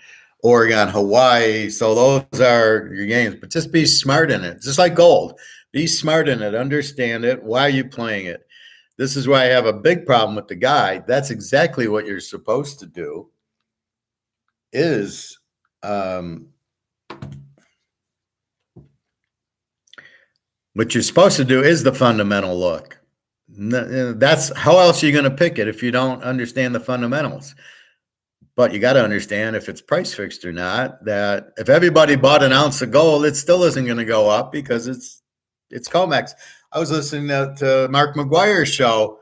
Speaker 1: Oregon, Hawaii. So those are your games, but just be smart in it. Just like gold. Be smart in it. Understand it. Why are you playing it? This is why I have a big problem with the guy. That's exactly what you're supposed to do is what you're supposed to do is the fundamental look. That's how else are you going to pick it if you don't understand the fundamentals? But you got to understand if it's price fixed or not, that if everybody bought an ounce of gold, it still isn't going to go up because it's COMEX. I was listening to Mark McGuire's show,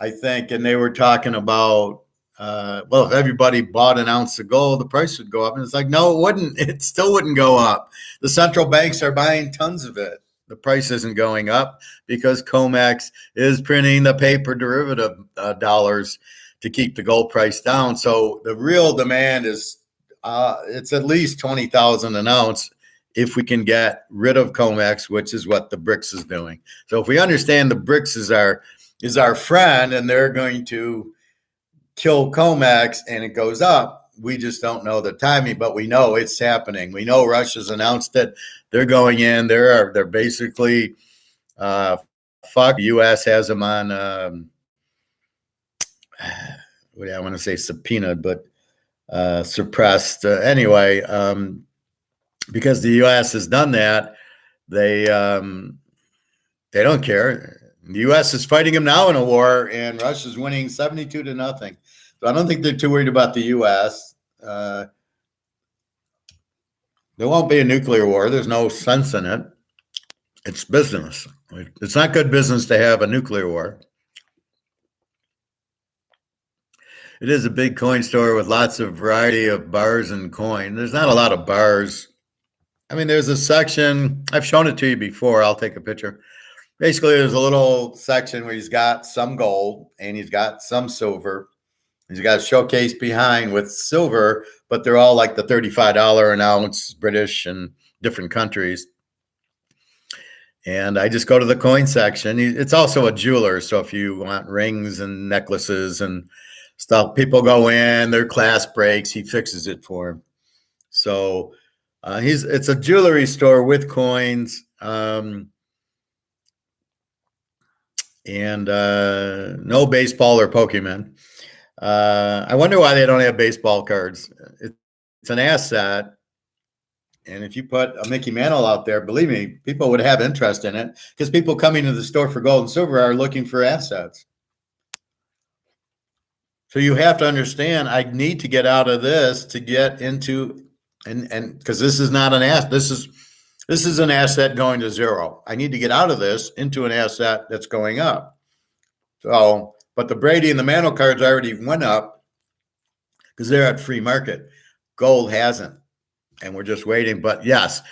Speaker 1: I think, and they were talking about, if everybody bought an ounce of gold, the price would go up. And it's like, no, it wouldn't. It still wouldn't go up. The central banks are buying tons of it. The price isn't going up because COMEX is printing the paper derivative dollars to keep the gold price down. So the real demand is it's at least 20,000 an ounce if we can get rid of COMEX, which is what the BRICS is doing. So if we understand the BRICS is our friend and they're going to kill COMEX and it goes up, we just don't know the timing, but we know it's happening. We know Russia's announced that they're going in. They're basically fuck. The U.S. has them on what I want to say subpoenaed, but suppressed. Anyway, because the U.S. has done that, they don't care. The U.S. is fighting them now in a war, and Russia's winning 72-0. So I don't think they're too worried about the U.S. There won't be a nuclear war. There's no sense in it. It's business. It's not good business to have a nuclear war. It is a big coin store with lots of variety of bars and coin. There's not a lot of bars. I mean, there's a section. I've shown it to you before. I'll take a picture. Basically, there's a little section where he's got some gold and he's got some silver. He's got a showcase behind with silver, but they're all like the $35 an ounce, British and different countries. And I just go to the coin section. It's also a jeweler. So if you want rings and necklaces and stuff, people go in, their class breaks, he fixes it for them. So it's a jewelry store with coins. And no baseball or Pokemon. I wonder why they don't have baseball cards. It's an asset. And if you put a Mickey Mantle out there, believe me, people would have interest in it because people coming to the store for gold and silver are looking for assets. So you have to understand, I need to get out of this to get into, and because this is not an asset, this is an asset going to zero. I need to get out of this into an asset that's going up. So, but the Brady and the Mantle cards already went up because they're at free market. Gold hasn't, and we're just waiting. But yes,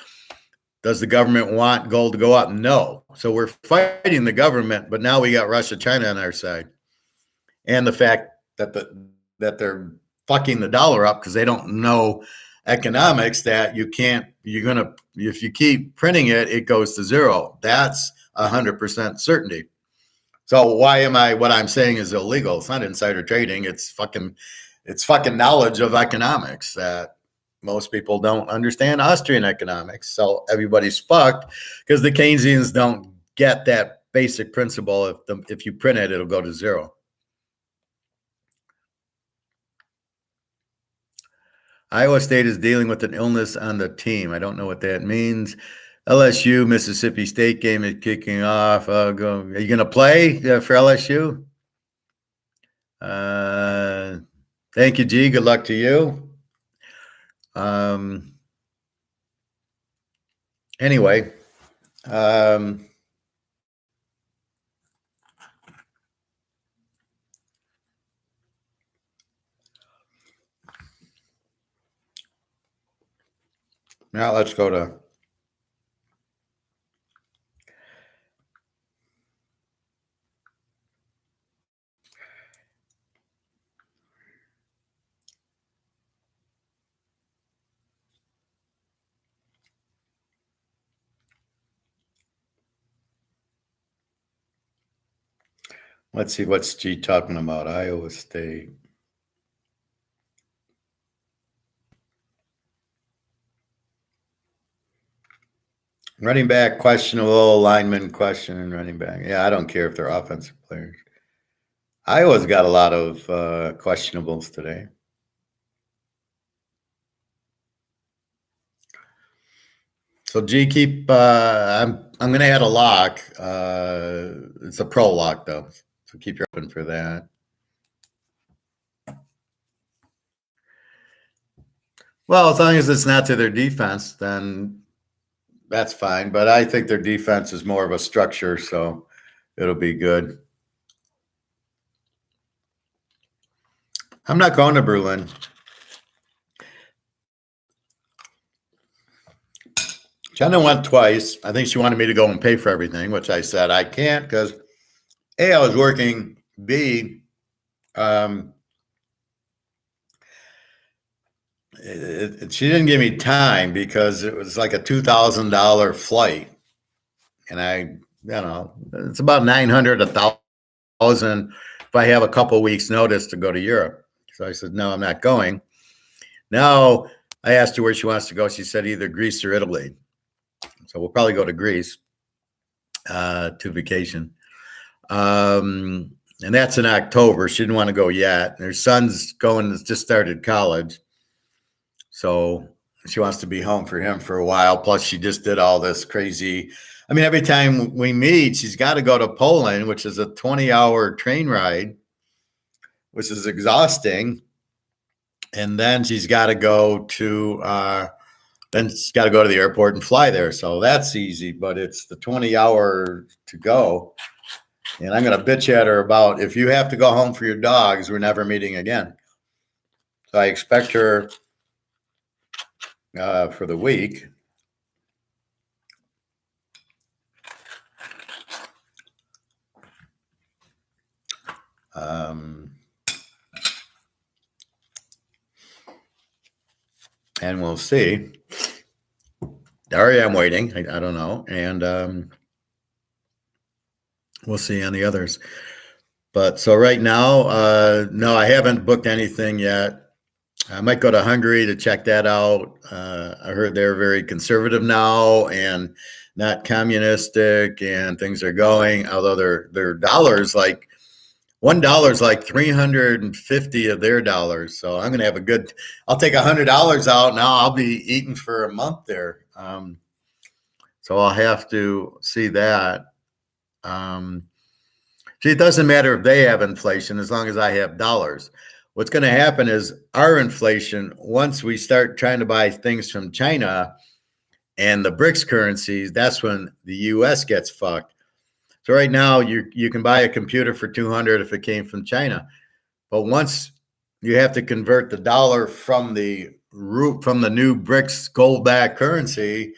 Speaker 1: does the government want gold to go up? No. So we're fighting the government, but now we got Russia, China on our side, and the fact that they're fucking the dollar up because they don't know economics. That if you keep printing it, it goes to zero. That's 100% certainty. So what I'm saying is illegal. It's not insider trading. It's fucking knowledge of economics that most people don't understand Austrian economics. So everybody's fucked because the Keynesians don't get that basic principle. If you print it, it'll go to zero. Iowa State is dealing with an illness on the team. I don't know what that means. LSU, Mississippi State game is kicking off. Are you going to play for LSU? Thank you, G. Good luck to you. Anyway, now let's go to let's see what's G talking about. Iowa State. Running back questionable, lineman question, and running back. Yeah, I don't care if they're offensive players. Iowa's got a lot of questionables today. So G, keep. I'm going to add a lock. It's a pro lock though, so keep your open for that. Well, as long as it's not to their defense, then that's fine. But I think their defense is more of a structure, so it'll be good. I'm not going to Berlin. Jenna went twice. I think she wanted me to go and pay for everything, which I said I can't because A, I was working. B, she didn't give me time because it was like a $2,000 flight. And it's about 900, 1,000 if I have a couple weeks notice to go to Europe. So I said, no, I'm not going. Now I asked her where she wants to go. She said either Greece or Italy. So we'll probably go to Greece to vacation. And that's in October. She didn't want to go yet. Her son's just started college. So she wants to be home for him for a while. Plus, she just did all this crazy. I mean, every time we meet, she's got to go to Poland, which is a 20-hour train ride, which is exhausting. And then she's got to go to the airport and fly there. So that's easy, but it's the 20-hour to go. And I'm going to bitch at her about if you have to go home for your dogs, we're never meeting again. So I expect her for the week. And we'll see. Daria, I'm waiting. I don't know. And we'll see on the others. But so right now, no, I haven't booked anything yet. I might go to Hungary to check that out. I heard they're very conservative now and not communistic, and things are going, although their dollars, like $1 is like 350 of their dollars. So I'm going to have I'll take $100 out. Now I'll be eating for a month there. So I'll have to see that. See, it doesn't matter if they have inflation as long as I have dollars. What's going to happen is our inflation, once we start trying to buy things from China and the BRICS currencies, that's when the U.S. gets fucked. So right now, you can buy a computer for $200 if it came from China, but once you have to convert the dollar from the new BRICS gold-backed currency,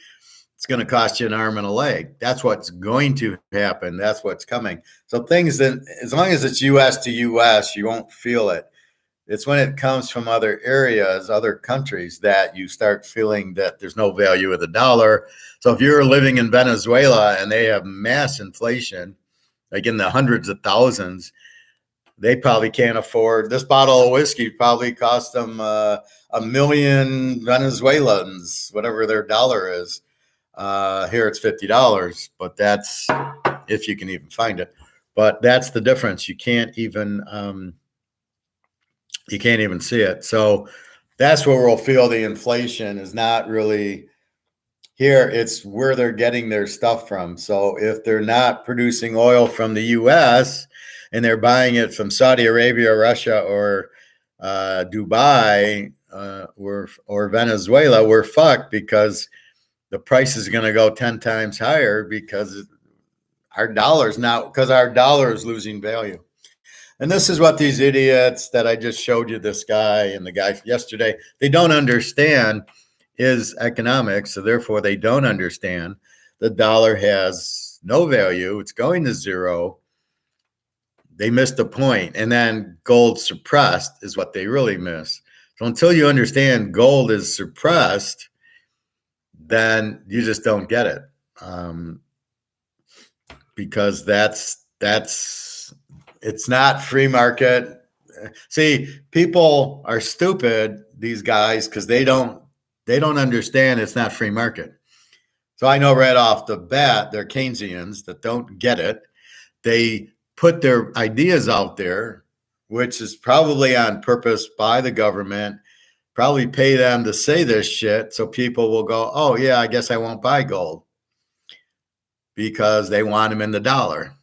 Speaker 1: it's going to cost you an arm and a leg. That's what's going to happen. That's what's coming. So things that, as long as it's U.S. to U.S., you won't feel it. It's when it comes from other areas, other countries, that you start feeling that there's no value of the dollar. So if you're living in Venezuela and they have mass inflation, like in the hundreds of thousands, they probably can't afford this bottle of whiskey. Probably cost them $1 million Venezuelans, whatever their dollar is. Here it's $50, but that's if you can even find it. But that's the difference. You can't even see it. So that's where we'll feel the inflation is not really here. It's where they're getting their stuff from. So if they're not producing oil from the U.S. and they're buying it from Saudi Arabia, Russia, or Dubai or Venezuela, we're fucked because the price is going to go 10 times higher because our dollar is losing value. And this is what these idiots that I just showed you, this guy and the guy yesterday, they don't understand is economics. So therefore they don't understand the dollar has no value. It's going to zero. They missed the point. And then gold suppressed is what they really miss. So until you understand gold is suppressed, then you just don't get it. Because it's not free market. See, people are stupid, these guys, because they don't understand it's not free market. So I know right off the bat, they're Keynesians that don't get it. They put their ideas out there, which is probably on purpose by the government, probably pay them to say this shit so people will go, oh, yeah, I guess I won't buy gold because they want them in the dollar.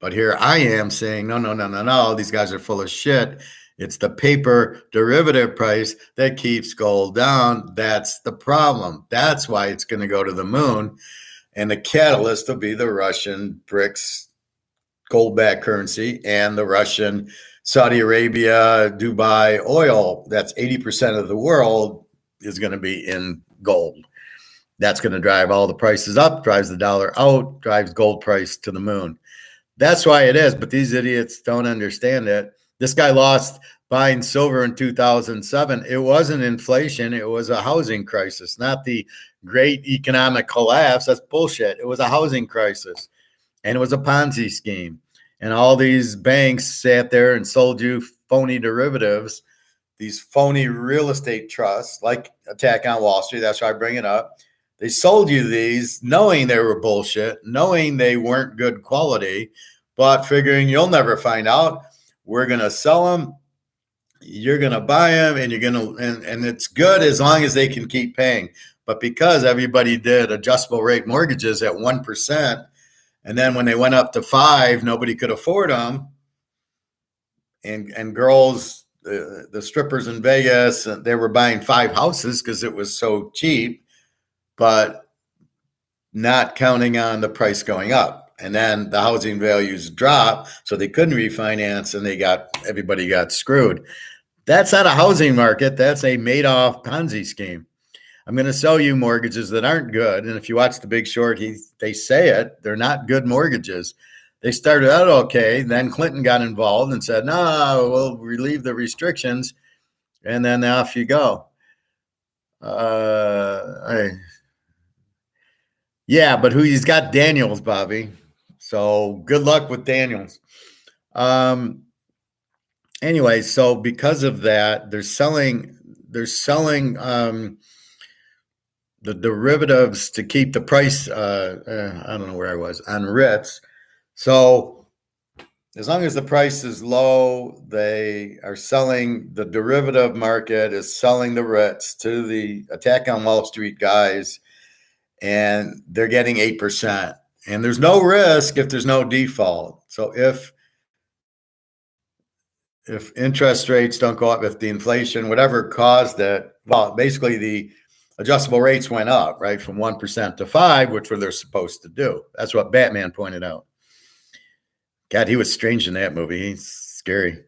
Speaker 1: But here I am saying, no, these guys are full of shit. It's the paper derivative price that keeps gold down. That's the problem. That's why it's going to go to the moon. And the catalyst will be the Russian BRICS gold-backed currency and the Russian Saudi Arabia, Dubai oil. That's 80% of the world is going to be in gold. That's going to drive all the prices up, drives the dollar out, drives gold price to the moon. That's why it is, but these idiots don't understand it. This guy lost buying silver in 2007. It wasn't inflation. It was a housing crisis, not the great economic collapse. That's bullshit. It was a housing crisis, and it was a Ponzi scheme. And all these banks sat there and sold you phony derivatives, these phony real estate trusts, like Attack on Wall Street. That's why I bring it up. They sold you these knowing they were bullshit, knowing they weren't good quality, but figuring you'll never find out. We're going to sell them. You're going to buy them, and you're going to, and it's good as long as they can keep paying. But because everybody did adjustable rate mortgages at 1%, and then when they went up to 5%, nobody could afford them. And girls, the strippers in Vegas, they were buying 5 houses because it was so cheap, but not counting on the price going up. And then the housing values dropped, so they couldn't refinance, and everybody got screwed. That's not a housing market. That's a Madoff Ponzi scheme. I'm going to sell you mortgages that aren't good. And if you watch The Big Short, they say it. They're not good mortgages. They started out okay. Then Clinton got involved and said, no, we'll relieve the restrictions. And then off you go. Yeah, but he's got Daniels, Bobby. So good luck with Daniels. Anyway, so because of that, they're selling the derivatives to keep the price. I don't know where I was on Ritz. So as long as the price is low, they are selling. The derivative market is selling the Ritz to the Attack on Wall Street guys, and they're getting 8%. And there's no risk if there's no default. So if interest rates don't go up, if the inflation, whatever caused it, well, basically the adjustable rates went up, right, from 1% to 5%, which were they're supposed to do. That's what Batman pointed out. God, he was strange in that movie. He's scary.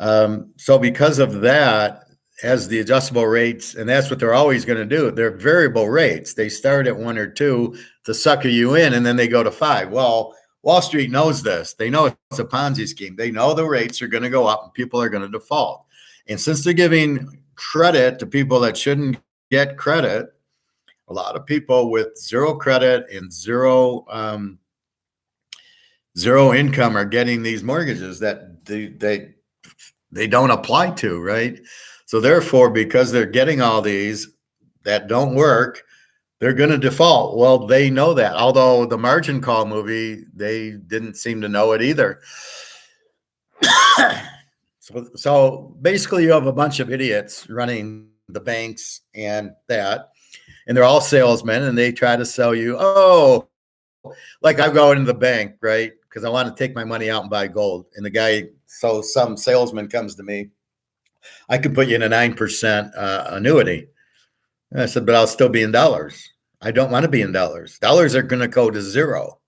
Speaker 1: So because of that, as the adjustable rates, and that's what they're always going to do, they're variable rates. They start at 1 or 2 to sucker you in, and then they go to 5. Well, Wall Street knows this. They know it's a Ponzi scheme. They know the rates are going to go up and people are going to default. And since they're giving credit to people that shouldn't get credit, a lot of people with zero credit and zero zero income are getting these mortgages that they don't apply to, right? So therefore, because they're getting all these that don't work, they're going to default. Well, they know that. Although the margin call movie, they didn't seem to know it either. So basically, you have a bunch of idiots running the banks and that, and they're all salesmen, and they try to sell you, oh, like I go into the bank, right? Because I want to take my money out and buy gold. And the guy, so some salesman comes to me, I can put you in a 9% annuity. And I said, but I'll still be in dollars. I don't want to be in dollars. Dollars are going to go to zero.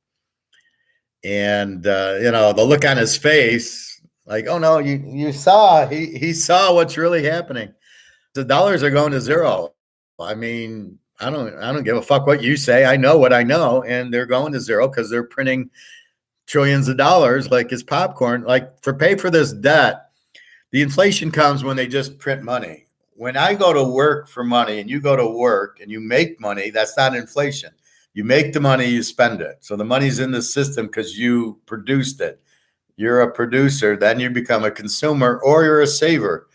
Speaker 1: And, the look on his face, like, oh no, you saw, he saw what's really happening. The dollars are going to zero. I mean, I don't give a fuck what you say. I know what I know, and they're going to zero because they're printing trillions of dollars like it's popcorn. Like pay for this debt. The inflation comes when they just print money. When I go to work for money and you go to work and you make money, that's not inflation. You make the money, you spend it. So the money's in the system because you produced it. You're a producer, then you become a consumer or you're a saver.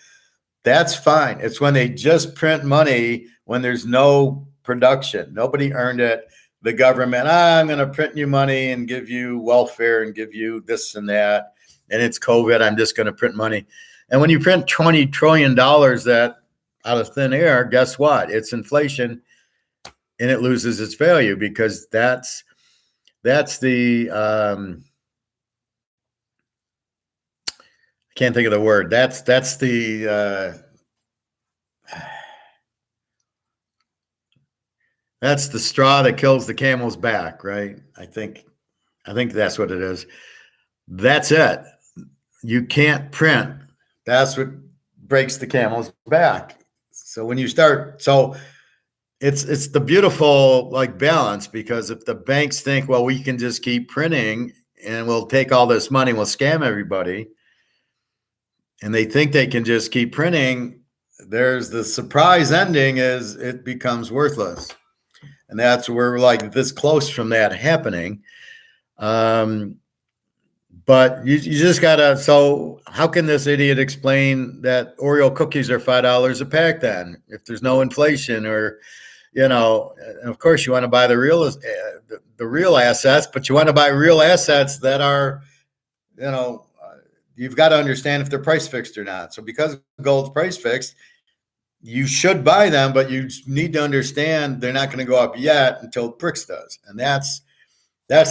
Speaker 1: That's fine. It's when they just print money when there's no production. Nobody earned it. The government, I'm going to print you money and give you welfare and give you this and that. And it's COVID. I'm just going to print money. And when you print $20 trillion that out of thin air, guess what? It's inflation and it loses its value because that's the, I can't think of the word. That's the straw that kills the camel's back, right? I think that's what it is. That's it. You can't print. That's what breaks the camel's back. So when you start, so it's the beautiful like balance, because if the banks think, well, we can just keep printing and we'll take all this money, we'll scam everybody, and they think they can just keep printing, there's the surprise ending is it becomes worthless. And that's where we're like this close from that happening. But you just gotta, so how can this idiot explain that Oreo cookies are $5 a pack then, if there's no inflation? Or, of course you want to buy the real assets, but you want to buy real assets that are, you've got to understand if they're price fixed or not. So because gold's price fixed, you should buy them, but you need to understand they're not going to go up yet until BRICS does. And that's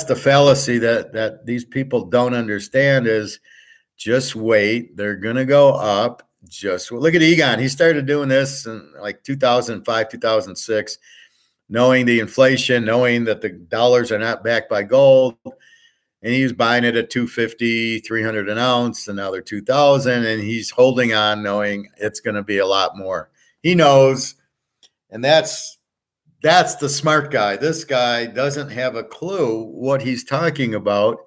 Speaker 1: the fallacy that these people don't understand is just wait. They're going to go up. Just look at Egon. He started doing this in like 2005, 2006, knowing the inflation, knowing that the dollars are not backed by gold. And he was buying it at $250, $300 an ounce, and now they're $2,000. And he's holding on knowing it's going to be a lot more. He knows. And that's the smart guy. This guy doesn't have a clue what he's talking about.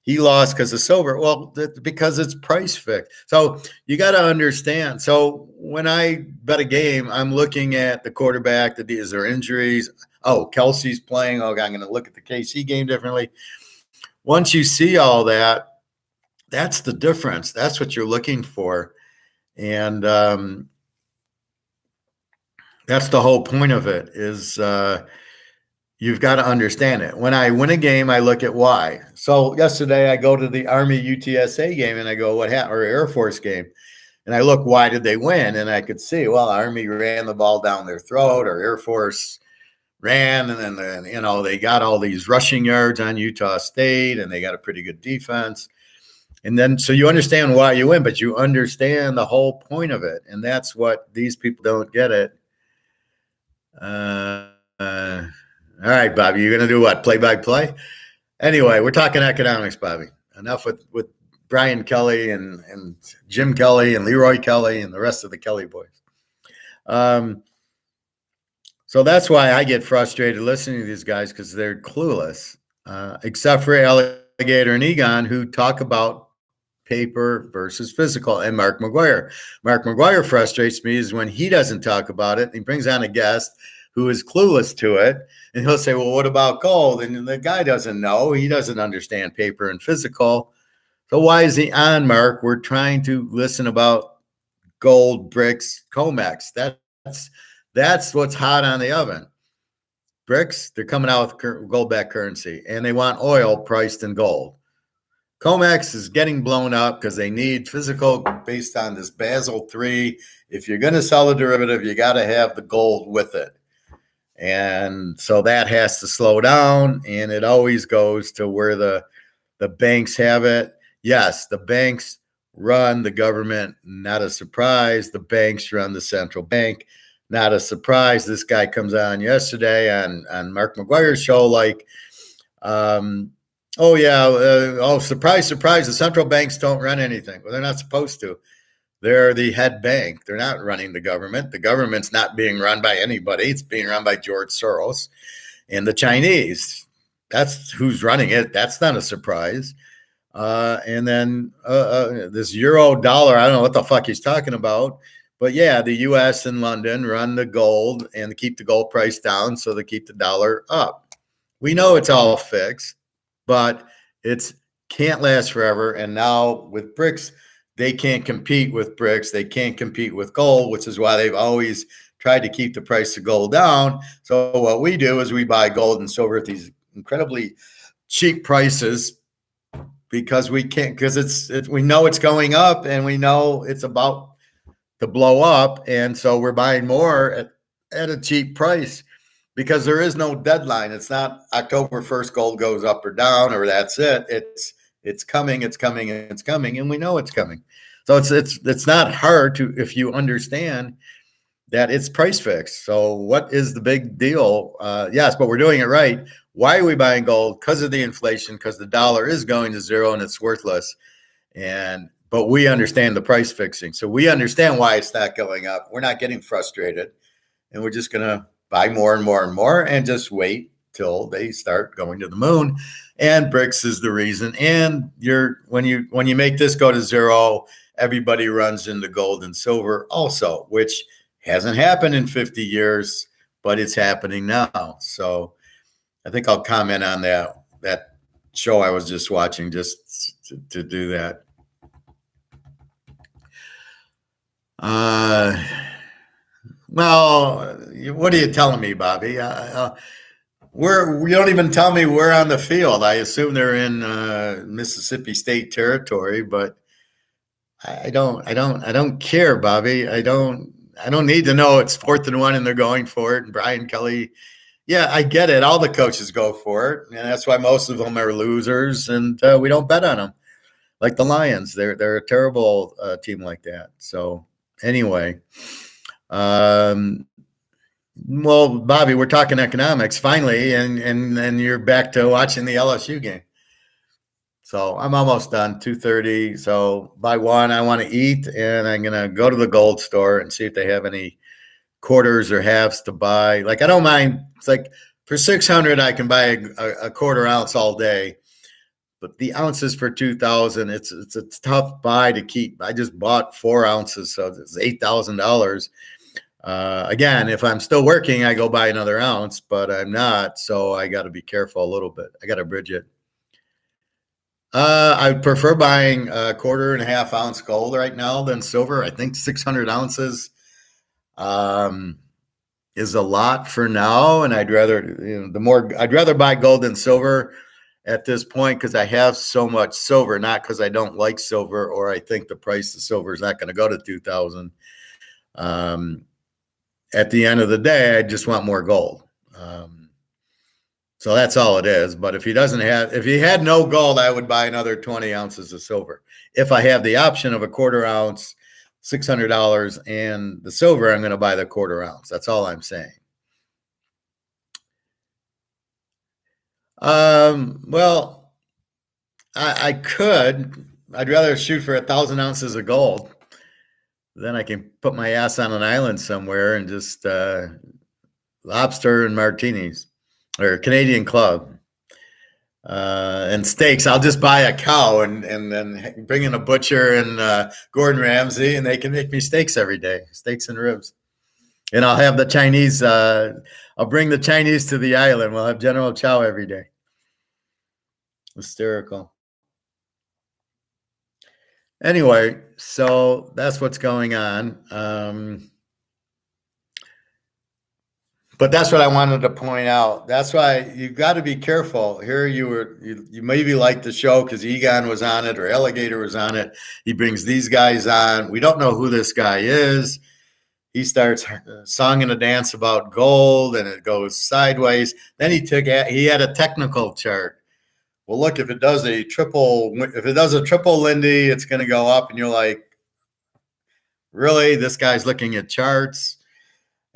Speaker 1: He lost because of silver. Well, because it's price fixed. So you got to understand. So when I bet a game, I'm looking at the quarterback. Is there injuries? Oh, Kelsey's playing. Oh, I'm going to look at the KC game differently. Once you see all that, that's the difference. That's what you're looking for. And that's the whole point of it is you've got to understand it. When I win a game, I look at why. So yesterday I go to the Army UTSA game and I go, what happened? Or Air Force game. And I look, why did they win? And I could see, well, Army ran the ball down their throat, or Air Force ran. And then, they got all these rushing yards on Utah State and they got a pretty good defense. And then, so you understand why you win, but you understand the whole point of it. And that's what these people don't get it. All right, Bobby, you're going to do what? Play by play? Anyway, we're talking economics, Bobby. Enough with Brian Kelly and Jim Kelly and Leroy Kelly and the rest of the Kelly boys. So that's why I get frustrated listening to these guys, because they're clueless, except for Alligator and Egon, who talk about paper versus physical, and Mark McGuire. Mark McGuire frustrates me is when he doesn't talk about it. He brings on a guest who is clueless to it. And he'll say, well, what about gold? And the guy doesn't know. He doesn't understand paper and physical. So why is he on, Mark? We're trying to listen about gold, bricks, COMEX. That's what's hot on the oven. Bricks, they're coming out with gold-backed currency, and they want oil priced in gold. COMEX is getting blown up because they need physical based on this Basel III. If you're going to sell a derivative, you got to have the gold with it. And so that has to slow down, and it always goes to where the banks have it. Yes, the banks run the government, not a surprise. The banks run the central bank, not a surprise. This guy comes on yesterday on Mark McGuire's show like, surprise, surprise, the central banks don't run anything. Well, they're not supposed to. They're the head bank. They're not running the government. The government's not being run by anybody. It's being run by George Soros and the Chinese. That's who's running it. That's not a surprise. And then this euro dollar, I don't know what the fuck he's talking about. But yeah, the U.S. and London run the gold and keep the gold price down so they keep the dollar up. We know it's all fixed, but it's can't last forever. And now with BRICS, they can't compete with BRICS. They can't compete with gold, which is why they've always tried to keep the price of gold down. So what we do is we buy gold and silver at these incredibly cheap prices because we can't, because we know it's going up and we know it's about to blow up. And so we're buying more at a cheap price because there is no deadline. It's not October 1st, gold goes up or down, or that's it. It's coming, it's coming, it's coming, and we know it's coming. So it's not hard to, if you understand that it's price fixed. So what is the big deal? Yes, but we're doing it right. Why are we buying gold? Because of the inflation, because the dollar is going to zero and it's worthless. But we understand the price fixing. So we understand why it's not going up. We're not getting frustrated. And we're just going to buy more and more and more and just wait till they start going to the moon. And BRICS is the reason. And when you make this go to zero, everybody runs into gold and silver also, which hasn't happened in 50 years, but it's happening now. So I think I'll comment on that show I was just watching just to do that. Well, what are you telling me, Bobby? You don't even tell me we're on the field. I assume they're in Mississippi State territory, but I don't care, Bobby. I don't need to know it's 4th and 1 and they're going for it. And Brian Kelly, yeah, I get it. All the coaches go for it, and that's why most of them are losers, and we don't bet on them. Like the Lions, they're a terrible team like that. So anyway. Well, Bobby, we're talking economics finally, and you're back to watching the LSU game. So I'm almost done, 2:30. So by 1, I want to eat, and I'm gonna go to the gold store and see if they have any quarters or halves to buy. Like I don't mind. It's like for 600, I can buy a quarter ounce all day. But the ounces for 2,000, it's a tough buy to keep. I just bought 4 ounces, so it's $8,000. Again, if I'm still working, I go buy another ounce, but I'm not, so I got to be careful a little bit. I got to bridge it. I prefer buying a 1.5 ounce gold right now than silver. I think 600 ounces is a lot for now, and I'd rather buy gold than silver at this point because I have so much silver, not because I don't like silver or I think the price of silver is not going to go to 2,000. At the end of the day, I just want more gold. So that's all it is. But if he had no gold, I would buy another 20 ounces of silver. If I have the option of a 1/4 ounce, $600, and the silver, I'm going to buy the 1/4 ounce. That's all I'm saying. Well, I could. I'd rather shoot for 1,000 ounces of gold. Then I can put my ass on an island somewhere and just lobster and martinis or Canadian Club and steaks. I'll just buy a cow and then bring in a butcher and Gordon Ramsay, and they can make me steaks every day, steaks and ribs. And I'll have the Chinese. I'll bring the Chinese to the island. We'll have General Chow every day. Hysterical. Anyway, so that's what's going on. But that's what I wanted to point out. That's why you've got to be careful. Here you maybe like the show because Egon was on it or Alligator was on it. He brings these guys on. We don't know who this guy is. He starts song and a dance about gold and it goes sideways. Then he had a technical chart. Well, look, if it does a triple Lindy, it's going to go up. And you're like, really? This guy's looking at charts.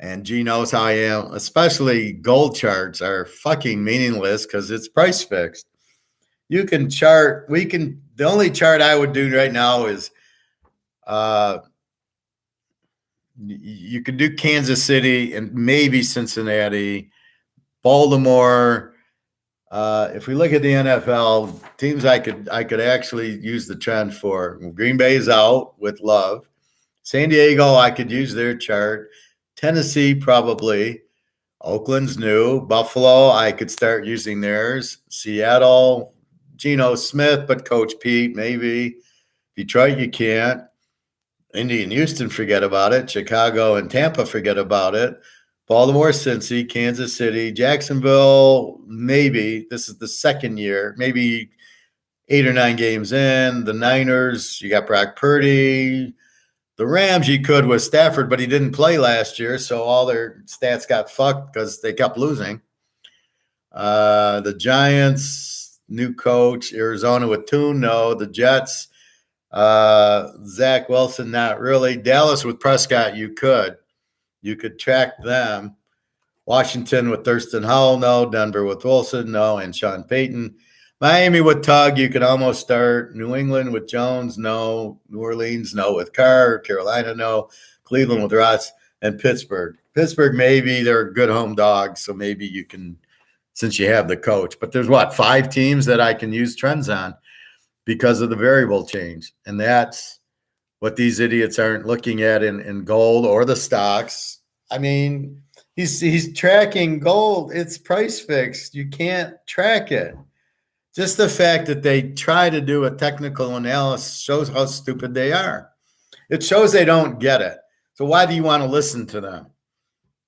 Speaker 1: And G knows how I am, especially gold charts are fucking meaningless because it's price fixed. You can chart, the only chart I would do right now is you could do Kansas City and maybe Cincinnati, Baltimore. If we look at the NFL teams, I could actually use the trend for. Green Bay's out with Love. San Diego, I could use their chart. Tennessee, probably. Oakland's new. Buffalo, I could start using theirs. Seattle, Geno Smith, but Coach Pete, maybe. Detroit, you can't. Indy and Houston, forget about it. Chicago and Tampa, forget about it. Baltimore, Cincy, Kansas City, Jacksonville, maybe. This is the second year, maybe 8 or 9 games in. The Niners, you got Brock Purdy. The Rams, you could with Stafford, but he didn't play last year, so all their stats got fucked because they kept losing. The Giants, new coach. Arizona with Toon, no. The Jets, Zach Wilson, not really. Dallas with Prescott, you could. You could track them. Washington with Thurston Howell, no. Denver with Wilson, no. And Sean Payton. Miami with Tug, you could almost start. New England with Jones, no. New Orleans, no. With Carr. Carolina, no. Cleveland with Ross. And Pittsburgh. Pittsburgh, maybe they're good home dogs, so maybe you can, since you have the coach. But there's 5 teams that I can use trends on because of the variable change. And that's what these idiots aren't looking at in gold or the stocks. I mean, he's tracking gold. It's price fixed. You can't track it. Just the fact that they try to do a technical analysis shows how stupid they are. It shows they don't get it. So why do you want to listen to them?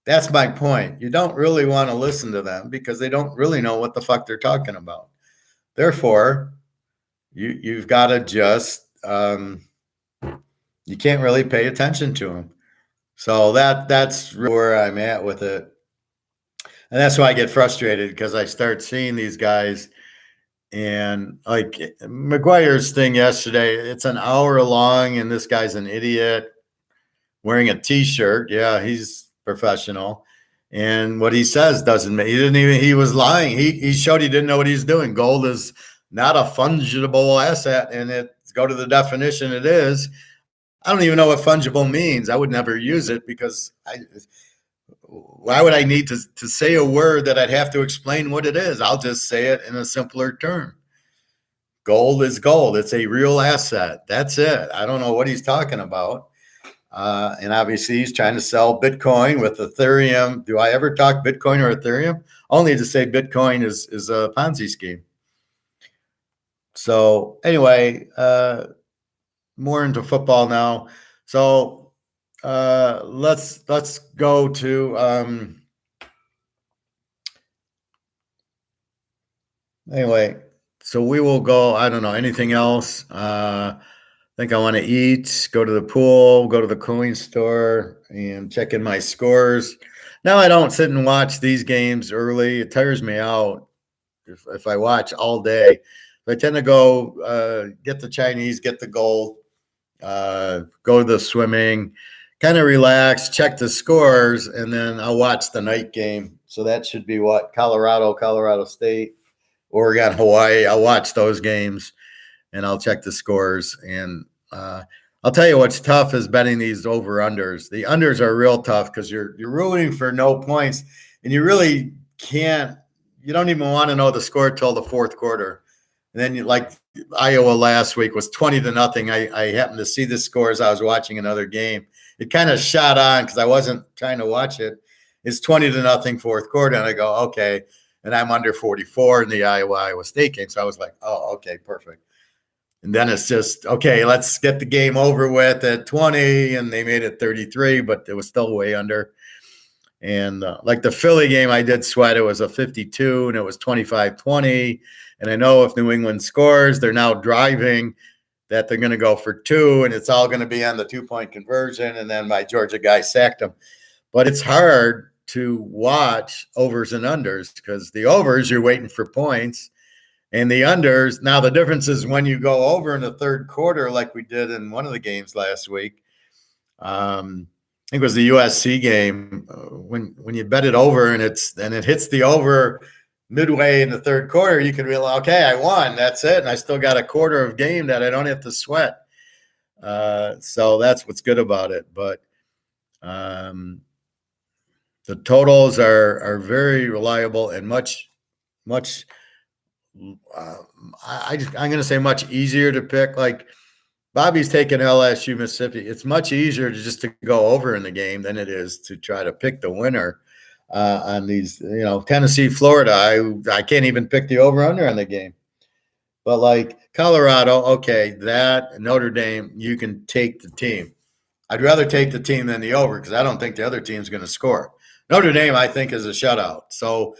Speaker 1: That's my point. You don't really want to listen to them because they don't really know what the fuck they're talking about. Therefore, you've got to just you can't really pay attention to them. So that's where I'm at with it. And that's why I get frustrated because I start seeing these guys. And like McGuire's thing yesterday, it's an hour long, and this guy's an idiot wearing a T-shirt. Yeah, he's professional, and what he says doesn't make. He was lying. He showed he didn't know what he's doing. Gold is not a fungible asset, and go to the definition. It is. I don't even know what fungible means. I would never use it because why would I need to say a word that I'd have to explain what it is? I'll just say it in a simpler term. Gold is gold. It's a real asset. That's it. I don't know what he's talking about. And obviously he's trying to sell Bitcoin with Ethereum. Do I ever talk Bitcoin or Ethereum? Only to say Bitcoin is a Ponzi scheme. So anyway, more into football now. So let's go to anyway. So we will go. I don't know anything else. I think I want to eat, go to the pool, go to the coin store, and check in my scores. Now I don't sit and watch these games early. It tires me out if I watch all day. I tend to go get the Chinese, get the gold, go to the swimming, kind of relax, check the scores, and then I'll watch the night game. So that should be what? Colorado State, Oregon, Hawaii. I'll watch those games, and I'll check the scores. And I'll tell you what's tough is betting these over-unders. The unders are real tough because you're rooting for no points, and you really can't. You don't even want to know the score till the fourth quarter. And then, like Iowa last week was 20-0. I happened to see the score as I was watching another game, it kind of shot on because I wasn't trying to watch it. It's 20-0 fourth quarter, and I go, okay. And I'm under 44 in the Iowa State game. So I was like, oh, okay, perfect. And then it's just, okay, let's get the game over with at 20. And they made it 33, but it was still way under. And like the Philly game, I did sweat. It was a 52, and it was 25-20. And I know if New England scores, they're now driving, that they're going to go for 2, and it's all going to be on the 2-point conversion. And then my Georgia guy sacked them. But it's hard to watch overs and unders because the overs, you're waiting for points. And the unders, now the difference is when you go over in the third quarter, like we did in one of the games last week. I think it was the USC game. When you bet it over and it hits the over midway in the third quarter, you can realize, okay, I won. That's it, and I still got a quarter of game that I don't have to sweat. So that's what's good about it. But the totals are very reliable and much. I'm going to say much easier to pick. Like Bobby's taking LSU, Mississippi. It's much easier to go over in the game than it is to try to pick the winner on these. Tennessee, Florida. I can't even pick the over under on the game. But like Colorado, okay, that Notre Dame, you can take the team. I'd rather take the team than the over because I don't think the other team's going to score. Notre Dame, I think, is a shutout. So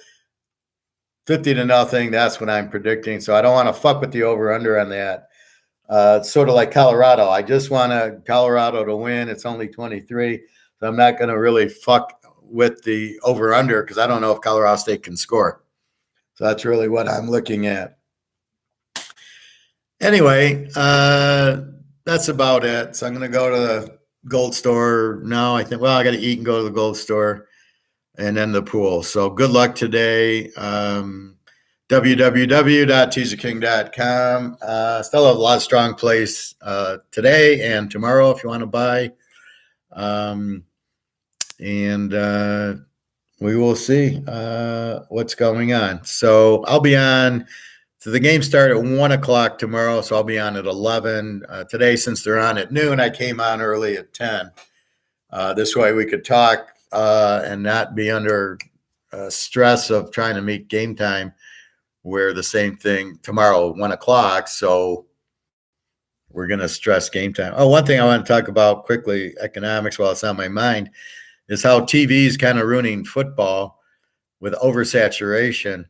Speaker 1: 50-0, that's what I'm predicting. So I don't want to fuck with the over-under on that. It's sort of like Colorado. I just want Colorado to win. It's only 23. So I'm not going to really fuck with the over-under because I don't know if Colorado State can score. So that's really what I'm looking at. Anyway, that's about it. So I'm going to go to the Gold Store now. I think, I got to eat and go to the Gold Store. And then the pool. So good luck today. www.teaserking.com. Still have a lot of strong plays today and tomorrow if you want to buy. And we will see what's going on. So I'll be on. So the game started at 1 o'clock tomorrow. So I'll be on at 11. Today, since they're on at noon, I came on early at 10. This way we could talk. And not be under stress of trying to meet game time where the same thing tomorrow, 1 o'clock. So we're going to stress game time. Oh, one thing I want to talk about quickly, economics, while it's on my mind, is how TV is kind of ruining football with oversaturation.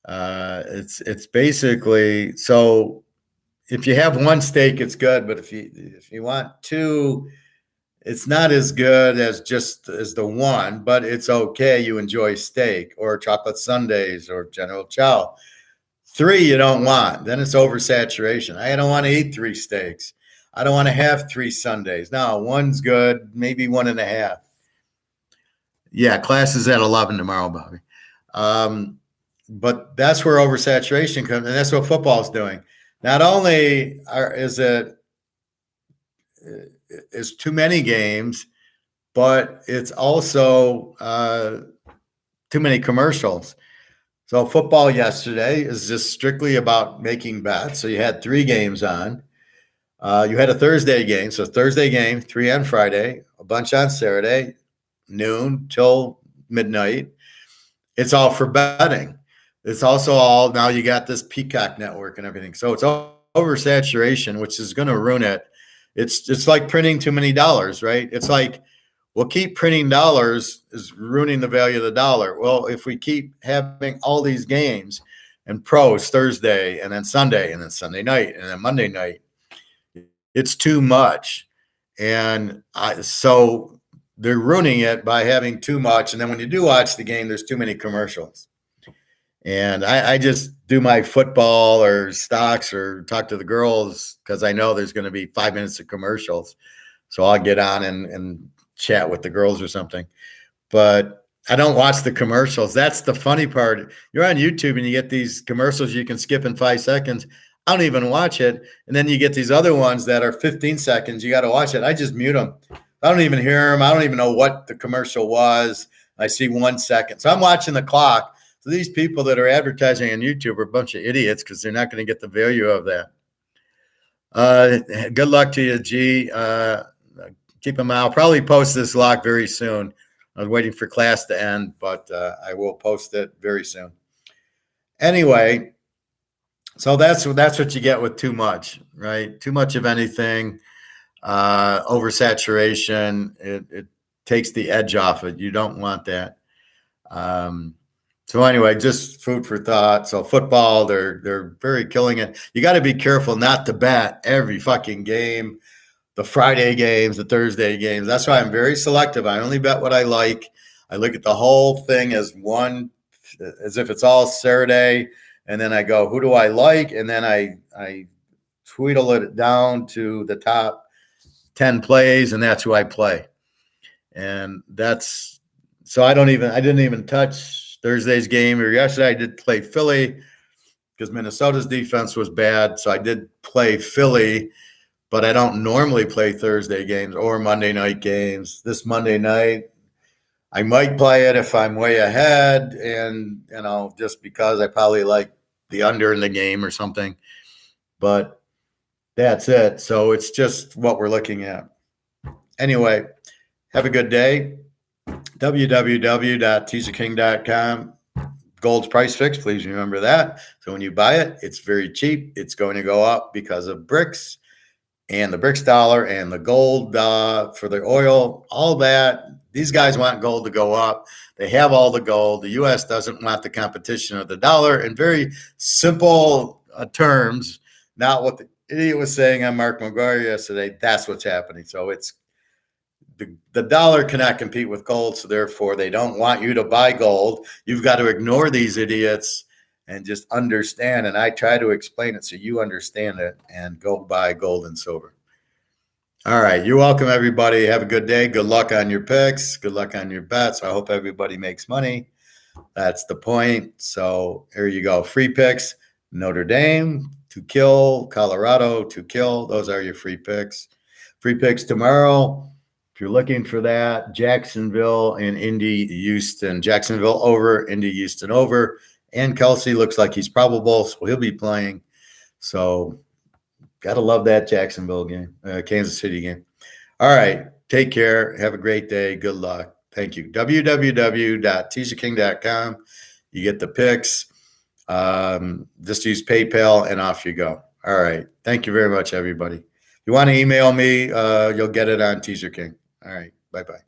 Speaker 1: It's basically, so if you have one steak, it's good. But if you want two, it's not as good as the one, but it's okay. You enjoy steak or chocolate sundaes or General Chow. 3 you don't want. Then it's oversaturation. I don't want to eat 3 steaks. I don't want to have 3 sundaes. No, 1's good, maybe 1.5. Yeah, class is at 11 tomorrow, Bobby. But that's where oversaturation comes, and that's what football is doing. Not only is too many games, but it's also too many commercials. So football yesterday is just strictly about making bets. So you had 3 games on. You had a Thursday game. So Thursday game, 3 on Friday, a bunch on Saturday, noon till midnight. It's all for betting. It's also all, now you got this Peacock network and everything. So it's oversaturation, which is going to ruin it. It's like printing too many dollars, right? It's like, we'll keep printing dollars is ruining the value of the dollar. Well, if we keep having all these games and pros Thursday and then Sunday and then Sunday night and then Monday night, it's too much. And so they're ruining it by having too much. And then when you do watch the game, there's too many commercials. And I just do my football or stocks or talk to the girls because I know there's going to be 5 minutes of commercials. So I'll get on and chat with the girls or something. But I don't watch the commercials. That's the funny part. You're on YouTube and you get these commercials you can skip in 5 seconds. I don't even watch it. And then you get these other ones that are 15 seconds. You got to watch it. I just mute them. I don't even hear them. I don't even know what the commercial was. I see 1 second. So I'm watching the clock. So these people that are advertising on YouTube are a bunch of idiots because they're not going to get the value of that. Good luck to you, G. keep them out. I'll probably post this lock very soon. I was waiting for class to end, but I will post it very soon. Anyway, so that's what you get with too much, right? Too much of anything, oversaturation. It takes the edge off it. You don't want that. So anyway, just food for thought. So football, they're very killing it. You got to be careful not to bet every fucking game, the Friday games, the Thursday games. That's why I'm very selective. I only bet what I like. I look at the whole thing as one, as if it's all Saturday, and then I go, who do I like? And then I tweedle it down to the top 10 plays, and that's who I play. And that's so I didn't even touch Thursday's game, or yesterday I did play Philly because Minnesota's defense was bad. So I did play Philly, but I don't normally play Thursday games or Monday night games. This Monday night, I might play it if I'm way ahead, and just because I probably like the under in the game or something. But that's it. So it's just what we're looking at. Anyway, have a good day. www.teaserking.com. Gold's price fix, please remember that. So when you buy it, it's very cheap. It's going to go up because of BRICS and the BRICS dollar and the gold for the oil, all that. These guys want gold to go up. They have all the gold. The U.S. doesn't want the competition of the dollar. In very simple terms, not what the idiot was saying on Mark McGuire yesterday. That's what's happening. So it's the dollar cannot compete with gold, so therefore they don't want you to buy gold. You've got to ignore these idiots and just understand. And I try to explain it so you understand it and go buy gold and silver. All right. You're welcome, everybody. Have a good day. Good luck on your picks. Good luck on your bets. I hope everybody makes money. That's the point. So here you go. Free picks. Notre Dame to kill. Colorado to kill. Those are your free picks. Free picks tomorrow. If you're looking for that, Jacksonville and Indy, Houston. Jacksonville over, Indy, Houston over. And Kelsey looks like he's probable, so he'll be playing. So got to love that Jacksonville game, Kansas City game. All right. Take care. Have a great day. Good luck. Thank you. www.teaserking.com. You get the picks. Just use PayPal and off you go. All right. Thank you very much, everybody. If you want to email me, you'll get it on Teaser King. All right. Bye-bye.